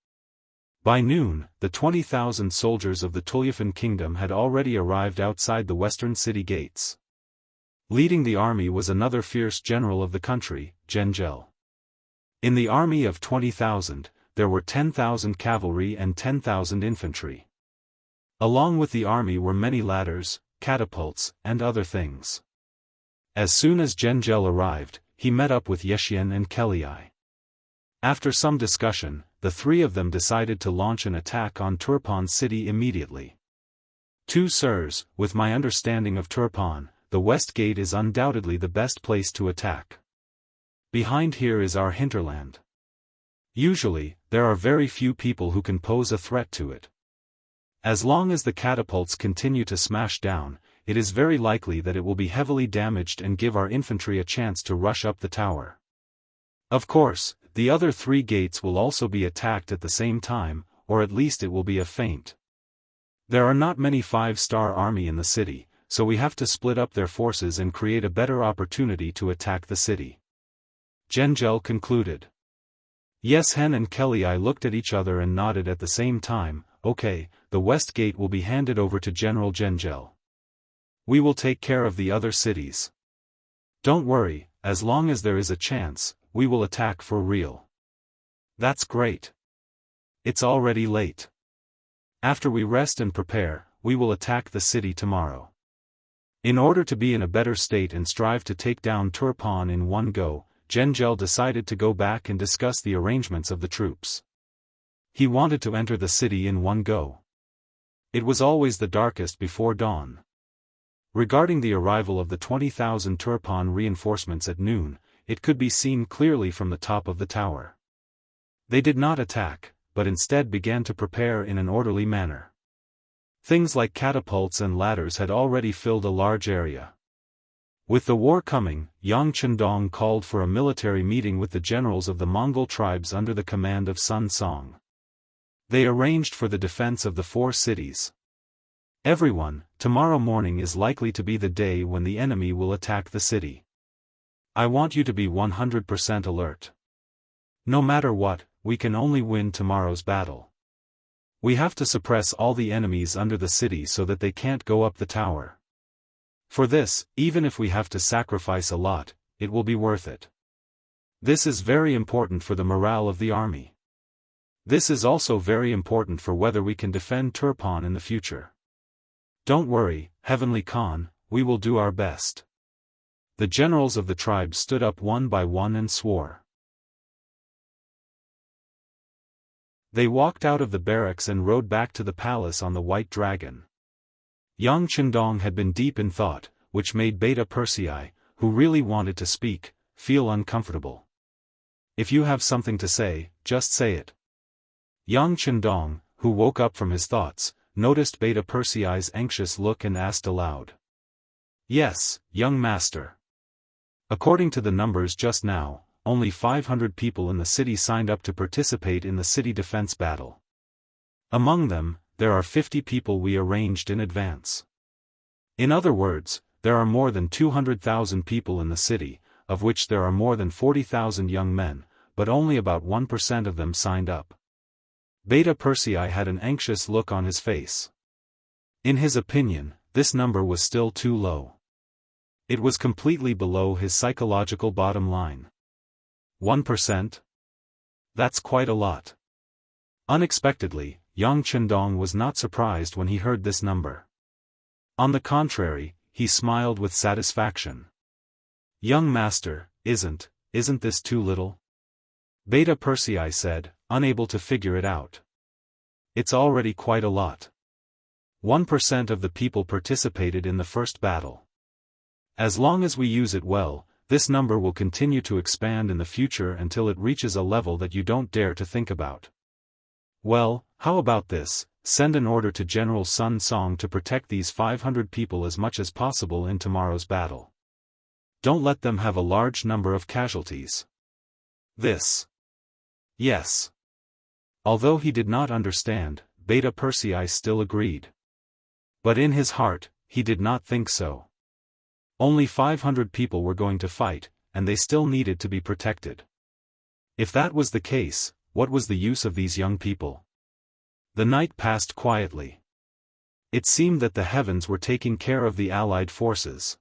By noon, the 20,000 soldiers of the Tulyafan kingdom had already arrived outside the western city gates. Leading the army was another fierce general of the country, Zhengzhou. In the army of 20,000, there were 10,000 cavalry and 10,000 infantry. Along with the army were many ladders, catapults, and other things. As soon as Zhengzhou arrived, he met up with Yexian and Kelii. After some discussion, the three of them decided to launch an attack on Turpan city immediately. "Two sirs, with my understanding of Turpan, the west gate is undoubtedly the best place to attack. Behind here is our hinterland. Usually, there are very few people who can pose a threat to it. As long as the catapults continue to smash down, it is very likely that it will be heavily damaged and give our infantry a chance to rush up the tower. Of course, the other three gates will also be attacked at the same time, or at least it will be a feint. There are not many 5-star army in the city, so we have to split up their forces and create a better opportunity to attack the city." Zhengzhou concluded. Yeshen and Kelii looked at each other and nodded at the same time. "Okay, the west gate will be handed over to General Zhengzhou. We will take care of the other cities. Don't worry, as long as there is a chance, we will attack for real." "That's great. It's already late. After we rest and prepare, we will attack the city tomorrow." In order to be in a better state and strive to take down Turpan in one go, Zhengzhou decided to go back and discuss the arrangements of the troops. He wanted to enter the city in one go. It was always the darkest before dawn. Regarding the arrival of the 20,000 Turpan reinforcements at noon, it could be seen clearly from the top of the tower. They did not attack, but instead began to prepare in an orderly manner. Things like catapults and ladders had already filled a large area. With the war coming, Yang Chendong called for a military meeting with the generals of the Mongol tribes under the command of Sun Song. They arranged for the defense of the 4 cities. "Everyone, tomorrow morning is likely to be the day when the enemy will attack the city. I want you to be 100% alert. No matter what, we can only win tomorrow's battle. We have to suppress all the enemies under the city so that they can't go up the tower. For this, even if we have to sacrifice a lot, it will be worth it. This is very important for the morale of the army. This is also very important for whether we can defend Turpan in the future. Don't worry, Heavenly Khan, we will do our best. The generals of the tribes stood up one by one and swore. They walked out of the barracks and rode back to the palace on the white dragon. Yang Chendong had been deep in thought, which made Beta Persei, who really wanted to speak, feel uncomfortable. If you have something to say, just say it. Yang Chendong, who woke up from his thoughts, noticed Beta Persei's anxious look and asked aloud. Yes, young master. According to the numbers just now, only 500 people in the city signed up to participate in the city defense battle. Among them, there are 50 people we arranged in advance. In other words, there are more than 200,000 people in the city, of which there are more than 40,000 young men, but only about 1% of them signed up. Beta Persei had an anxious look on his face. In his opinion, this number was still too low. It was completely below his psychological bottom line. 1%? That's quite a lot. Unexpectedly, Yang Chendong was not surprised when he heard this number. On the contrary, he smiled with satisfaction. Young master, isn't this too little? Beta Persei said, unable to figure it out. It's already quite a lot. 1% of the people participated in the first battle. As long as we use it well, this number will continue to expand in the future until it reaches a level that you don't dare to think about. Well, how about this? Send an order to General Sun Song to protect these 500 people as much as possible in tomorrow's battle. Don't let them have a large number of casualties. This. Yes. Although he did not understand, Beta Persei still agreed. But in his heart, he did not think so. Only 500 people were going to fight, and they still needed to be protected. If that was the case, what was the use of these young people? The night passed quietly. It seemed that the heavens were taking care of the allied forces.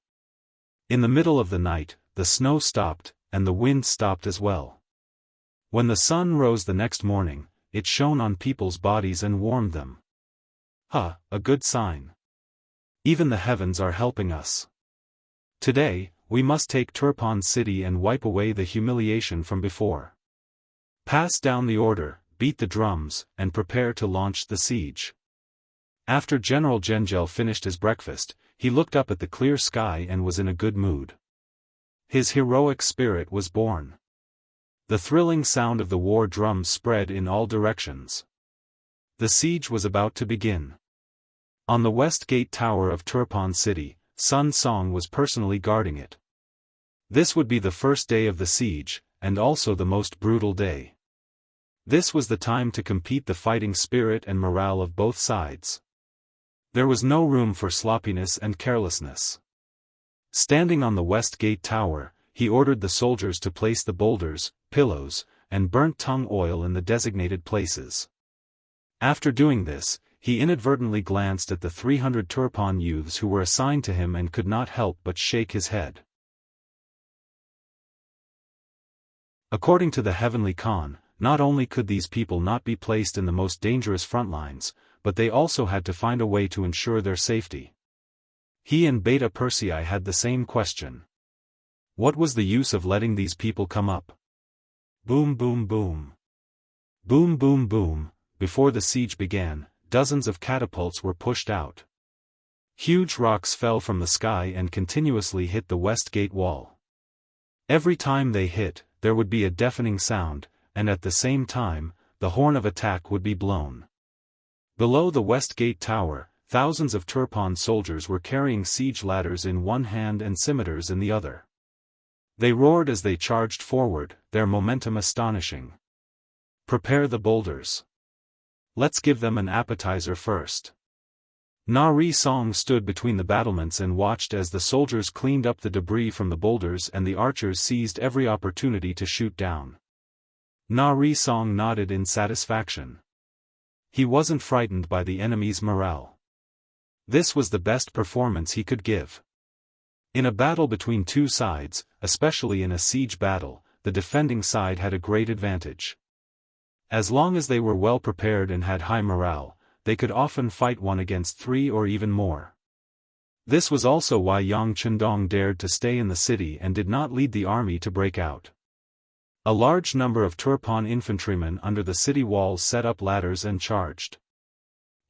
In the middle of the night, the snow stopped, and the wind stopped as well. When the sun rose the next morning, it shone on people's bodies and warmed them. A good sign. Even the heavens are helping us. Today, we must take Turpan City and wipe away the humiliation from before. Pass down the order, beat the drums, and prepare to launch the siege. After General Zhengel finished his breakfast, he looked up at the clear sky and was in a good mood. His heroic spirit was born. The thrilling sound of the war drums spread in all directions. The siege was about to begin. On the west gate tower of Turpan City, Sun Song was personally guarding it. This would be the first day of the siege, and also the most brutal day. This was the time to compete the fighting spirit and morale of both sides. There was no room for sloppiness and carelessness. Standing on the west gate tower, he ordered the soldiers to place the boulders, pillows, and burnt tongue oil in the designated places. After doing this, he inadvertently glanced at the 300 Turpan youths who were assigned to him and could not help but shake his head. According to the Heavenly Khan, not only could these people not be placed in the most dangerous front lines, but they also had to find a way to ensure their safety. He and Beta Persei had the same question. What was the use of letting these people come up? Boom boom boom. Boom boom boom. Before the siege began, dozens of catapults were pushed out. Huge rocks fell from the sky and continuously hit the west gate wall. Every time they hit, there would be a deafening sound, and at the same time, the horn of attack would be blown. Below the west gate tower, thousands of Turpan soldiers were carrying siege ladders in one hand and scimitars in the other. They roared as they charged forward, their momentum astonishing. Prepare the boulders. Let's give them an appetizer first. Na Ri Song stood between the battlements and watched as the soldiers cleaned up the debris from the boulders and the archers seized every opportunity to shoot down. Na Ri Song nodded in satisfaction. He wasn't frightened by the enemy's morale. This was the best performance he could give. In a battle between two sides, especially in a siege battle, the defending side had a great advantage. As long as they were well prepared and had high morale, they could often fight 1 against 3 or even more. This was also why Yang Chendong dared to stay in the city and did not lead the army to break out. A large number of Turpan infantrymen under the city walls set up ladders and charged.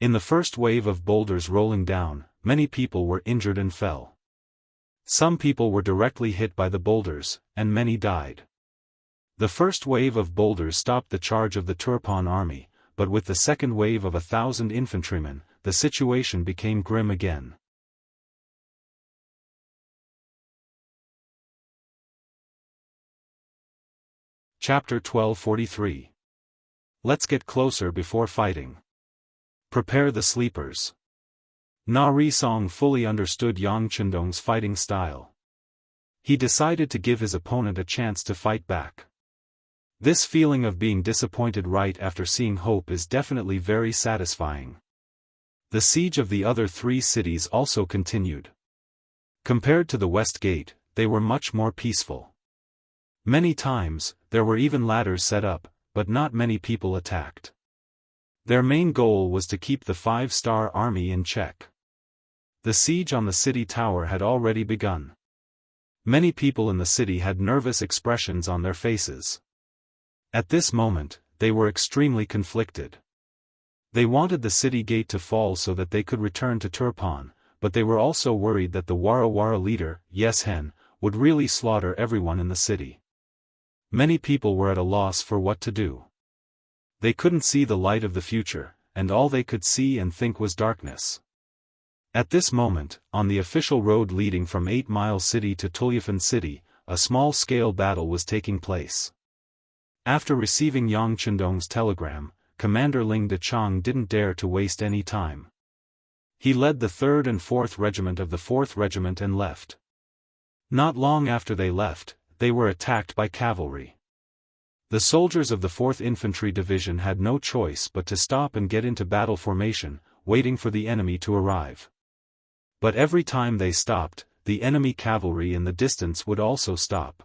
In the first wave of boulders rolling down, many people were injured and fell. Some people were directly hit by the boulders, and many died. The first wave of boulders stopped the charge of the Turpan army, but with the second wave of 1,000 infantrymen, the situation became grim again. Chapter 1243. Let's get closer before fighting. Prepare the sleepers. Na Risong fully understood Yang Chendong's fighting style. He decided to give his opponent a chance to fight back. This feeling of being disappointed right after seeing hope is definitely very satisfying. The siege of the other 3 cities also continued. Compared to the West Gate, they were much more peaceful. Many times, there were even ladders set up, but not many people attacked. Their main goal was to keep the 5-star army in check. The siege on the city tower had already begun. Many people in the city had nervous expressions on their faces. At this moment, they were extremely conflicted. They wanted the city gate to fall so that they could return to Turpan, but they were also worried that the Wara leader, Yes Hen, would really slaughter everyone in the city. Many people were at a loss for what to do. They couldn't see the light of the future, and all they could see and think was darkness. At this moment, on the official road leading from 8 Mile City to Tulyafan City, a small-scale battle was taking place. After receiving Yang Chendong's telegram, Commander Ling Dechang didn't dare to waste any time. He led the 3rd and 4th Regiment of the 4th Regiment and left. Not long after they left, they were attacked by cavalry. The soldiers of the 4th Infantry Division had no choice but to stop and get into battle formation, waiting for the enemy to arrive. But every time they stopped, the enemy cavalry in the distance would also stop.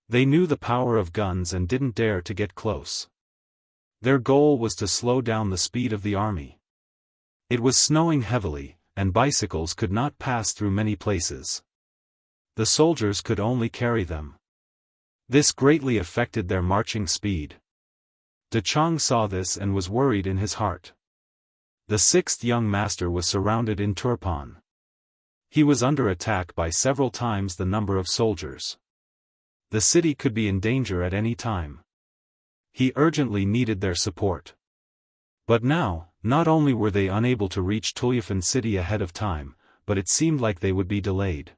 They knew the power of guns and didn't dare to get close. Their goal was to slow down the speed of the army. It was snowing heavily, and bicycles could not pass through many places. The soldiers could only carry them. This greatly affected their marching speed. Dechang saw this and was worried in his heart. The 6th young master was surrounded in Turpan. He was under attack by several times the number of soldiers. The city could be in danger at any time. He urgently needed their support. But now, not only were they unable to reach Tulyafan City ahead of time, but it seemed like they would be delayed.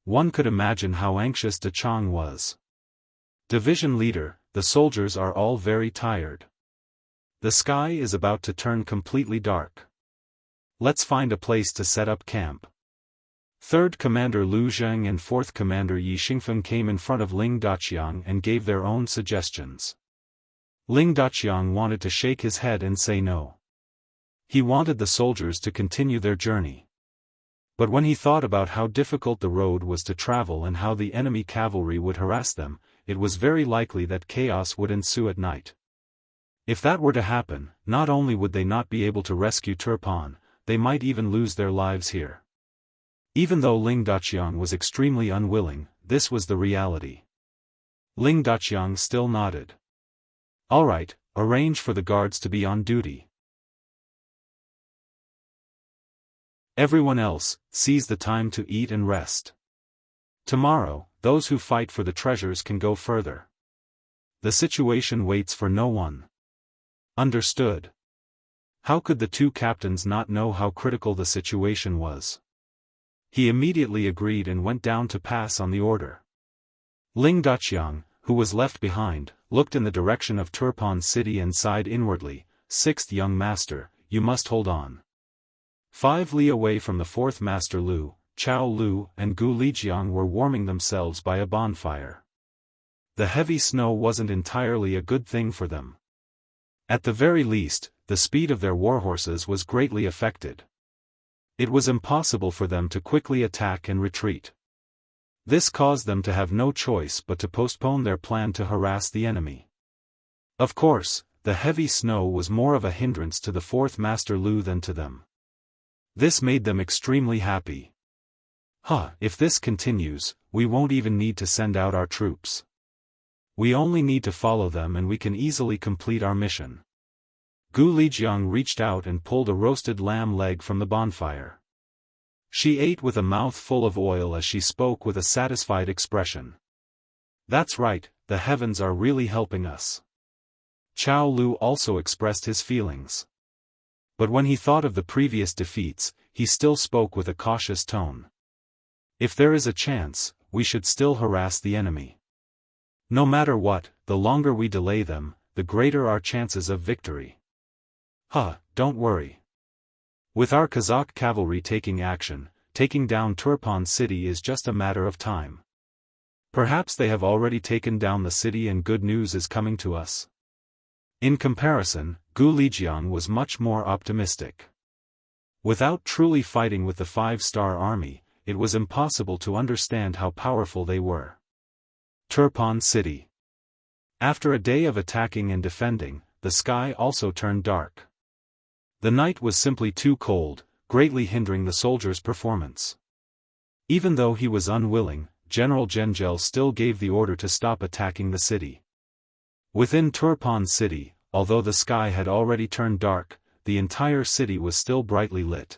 One could imagine how anxious Dechang was. Division leader, the soldiers are all very tired. The sky is about to turn completely dark. Let's find a place to set up camp. 3rd Commander Lu Zheng and 4th Commander Yi Xingfeng came in front of Ling Daqiang and gave their own suggestions. Ling Daqiang wanted to shake his head and say no. He wanted the soldiers to continue their journey. But when he thought about how difficult the road was to travel and how the enemy cavalry would harass them, it was very likely that chaos would ensue at night. If that were to happen, not only would they not be able to rescue Turpan, they might even lose their lives here. Even though Ling Daqiang was extremely unwilling, this was the reality. Ling Daqiang still nodded. All right, arrange for the guards to be on duty. Everyone else, seize the time to eat and rest. Tomorrow, those who fight for the treasures can go further. The situation waits for no one. Understood. How could the 2 captains not know how critical the situation was? He immediately agreed and went down to pass on the order. Ling Daqiang, who was left behind, looked in the direction of Turpan City and sighed inwardly, 6th young master, you must hold on. 5 li away from the 4th Master Lu, Chao Lu and Gu Lijiang were warming themselves by a bonfire. The heavy snow wasn't entirely a good thing for them. At the very least, the speed of their warhorses was greatly affected. It was impossible for them to quickly attack and retreat. This caused them to have no choice but to postpone their plan to harass the enemy. Of course, the heavy snow was more of a hindrance to the fourth Master Lu than to them. This made them extremely happy. If this continues, we won't even need to send out our troops. We only need to follow them and we can easily complete our mission. Gu Lijiang reached out and pulled a roasted lamb leg from the bonfire. She ate with a mouth full of oil as she spoke with a satisfied expression. That's right, the heavens are really helping us. Chao Lu also expressed his feelings. But when he thought of the previous defeats, he still spoke with a cautious tone. If there is a chance, we should still harass the enemy. No matter what, the longer we delay them, the greater our chances of victory. Don't worry. With our Kazakh cavalry taking action, taking down Turpan city is just a matter of time. Perhaps they have already taken down the city and good news is coming to us. In comparison, Gu Lijiang was much more optimistic. Without truly fighting with the 5-star army, it was impossible to understand how powerful they were. Turpan city. After a day of attacking and defending, the sky also turned dark. The night was simply too cold, greatly hindering the soldiers' performance. Even though he was unwilling, General Zhengzhou still gave the order to stop attacking the city. Within Turpan city, although the sky had already turned dark, the entire city was still brightly lit.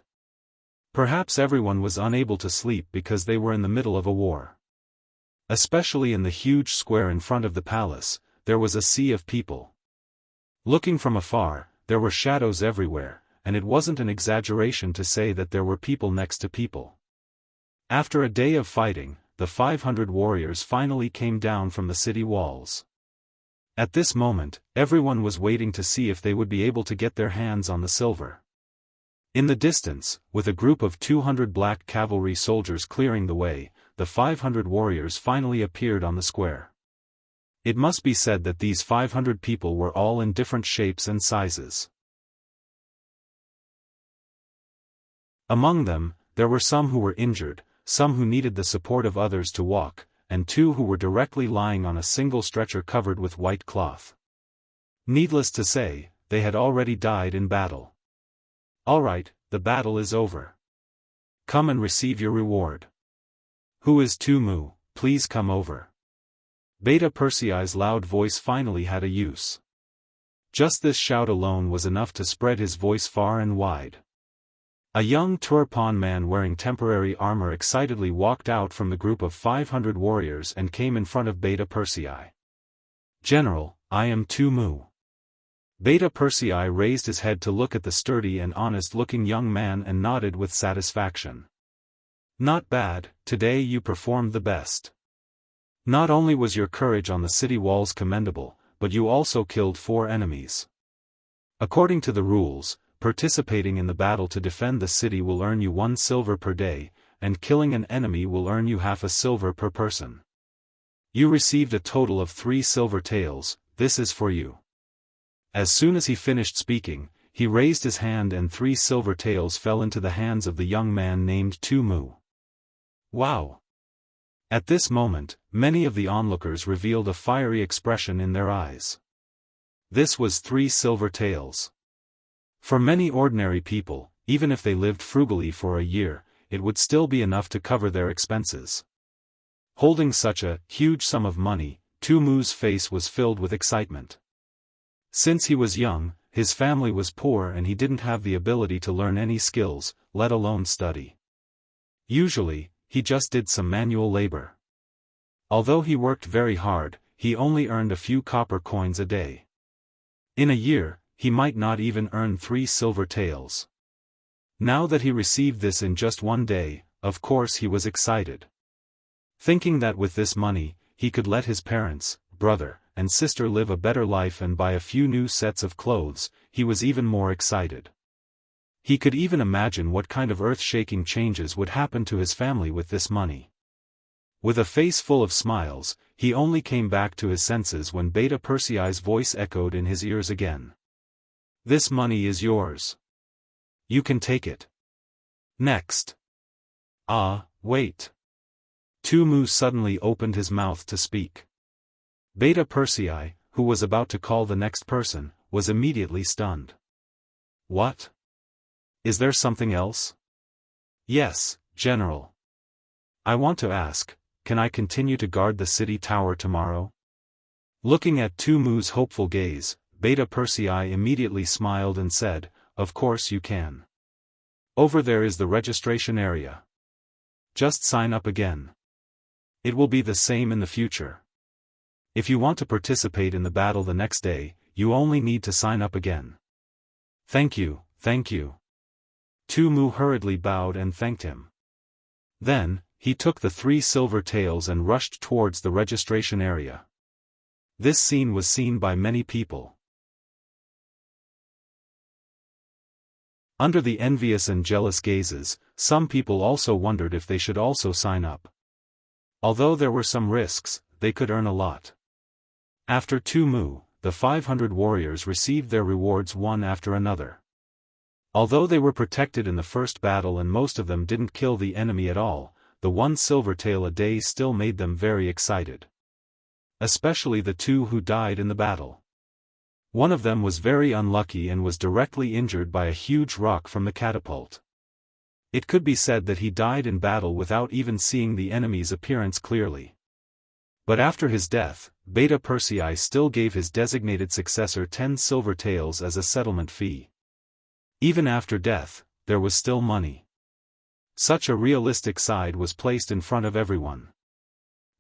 Perhaps everyone was unable to sleep because they were in the middle of a war. Especially in the huge square in front of the palace, there was a sea of people. Looking from afar, there were shadows everywhere, and it wasn't an exaggeration to say that there were people next to people. After a day of fighting, the 500 warriors finally came down from the city walls. At this moment, everyone was waiting to see if they would be able to get their hands on the silver. In the distance, with a group of 200 black cavalry soldiers clearing the way, the 500 warriors finally appeared on the square. It must be said that these 500 people were all in different shapes and sizes. Among them, there were some who were injured, some who needed the support of others to walk, and 2 who were directly lying on a single stretcher covered with white cloth. Needless to say, they had already died in battle. Alright, the battle is over. Come and receive your reward. Who is Tumu, please come over. Beta Persei's loud voice finally had a use. Just this shout alone was enough to spread his voice far and wide. A young Turpan man wearing temporary armor excitedly walked out from the group of 500 warriors and came in front of Beta Persei. General, I am Tumu. Beta Persei raised his head to look at the sturdy and honest-looking young man and nodded with satisfaction. Not bad, today you performed the best. Not only was your courage on the city walls commendable, but you also killed 4 enemies. According to the rules, participating in the battle to defend the city will earn you 1 silver per day, and killing an enemy will earn you half a silver per person. You received a total of 3 silver taels, this is for you. As soon as he finished speaking, he raised his hand and 3 silver taels fell into the hands of the young man named Tumu. Wow! At this moment, many of the onlookers revealed a fiery expression in their eyes. This was 3 silver taels. For many ordinary people, even if they lived frugally for a year, it would still be enough to cover their expenses. Holding such a huge sum of money, Tumu's face was filled with excitement. Since he was young, his family was poor and he didn't have the ability to learn any skills, let alone study. Usually, he just did some manual labor. Although he worked very hard, he only earned a few copper coins a day. In a year, he might not even earn 3 silver taels. Now that he received this in just 1 day, of course he was excited. Thinking that with this money, he could let his parents, brother, and sister live a better life and buy a few new sets of clothes, he was even more excited. He could even imagine what kind of earth-shaking changes would happen to his family with this money. With a face full of smiles, he only came back to his senses when Beta Persei's voice echoed in his ears again. This money is yours. You can take it. Next. Wait. Tumu suddenly opened his mouth to speak. Beta Persei, who was about to call the next person, was immediately stunned. What? Is there something else? Yes, General. I want to ask, can I continue to guard the city tower tomorrow? Looking at Tu Mu's hopeful gaze, Beta Persei immediately smiled and said, of course you can. Over there is the registration area. Just sign up again. It will be the same in the future. If you want to participate in the battle the next day, you only need to sign up again. Thank you, thank you. Tu Mu hurriedly bowed and thanked him. Then, he took the 3 silver taels and rushed towards the registration area. This scene was seen by many people. Under the envious and jealous gazes, some people also wondered if they should also sign up. Although there were some risks, they could earn a lot. After Tu Mu, the 500 warriors received their rewards one after another. Although they were protected in the first battle and most of them didn't kill the enemy at all, the 1 silver tael a day still made them very excited. Especially the 2 who died in the battle. One of them was very unlucky and was directly injured by a huge rock from the catapult. It could be said that he died in battle without even seeing the enemy's appearance clearly. But after his death, Beta Persei still gave his designated successor 10 silver taels as a settlement fee. Even after death, there was still money. Such a realistic side was placed in front of everyone.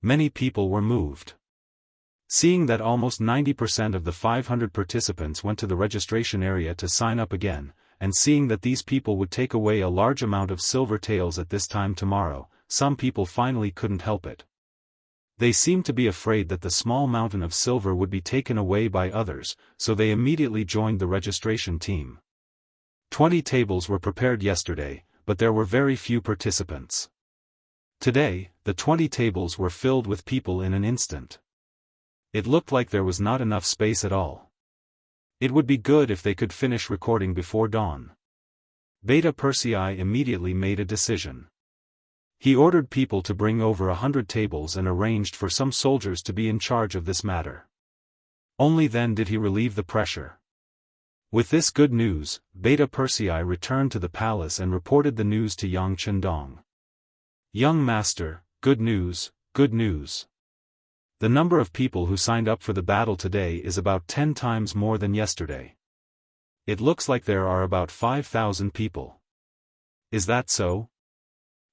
Many people were moved. Seeing that almost 90% of the 500 participants went to the registration area to sign up again, and seeing that these people would take away a large amount of silver taels at this time tomorrow, some people finally couldn't help it. They seemed to be afraid that the small mountain of silver would be taken away by others, so they immediately joined the registration team. 20 tables were prepared yesterday, but there were very few participants. Today, the 20 tables were filled with people in an instant. It looked like there was not enough space at all. It would be good if they could finish recording before dawn. Beta Persei immediately made a decision. He ordered people to bring over 100 tables and arranged for some soldiers to be in charge of this matter. Only then did he relieve the pressure. With this good news, Beta Persei returned to the palace and reported the news to Yang Chendong. Young master, good news, good news. The number of people who signed up for the battle today is about 10 times more than yesterday. It looks like there are about 5,000 people. Is that so?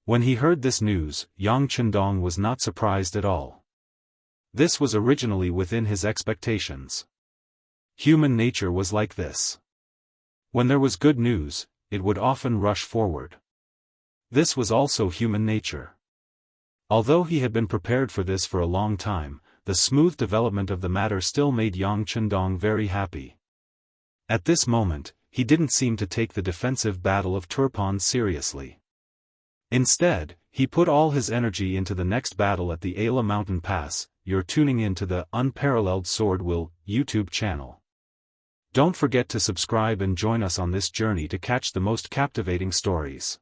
When he heard this news, Yang Chendong was not surprised at all. This was originally within his expectations. Human nature was like this. When there was good news, it would often rush forward. This was also human nature. Although he had been prepared for this for a long time, the smooth development of the matter still made Yang Chendong very happy. At this moment, he didn't seem to take the defensive battle of Turpan seriously. Instead, he put all his energy into the next battle at the Ayla Mountain Pass. You're tuning in to the UnparalleledSwordWill YouTube channel. Don't forget to subscribe and join us on this journey to catch the most captivating stories.